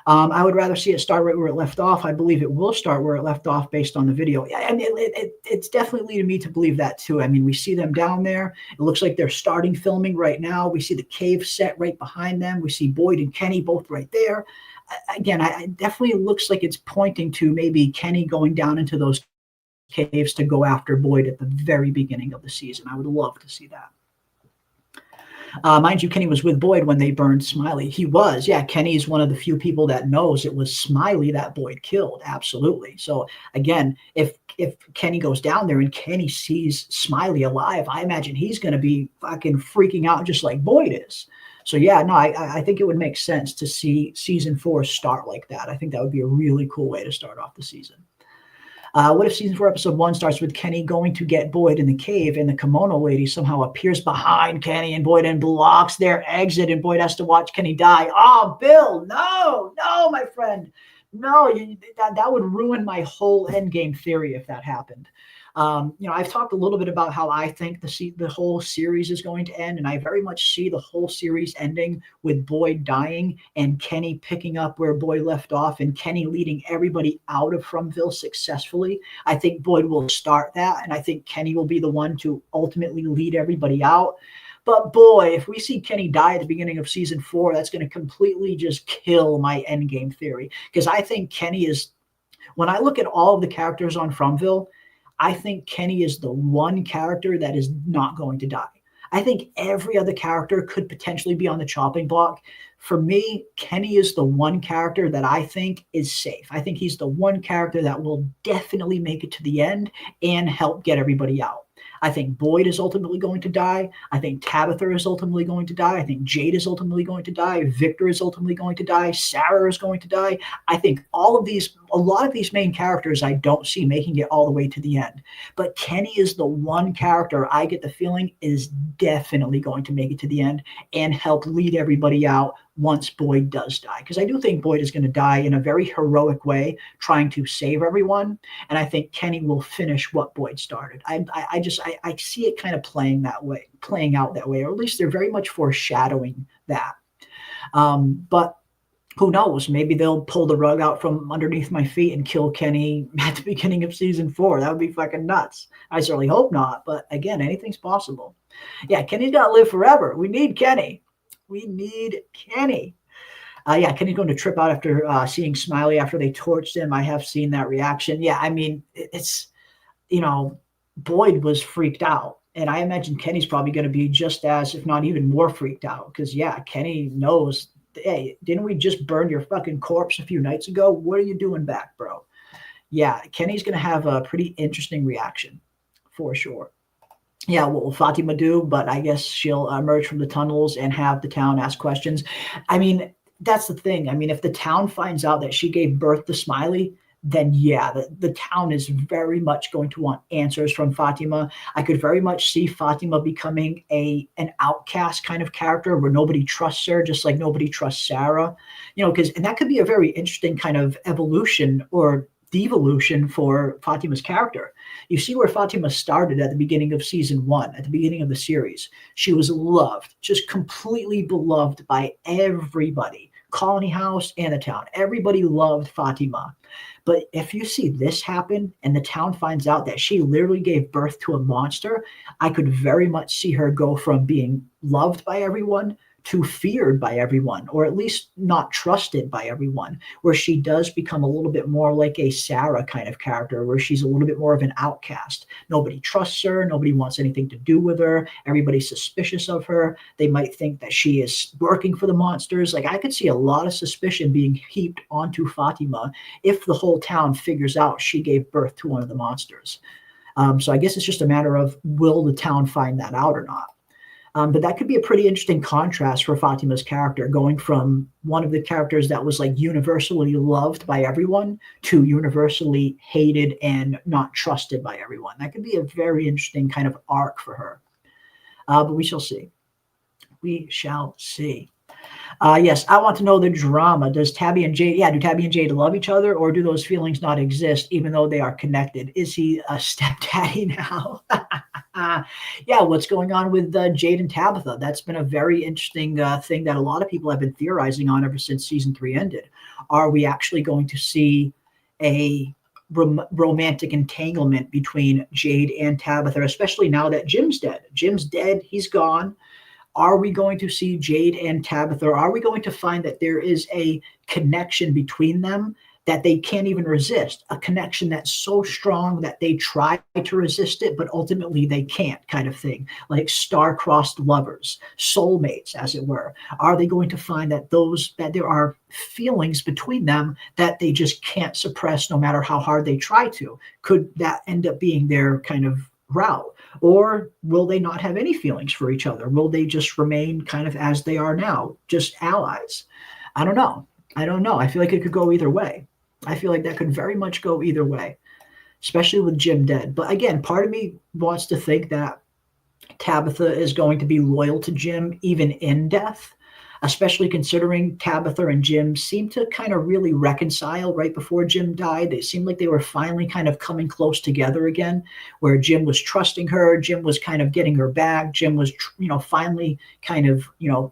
I would rather see it start right where it left off. I believe it will start where it left off based on the video. Yeah, and it's definitely leading me to believe that too. I mean, we see them down there. It looks like they're starting filming right now. We see the cave set right behind them. We see Boyd and Kenny both right there. Again, it definitely looks like it's pointing to maybe Kenny going down into those caves to go after Boyd at the very beginning of the season. I would love to see that. Mind you, Kenny was with Boyd when they burned Smiley. He was. Yeah, Kenny is one of the few people that knows it was Smiley that Boyd killed. Absolutely. So, again, if Kenny goes down there and Kenny sees Smiley alive, I imagine he's going to be fucking freaking out just like Boyd is. So, yeah, no, I think it would make sense to see season 4 start like that. I think that would be a really cool way to start off the season. What if season 4 episode 1 starts with Kenny going to get Boyd in the cave, and the kimono lady somehow appears behind Kenny and Boyd and blocks their exit, and Boyd has to watch Kenny die? Oh, Bill, no, my friend. No, that would ruin my whole endgame theory if that happened. I've talked a little bit about how I think the whole series is going to end, and I very much see the whole series ending with Boyd dying and Kenny picking up where Boyd left off, and Kenny leading everybody out of Frumville successfully. I think Boyd will start that, and I think Kenny will be the one to ultimately lead everybody out. But boy, if we see Kenny die at the beginning of season 4, that's going to completely just kill my endgame theory. Because I think Kenny is, when I look at all of the characters on Frumville, I think Kenny is the one character that is not going to die. I think every other character could potentially be on the chopping block. For me, Kenny is the one character that I think is safe. I think he's the one character that will definitely make it to the end and help get everybody out. I think Boyd is ultimately going to die. I think Tabitha is ultimately going to die. I think Jade is ultimately going to die. Victor is ultimately going to die. Sarah is going to die. I think a lot of these main characters I don't see making it all the way to the end. But Kenny is the one character I get the feeling is definitely going to make it to the end and help lead everybody out once Boyd does die. Because I do think Boyd is going to die in a very heroic way, trying to save everyone. And I think Kenny will finish what Boyd started. I see it kind of playing out that way, or at least they're very much foreshadowing that. But who knows? Maybe they'll pull the rug out from underneath my feet and kill Kenny at the beginning of season 4. That would be fucking nuts. I certainly hope not. But again, anything's possible. Yeah, Kenny's got to live forever. We need Kenny. We need Kenny. Yeah, Kenny's going to trip out after seeing Smiley after they torched him. I have seen that reaction. Yeah, I mean, it's, you know, Boyd was freaked out. And I imagine Kenny's probably going to be just as, if not even more freaked out. Because, yeah, Kenny knows, hey, didn't we just burn your fucking corpse a few nights ago? What are you doing back, bro? Yeah, Kenny's going to have a pretty interesting reaction for sure. Yeah, what will Fatima do? But I guess she'll emerge from the tunnels and have the town ask questions. I mean, that's the thing. I mean, if the town finds out that she gave birth to Smiley, then yeah, the town is very much going to want answers from Fatima. I could very much see Fatima becoming an outcast kind of character where nobody trusts her, just like nobody trusts Sarah. You know, and that could be a very interesting kind of evolution or devolution for Fatima's character. You see where Fatima started at the beginning of season 1, at the beginning of the series. She was loved, just completely beloved by everybody, Colony House and the town. Everybody loved Fatima. But if you see this happen and the town finds out that she literally gave birth to a monster, I could very much see her go from being loved by everyone to feared by everyone, or at least not trusted by everyone, where she does become a little bit more like a Sarah kind of character, where she's a little bit more of an outcast. Nobody trusts her. Nobody wants anything to do with her. Everybody's suspicious of her. They might think that she is working for the monsters. Like, I could see a lot of suspicion being heaped onto Fatima if the whole town figures out she gave birth to one of the monsters. So I guess it's just a matter of, will the town find that out or not? But that could be a pretty interesting contrast for Fatima's character, going from one of the characters that was like universally loved by everyone to universally hated and not trusted by everyone. That could be a very interesting kind of arc for her. But we shall see. We shall see. Yes, I want to know the drama. Does Tabby and Jade, do Tabby and Jade love each other, or do those feelings not exist even though they are connected? Is he a stepdaddy now? Yeah, what's going on with Jade and Tabitha? That's been a very interesting thing that a lot of people have been theorizing on ever since season 3 ended. Are we actually going to see a romantic entanglement between Jade and Tabitha, especially now that Jim's dead? Jim's dead. He's gone. Are we going to see Jade and Tabitha? Are we going to find that there is a connection between them that they can't even resist? A connection that's so strong that they try to resist it, but ultimately they can't, kind of thing. Like star-crossed lovers, soulmates, as it were. Are they going to find that there are feelings between them that they just can't suppress no matter how hard they try to? Could that end up being their kind of route? Or will they not have any feelings for each other? Will they just remain kind of as they are now, just allies? I don't know. I feel like it could go either way. I feel like that could very much go either way, especially with Jim dead. But again, part of me wants to think that Tabitha is going to be loyal to Jim even in death, especially considering Tabitha and Jim seemed to kind of really reconcile right before Jim died. They seemed like they were finally kind of coming close together again, where Jim was trusting her. Jim was kind of getting her back. Jim was, finally kind of,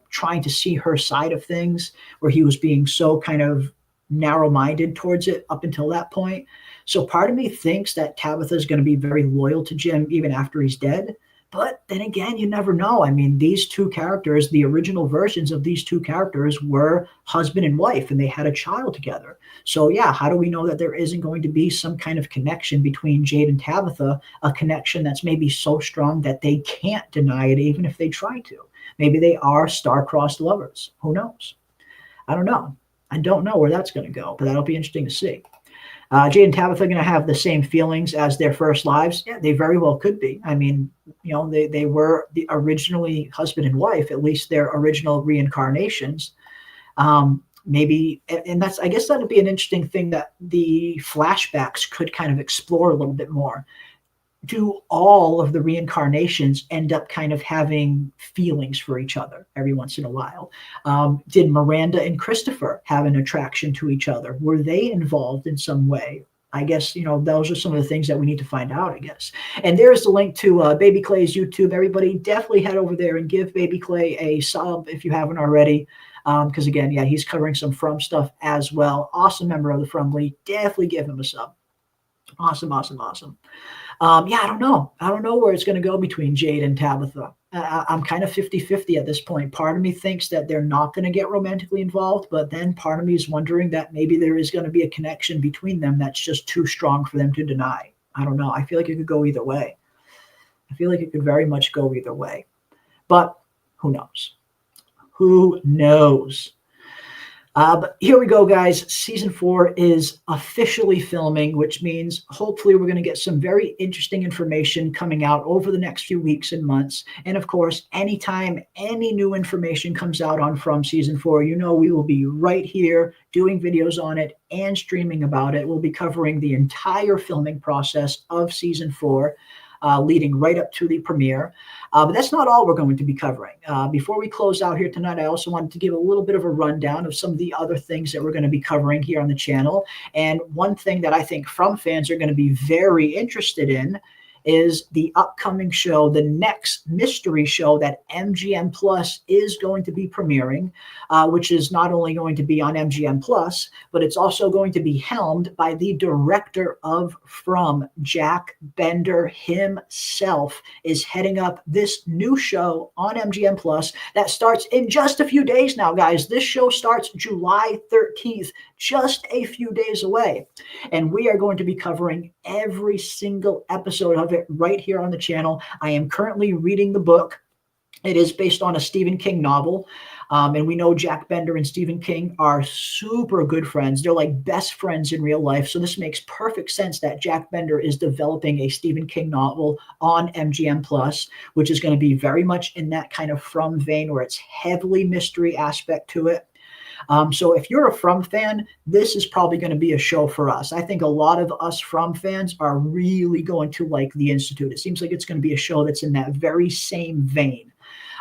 trying to see her side of things, where he was being so kind of narrow-minded towards it up until that point. So part of me thinks that Tabitha is going to be very loyal to Jim even after he's dead. But then again, you never know. I mean, these two characters, the original versions of these two characters were husband and wife, and they had a child together. So yeah, how do we know that there isn't going to be some kind of connection between Jade and Tabitha, a connection that's maybe so strong that they can't deny it even if they try to? Maybe they are star-crossed lovers. Who knows? I don't know. I don't know where that's going to go, but that'll be interesting to see. Jade and Tabitha are going to have the same feelings as their first lives. Yeah, they very well could be. I mean, they were originally husband and wife, at least their original reincarnations. Maybe, and I guess that would be an interesting thing that the flashbacks could kind of explore a little bit more. Do all of the reincarnations end up kind of having feelings for each other every once in a while? Did Miranda and Christopher have an attraction to each other? Were they involved in some way? I guess, those are some of the things that we need to find out, I guess. And there's the link to Baby Clay's YouTube. Everybody definitely head over there and give Baby Clay a sub if you haven't already. Because again, yeah, he's covering some From stuff as well. Awesome member of the From League. Definitely give him a sub. Awesome, awesome, awesome. Yeah, I don't know. I don't know where it's going to go between Jade and Tabitha. I'm kind of 50-50 at this point. Part of me thinks that they're not going to get romantically involved, but then part of me is wondering that maybe there is going to be a connection between them that's just too strong for them to deny. I don't know. I feel like it could go either way. I feel like it could very much go either way. But who knows? Who knows? But here we go, guys. Season 4 is officially filming, which means hopefully we're going to get some very interesting information coming out over the next few weeks and months. And of course, anytime any new information comes out on From Season 4, you know we will be right here doing videos on it and streaming about it. We'll be covering the entire filming process of Season 4. Leading right up to the premiere. But that's not all we're going to be covering. Before we close out here tonight, I also wanted to give a little bit of a rundown of some of the other things that we're going to be covering here on the channel. And one thing that I think From fans are going to be very interested in is the upcoming show, the next mystery show that MGM Plus is going to be premiering, which is not only going to be on MGM Plus, but it's also going to be helmed by the director of From, Jack Bender himself is heading up this new show on MGM Plus that starts in just a few days now, guys. This show starts July 13th, just a few days away. And we are going to be covering every single episode of it right here on the channel. I am currently reading the book. It is based on a Stephen King novel. And we know Jack Bender and Stephen King are super good friends. They're like best friends in real life. So this makes perfect sense that Jack Bender is developing a Stephen King novel on MGM Plus, which is going to be very much in that kind of From vein where it's heavily mystery aspect to it. So if you're a From fan, this is probably going to be a show for us. I think a lot of us From fans are really going to like The Institute. It seems like it's going to be a show that's in that very same vein.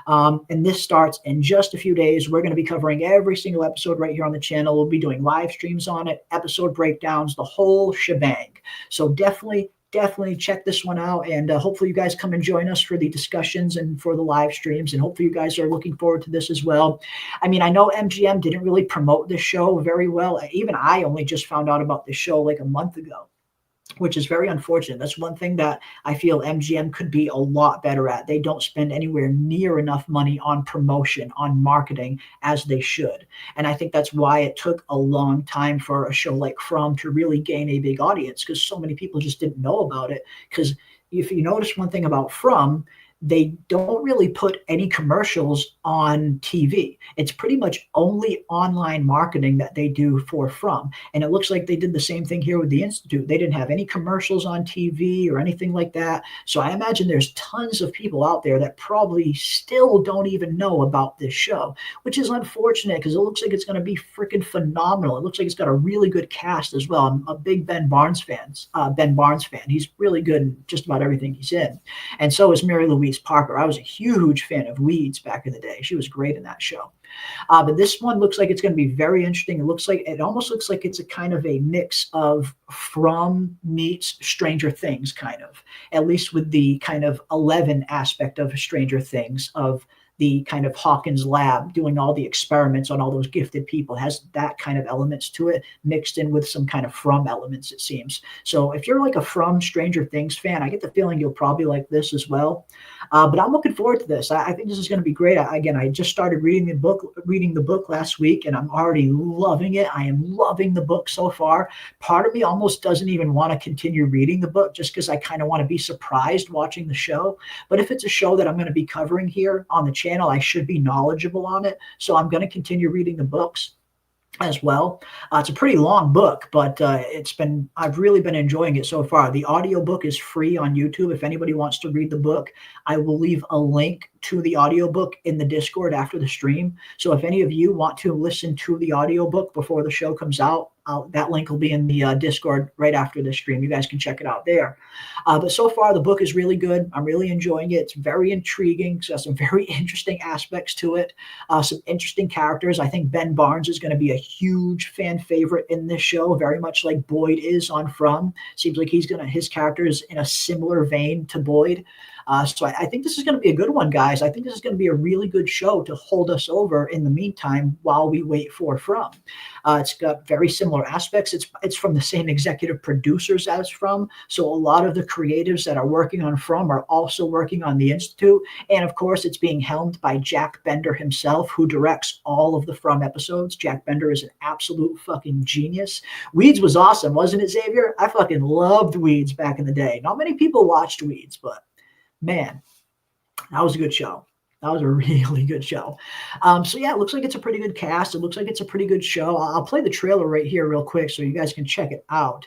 And this starts in just a few days. We're going to be covering every single episode right here on the channel. We'll be doing live streams on it, episode breakdowns, the whole shebang. So definitely check this one out, and hopefully you guys come and join us for the discussions and for the live streams, and hopefully you guys are looking forward to this as well. I mean, I know MGM didn't really promote this show very well. Even I only just found out about this show like a month ago, which is very unfortunate. That's one thing that I feel MGM could be a lot better at. They don't spend anywhere near enough money on promotion, on marketing as they should. And I think that's why it took a long time for a show like From to really gain a big audience, because so many people just didn't know about it. Because if you notice one thing about From, they don't really put any commercials on TV. It's pretty much only online marketing that they do for From. And it looks like they did the same thing here with The Institute. They didn't have any commercials on TV or anything like that. So I imagine there's tons of people out there that probably still don't even know about this show, which is unfortunate because it looks like it's going to be freaking phenomenal. It looks like it's got a really good cast as well. I'm a big Ben Barnes fan. He's really good in just about everything he's in. And so is Mary Louise Parker. I was a huge fan of Weeds back in the day. She was great in that show. But this one looks like it's going to be very interesting. It almost looks like it's a kind of a mix of From meets Stranger Things, kind of, at least with the kind of 11 aspect of Stranger Things, of the kind of Hawkins lab doing all the experiments on all those gifted people. It has that kind of elements to it mixed in with some kind of From elements, it seems. So if you're like a From Stranger Things fan, I get the feeling you'll probably like this as well. But I'm looking forward to this. I think this is going to be great. I just started reading the book last week, and I'm already loving it. I am loving the book so far. Part of me almost doesn't even want to continue reading the book just because I kind of want to be surprised watching the show. But if it's a show that I'm going to be covering here on the channel, I should be knowledgeable on it. So I'm going to continue reading the books as well. It's a pretty long book, but I've really been enjoying it so far. The audiobook is free on YouTube. If anybody wants to read the book, I will leave a link to the audiobook in the Discord after the stream. So if any of you want to listen to the audiobook before the show comes out, that link will be in the Discord right after the stream. You guys can check it out there. But so far, the book is really good. I'm really enjoying it. It's very intriguing. So some very interesting aspects to it. Some interesting characters. I think Ben Barnes is going to be a huge fan favorite in this show, very much like Boyd is on From. Seems like his character is in a similar vein to Boyd. So I think this is going to be a good one, guys. I think this is going to be a really good show to hold us over in the meantime while we wait for From. It's got very similar similar aspects. It's from the same executive producers as From. So a lot of the creatives that are working on From are also working on the Institute. And of course, it's being helmed by Jack Bender himself, who directs all of the From episodes. Jack Bender is an absolute fucking genius. Weeds was awesome, wasn't it, Xavier? I fucking loved Weeds back in the day. Not many people watched Weeds, but man, that was a good show. That was a really good show. So yeah, it looks like it's a pretty good cast. It looks like it's a pretty good show. I'll play the trailer right here real quick so you guys can check it out.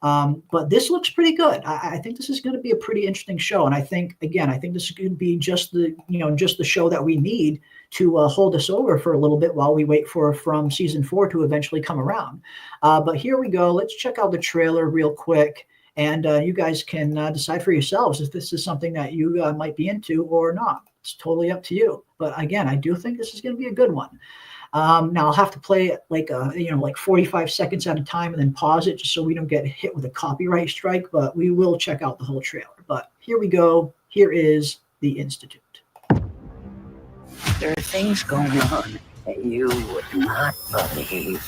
But this looks pretty good. I think this is going to be a pretty interesting show. And I think this is going to be just the show that we need to hold us over for a little bit while we wait for From season 4 to eventually come around. But here we go. Let's check out the trailer real quick. And you guys can decide for yourselves if this is something that you might be into or not. It's totally up to you. But again, I do think this is going to be a good one. Now I'll have to play it like 45 seconds at a time and then pause it just so we don't get hit with a copyright strike. But we will check out the whole trailer. But here we go. Here is the Institute. There are things going on that you would not believe.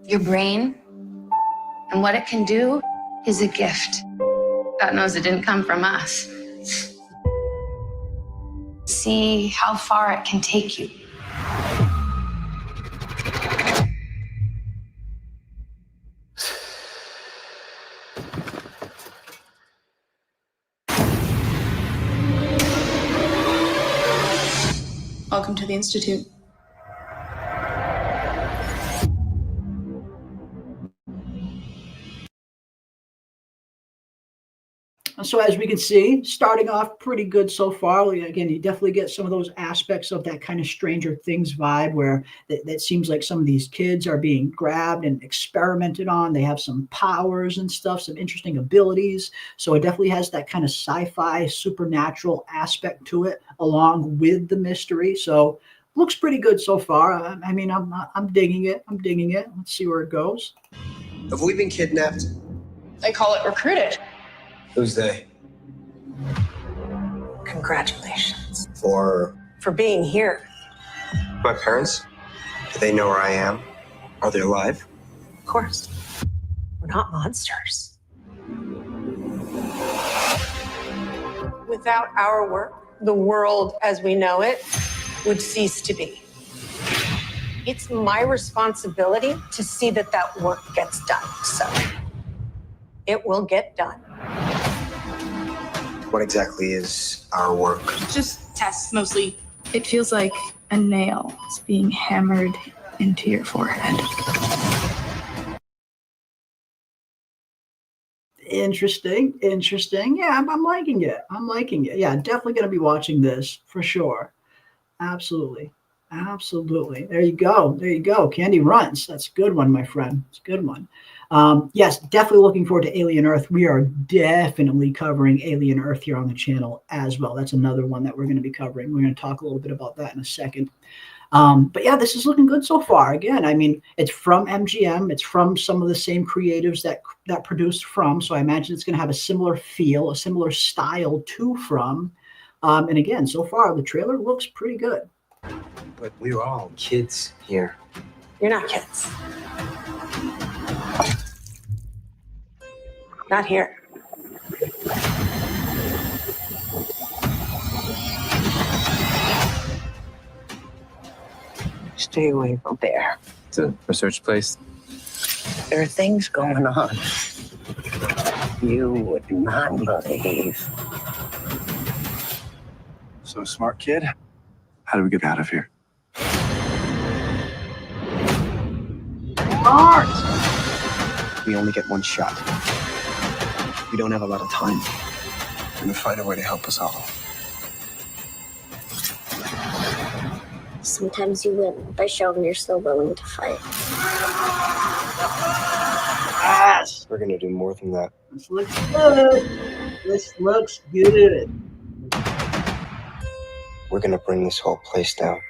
Your brain and what it can do is a gift. God knows it didn't come from us. See how far it can take you. Welcome to the Institute. So as we can see, starting off pretty good so far. Again, you definitely get some of those aspects of that kind of Stranger Things vibe where that seems like some of these kids are being grabbed and experimented on. They have some powers and stuff, some interesting abilities. So it definitely has that kind of sci-fi supernatural aspect to it along with the mystery. So looks pretty good so far. I mean, I'm digging it. I'm digging it. Let's see where it goes. Have we been kidnapped? They call it recruited. Who's they? Congratulations. For being here. my parents? Do they know where I am? Are they alive? Of course. We're not monsters. Without our work, the world as we know it would cease to be. It's my responsibility to see that that work gets done. So it will get done. What exactly is our work? Just tests, mostly. It feels like a nail is being hammered into your forehead. Interesting. Yeah, I'm liking it. Yeah, definitely going to be watching this for sure. Absolutely. There you go. Candy Runs. That's a good one, my friend. It's a good one. Yes, definitely looking forward to Alien Earth. We are definitely covering Alien Earth here on the channel as well. That's another one that we're going to be covering. We're going to talk a little bit about that in a second. But yeah, this is looking good so far. Again, I mean, it's from MGM. It's from some of the same creatives that produced From. So I imagine it's going to have a similar feel, a similar style to From. And again, so far, the trailer looks pretty good. But we were all kids here. You're not kids. Not here. Stay away from there. It's a research place. There are things going on you would not believe. So smart kid. How do we get out of here? We only get one shot. We don't have a lot of time. We're gonna find a way to help us all. Sometimes you win by showing you're still willing to fight. Yes. We're gonna do more than that. This looks good. We're gonna bring this whole place down.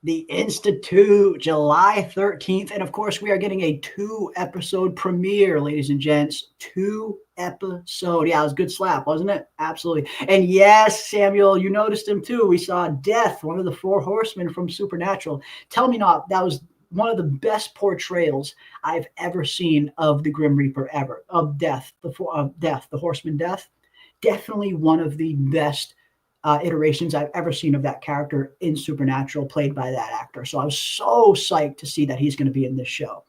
The Institute, July 13th. And of course, we are getting a 2-episode premiere, ladies and gents. 2-episode. Yeah, it was a good slap, wasn't it? Absolutely. And yes, Samuel, you noticed him too. We saw Death, one of the 4 horsemen from Supernatural. Tell me not, that was one of the best portrayals I've ever seen of the Grim Reaper ever, of Death, the horseman Death. Definitely one of the best iterations I've ever seen of that character in Supernatural, played by that actor. So I was so psyched to see that he's going to be in this show.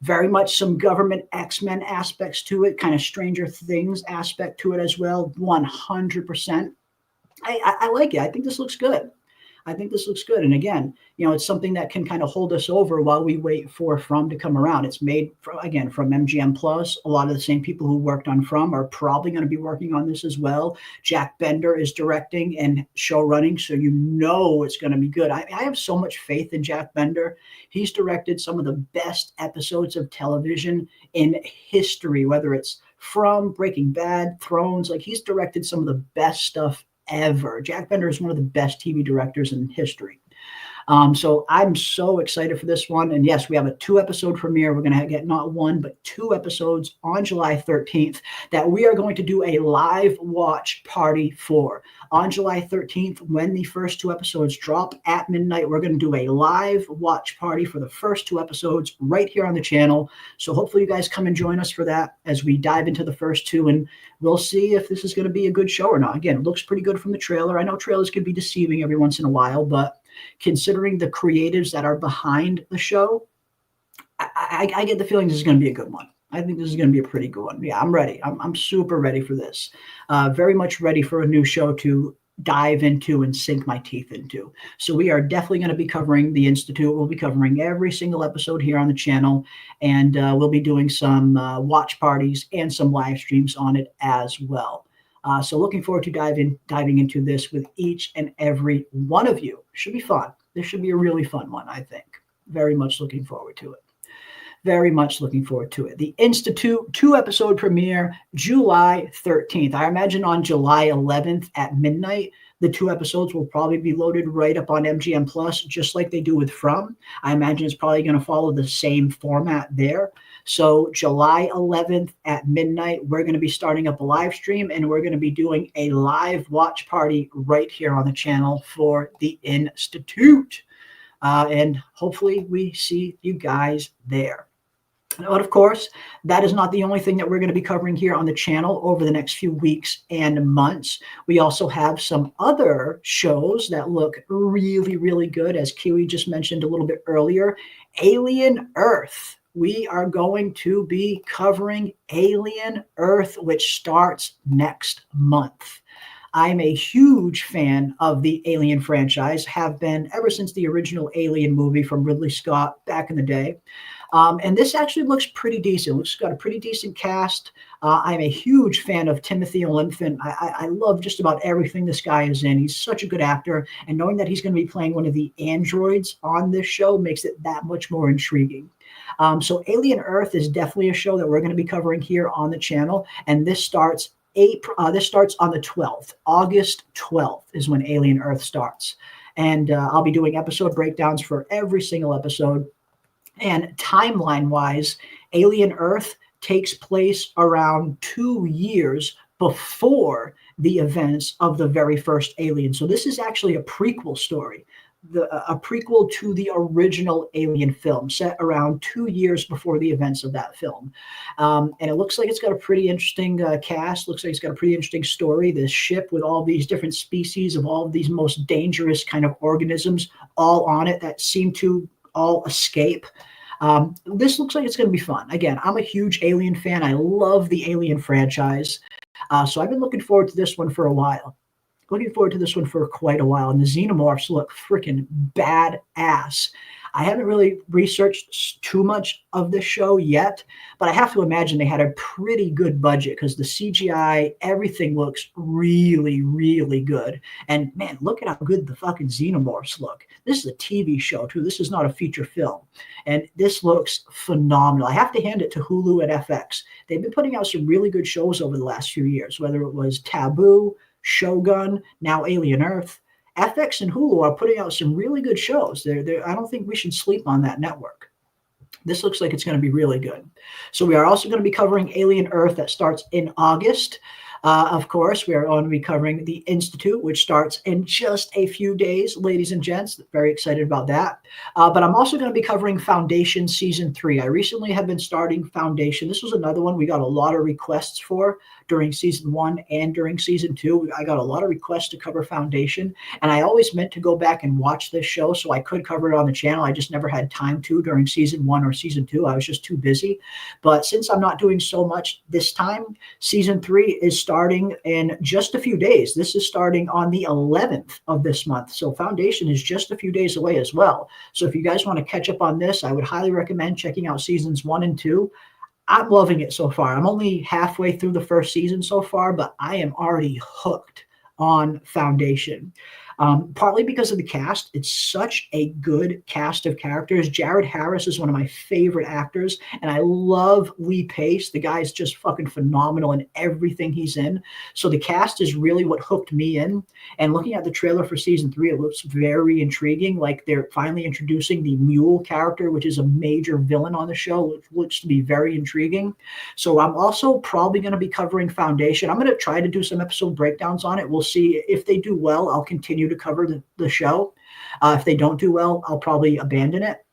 Very much some government X-Men aspects to it, kind of Stranger Things aspect to it as well, 100%. I like it. I think this looks good. I think this looks good. And again, it's something that can kind of hold us over while we wait for From to come around. It's made, from MGM Plus. A lot of the same people who worked on From are probably going to be working on this as well. Jack Bender is directing and show running, so it's going to be good. I have so much faith in Jack Bender. He's directed some of the best episodes of television in history, whether it's From, Breaking Bad, Thrones. Like, he's directed some of the best stuff ever. Jack Bender is one of the best TV directors in history. So I'm so excited for this one. And yes, we have a 2-episode premiere. We're going to get not 1, but 2 episodes on July 13th that we are going to do a live watch party for. On July 13th, when the first 2 episodes drop at midnight, we're going to do a live watch party for the first 2 episodes right here on the channel. So hopefully you guys come and join us for that as we dive into the first 2, and we'll see if this is going to be a good show or not. Again, it looks pretty good from the trailer. I know trailers can be deceiving every once in a while, but considering the creatives that are behind the show, I get the feeling this is going to be a good one. I think this is going to be a pretty good one. Yeah, I'm ready. I'm super ready for this. Very much ready for a new show to dive into and sink my teeth into. So we are definitely going to be covering The Institute. We'll be covering every single episode here on the channel, and we'll be doing some watch parties and some live streams on it as well. So looking forward to diving into this with each and every one of you. Should be fun. This should be a really fun one, I think. Very much looking forward to it. Very much looking forward to it. The Institute 2-episode premiere, July 13th. I imagine on July 11th at midnight, the 2 episodes will probably be loaded right up on MGM Plus, just like they do with From. I imagine it's probably going to follow the same format there. So July 11th at midnight, we're going to be starting up a live stream, and we're going to be doing a live watch party right here on the channel for The Institute. And hopefully we see you guys there. But of course, that is not the only thing that we're going to be covering here on the channel over the next few weeks and months. We also have some other shows that look really, really good. As Kiwi just mentioned a little bit earlier, Alien Earth. We are going to be covering Alien Earth, which starts next month. I'm a huge fan of the Alien franchise, have been ever since the original Alien movie from Ridley Scott back in the day. And this actually looks pretty decent. It's got a pretty decent cast. I'm a huge fan of Timothy Olyphant. I love just about everything this guy is in. He's such a good actor. And knowing that he's going to be playing one of the androids on this show makes it that much more intriguing. So Alien Earth is definitely a show that we're going to be covering here on the channel. And this starts on the 12th. August 12th is when Alien Earth starts. And I'll be doing episode breakdowns for every single episode. And timeline-wise, Alien Earth takes place around 2 years before the events of the very first Alien. So this is actually a prequel story, a prequel to the original Alien film, set around 2 years before the events of that film. And it looks like it's got a pretty interesting cast. Looks like it's got a pretty interesting story. This ship with all these different species of all of these most dangerous kind of organisms all on it that seem to all escape. This looks like it's going to be fun. Again, I'm a huge Alien fan. I love the Alien franchise. So I've been looking forward to this one for a while. Looking forward to this one for quite a while. And the xenomorphs look freaking badass. I haven't really researched too much of this show yet, but I have to imagine they had a pretty good budget because the CGI, everything looks really, really good. And man, look at how good the fucking xenomorphs look. This is a TV show too. This is not a feature film. And this looks phenomenal. I have to hand it to Hulu and FX. They've been putting out some really good shows over the last few years, whether it was Taboo, Shogun, now Alien Earth. FX and Hulu are putting out some really good shows. I don't think we should sleep on that network. This looks like it's going to be really good. So we are also going to be covering Alien Earth that starts in August. Of course, we are going to be covering The Institute, which starts in just a few days, ladies and gents. Very excited about that. But I'm also going to be covering Foundation Season 3. I recently have been starting Foundation. This was another one we got a lot of requests for during Season 1 and during Season 2. I got a lot of requests to cover Foundation, and I always meant to go back and watch this show so I could cover it on the channel. I just never had time to during Season 1 or Season 2. I was just too busy. But since I'm not doing so much this time, Season 3 is starting in just a few days. This is starting on the 11th of this month. So Foundation is just a few days away as well. So if you guys want to catch up on this, I would highly recommend checking out Seasons 1 and 2. I'm loving it so far. I'm only halfway through the first season so far, but I am already hooked on Foundation. Partly because of the cast. It's such a good cast of characters. Jared Harris is one of my favorite actors, and I love Lee Pace. The guy is just fucking phenomenal in everything he's in. So the cast is really what hooked me in. And looking at the trailer for Season 3, it looks very intriguing. Like they're finally introducing the Mule character, which is a major villain on the show. It looks to be very intriguing. So I'm also probably going to be covering Foundation. I'm going to try to do some episode breakdowns on it. We'll see if they do well. I'll continue to cover the show. If they don't do well, I'll probably abandon it.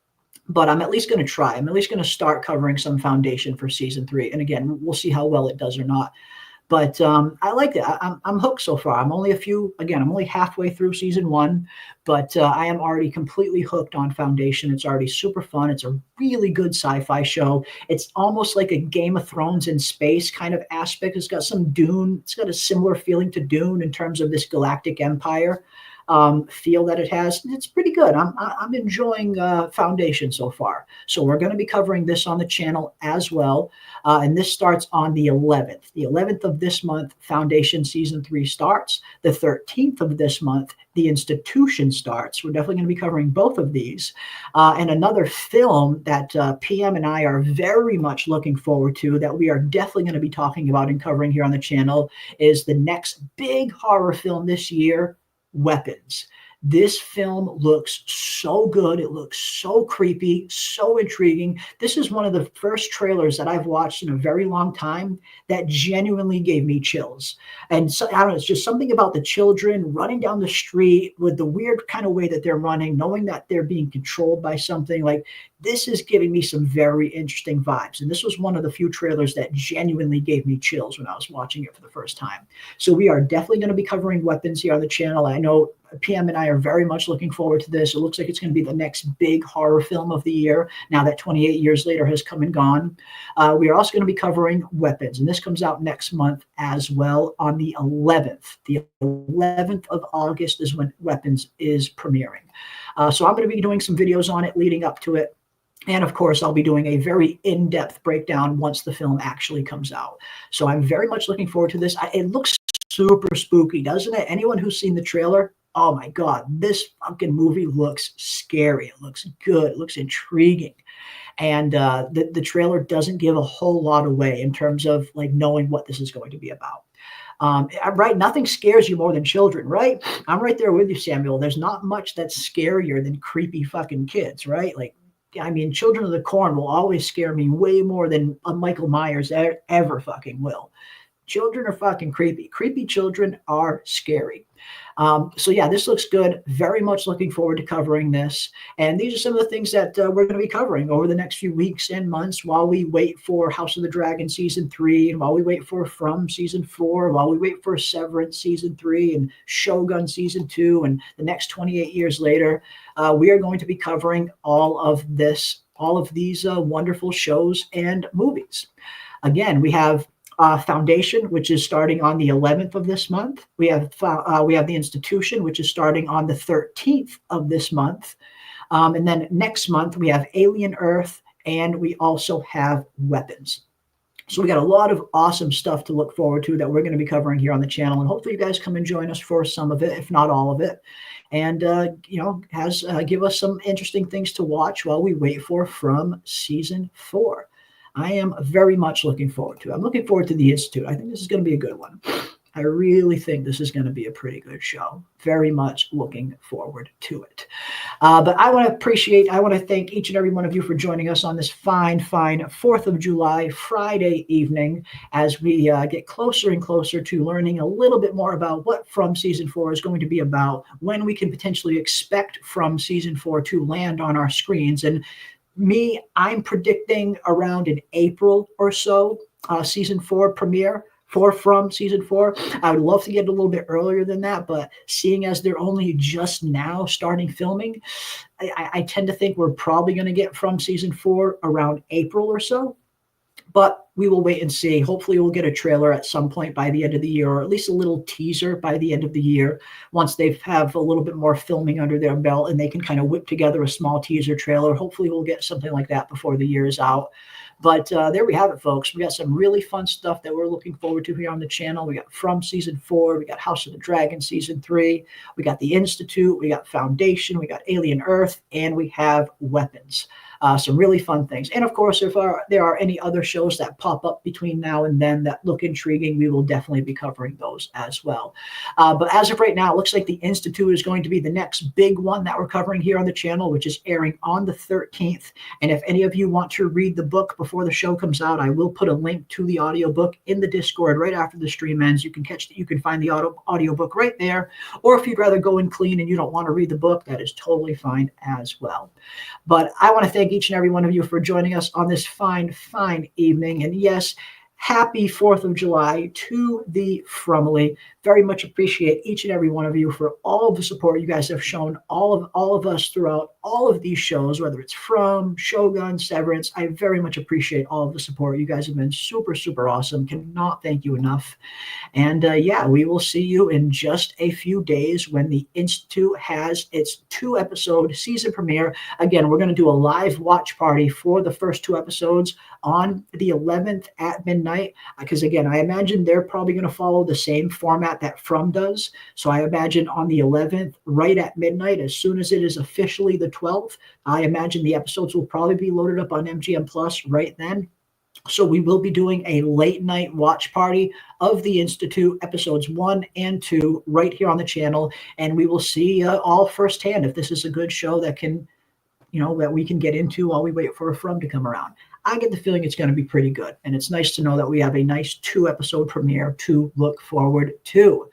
But I'm at least going to try. I'm at least going to start covering some Foundation for Season 3. And again, we'll see how well it does or not. But I like it. I'm hooked so far. I'm only halfway through Season 1, but I am already completely hooked on Foundation. It's already super fun. It's a really good sci-fi show. It's almost like a Game of Thrones in space kind of aspect. It's got some Dune. It's got a similar feeling to Dune in terms of this galactic empire feel that it has. It's pretty good. I'm enjoying Foundation so far. So we're going to be covering this on the channel as well. And this starts on the 11th. The 11th of this month, Foundation Season 3 starts. The 13th of this month, The Institution starts. We're definitely going to be covering both of these. And another film that PM and I are very much looking forward to, that we are definitely going to be talking about and covering here on the channel, is the next big horror film this year, Weapons. This film looks so good. It looks so creepy, so intriguing. This is one of the first trailers that I've watched in a very long time that genuinely gave me chills. And so, I don't know, it's just something about the children running down the street with the weird kind of way that they're running, knowing that they're being controlled by something. Like, this is giving me some very interesting vibes. And this was one of the few trailers that genuinely gave me chills when I was watching it for the first time. So we are definitely going to be covering Weapons here on the channel. I know PM and I are very much looking forward to this. It looks like it's going to be the next big horror film of the year, now that 28 years later has come and gone. We are also going to be covering Weapons, and this comes out next month as well on the 11th. The 11th of August is when Weapons is premiering. So I'm going to be doing some videos on it leading up to it. And of course, I'll be doing a very in-depth breakdown once the film actually comes out. So I'm very much looking forward to this. It looks super spooky, doesn't it? Anyone who's seen the trailer, oh my God, this fucking movie looks scary. It looks good. It looks intriguing. And the trailer doesn't give a whole lot away in terms of like knowing what this is going to be about. Right? Nothing scares you more than children, right? I'm right there with you, Samuel. There's not much that's scarier than creepy fucking kids, right? Like, I mean, Children of the Corn will always scare me way more than a Michael Myers ever fucking will. Children are fucking creepy. Creepy children are scary. So yeah, this looks good. Very much looking forward to covering this. And these are some of the things that we're going to be covering over the next few weeks and months while we wait for House of the Dragon Season 3, and while we wait for From Season 4, while we wait for Severance Season 3 and Shogun Season 2, and the next 28 years later, we are going to be covering all of these wonderful shows and movies. Again, we have Foundation, which is starting on the 11th of this month. We have The Institution, which is starting on the 13th of this month. And then next month, we have Alien Earth, and we also have Weapons. So we got a lot of awesome stuff to look forward to that we're going to be covering here on the channel. And hopefully you guys come and join us for some of it, if not all of it. And, give us some interesting things to watch while we wait for From Season 4. I am very much looking forward to it. I'm looking forward to The Institute. I think this is going to be a good one. I really think this is going to be a pretty good show. Very much looking forward to it. But I want to thank each and every one of you for joining us on this fine 4th of July Friday evening as we get closer and closer to learning a little bit more about what From Season 4 is going to be about, when we can potentially expect From Season 4 to land on our screens. And I'm predicting around in April or so, Season 4 premiere for From Season 4. I would love to get a little bit earlier than that, but seeing as they're only just now starting filming, I tend to think we're probably going to get From Season 4 around April or so. But we will wait and see. Hopefully we'll get a trailer at some point by the end of the year, or at least a little teaser by the end of the year, once they have a little bit more filming under their belt and they can kind of whip together a small teaser trailer. Hopefully we'll get something like that before the year is out. But there we have it, folks. We got some really fun stuff that we're looking forward to here on the channel. We got From Season 4. We got House of the Dragon Season 3. We got The Institute. We got Foundation. We got Alien Earth. And we have Weapons. Some really fun things. And of course, if there are any other shows that pop up between now and then that look intriguing, we will definitely be covering those as well. But as of right now, it looks like The Institute is going to be the next big one that we're covering here on the channel, which is airing on the 13th. And if any of you want to read the book before the show comes out, I will put a link to the audiobook in the Discord right after the stream ends. You can find the audiobook right there. Or if you'd rather go in clean and you don't want to read the book, that is totally fine as well. But I want to thank each and every one of you for joining us on this fine evening. And yes, happy 4th of July to the Frumily. Very much appreciate each and every one of you for all of the support you guys have shown all of us throughout all of these shows, whether it's From, Shogun, Severance. I very much appreciate all of the support. You guys have been super awesome. Cannot thank you enough. And yeah, we will see you in just a few days when The Institute has its 2-episode season premiere. Again, we're going to do a live watch party for the first 2 episodes on the 11th at midnight, because again, I imagine they're probably going to follow the same format that From does. So I imagine on the 11th, right at midnight, as soon as it is officially the 12th, I imagine the episodes will probably be loaded up on MGM Plus right then. So we will be doing a late night watch party of The Institute episodes 1 and 2 right here on the channel. And we will see all firsthand if this is a good show that can, that we can get into while we wait for From to come around. I get the feeling it's going to be pretty good. And it's nice to know that we have a nice 2-episode premiere to look forward to.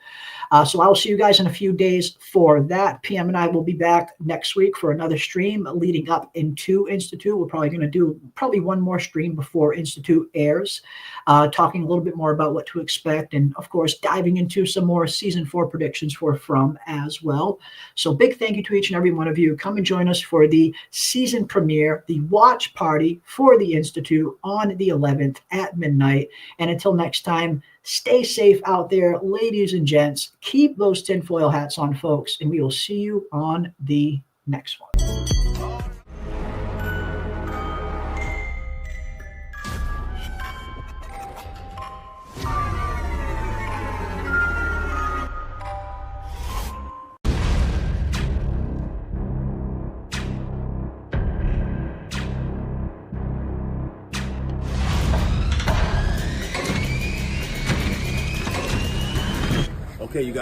So I will see you guys in a few days for that. PM and I will be back next week for another stream leading up into Institute. We're probably going to do one more stream before Institute airs, talking a little bit more about what to expect. And of course, diving into some more season 4 predictions for From as well. So big thank you to each and every one of you. Come and join us for the season premiere, the watch party for The Institute on the 11th at midnight. And until next time, stay safe out there, ladies and gents. Keep those tinfoil hats on, folks, and we will see you on the next one. Okay, you guys.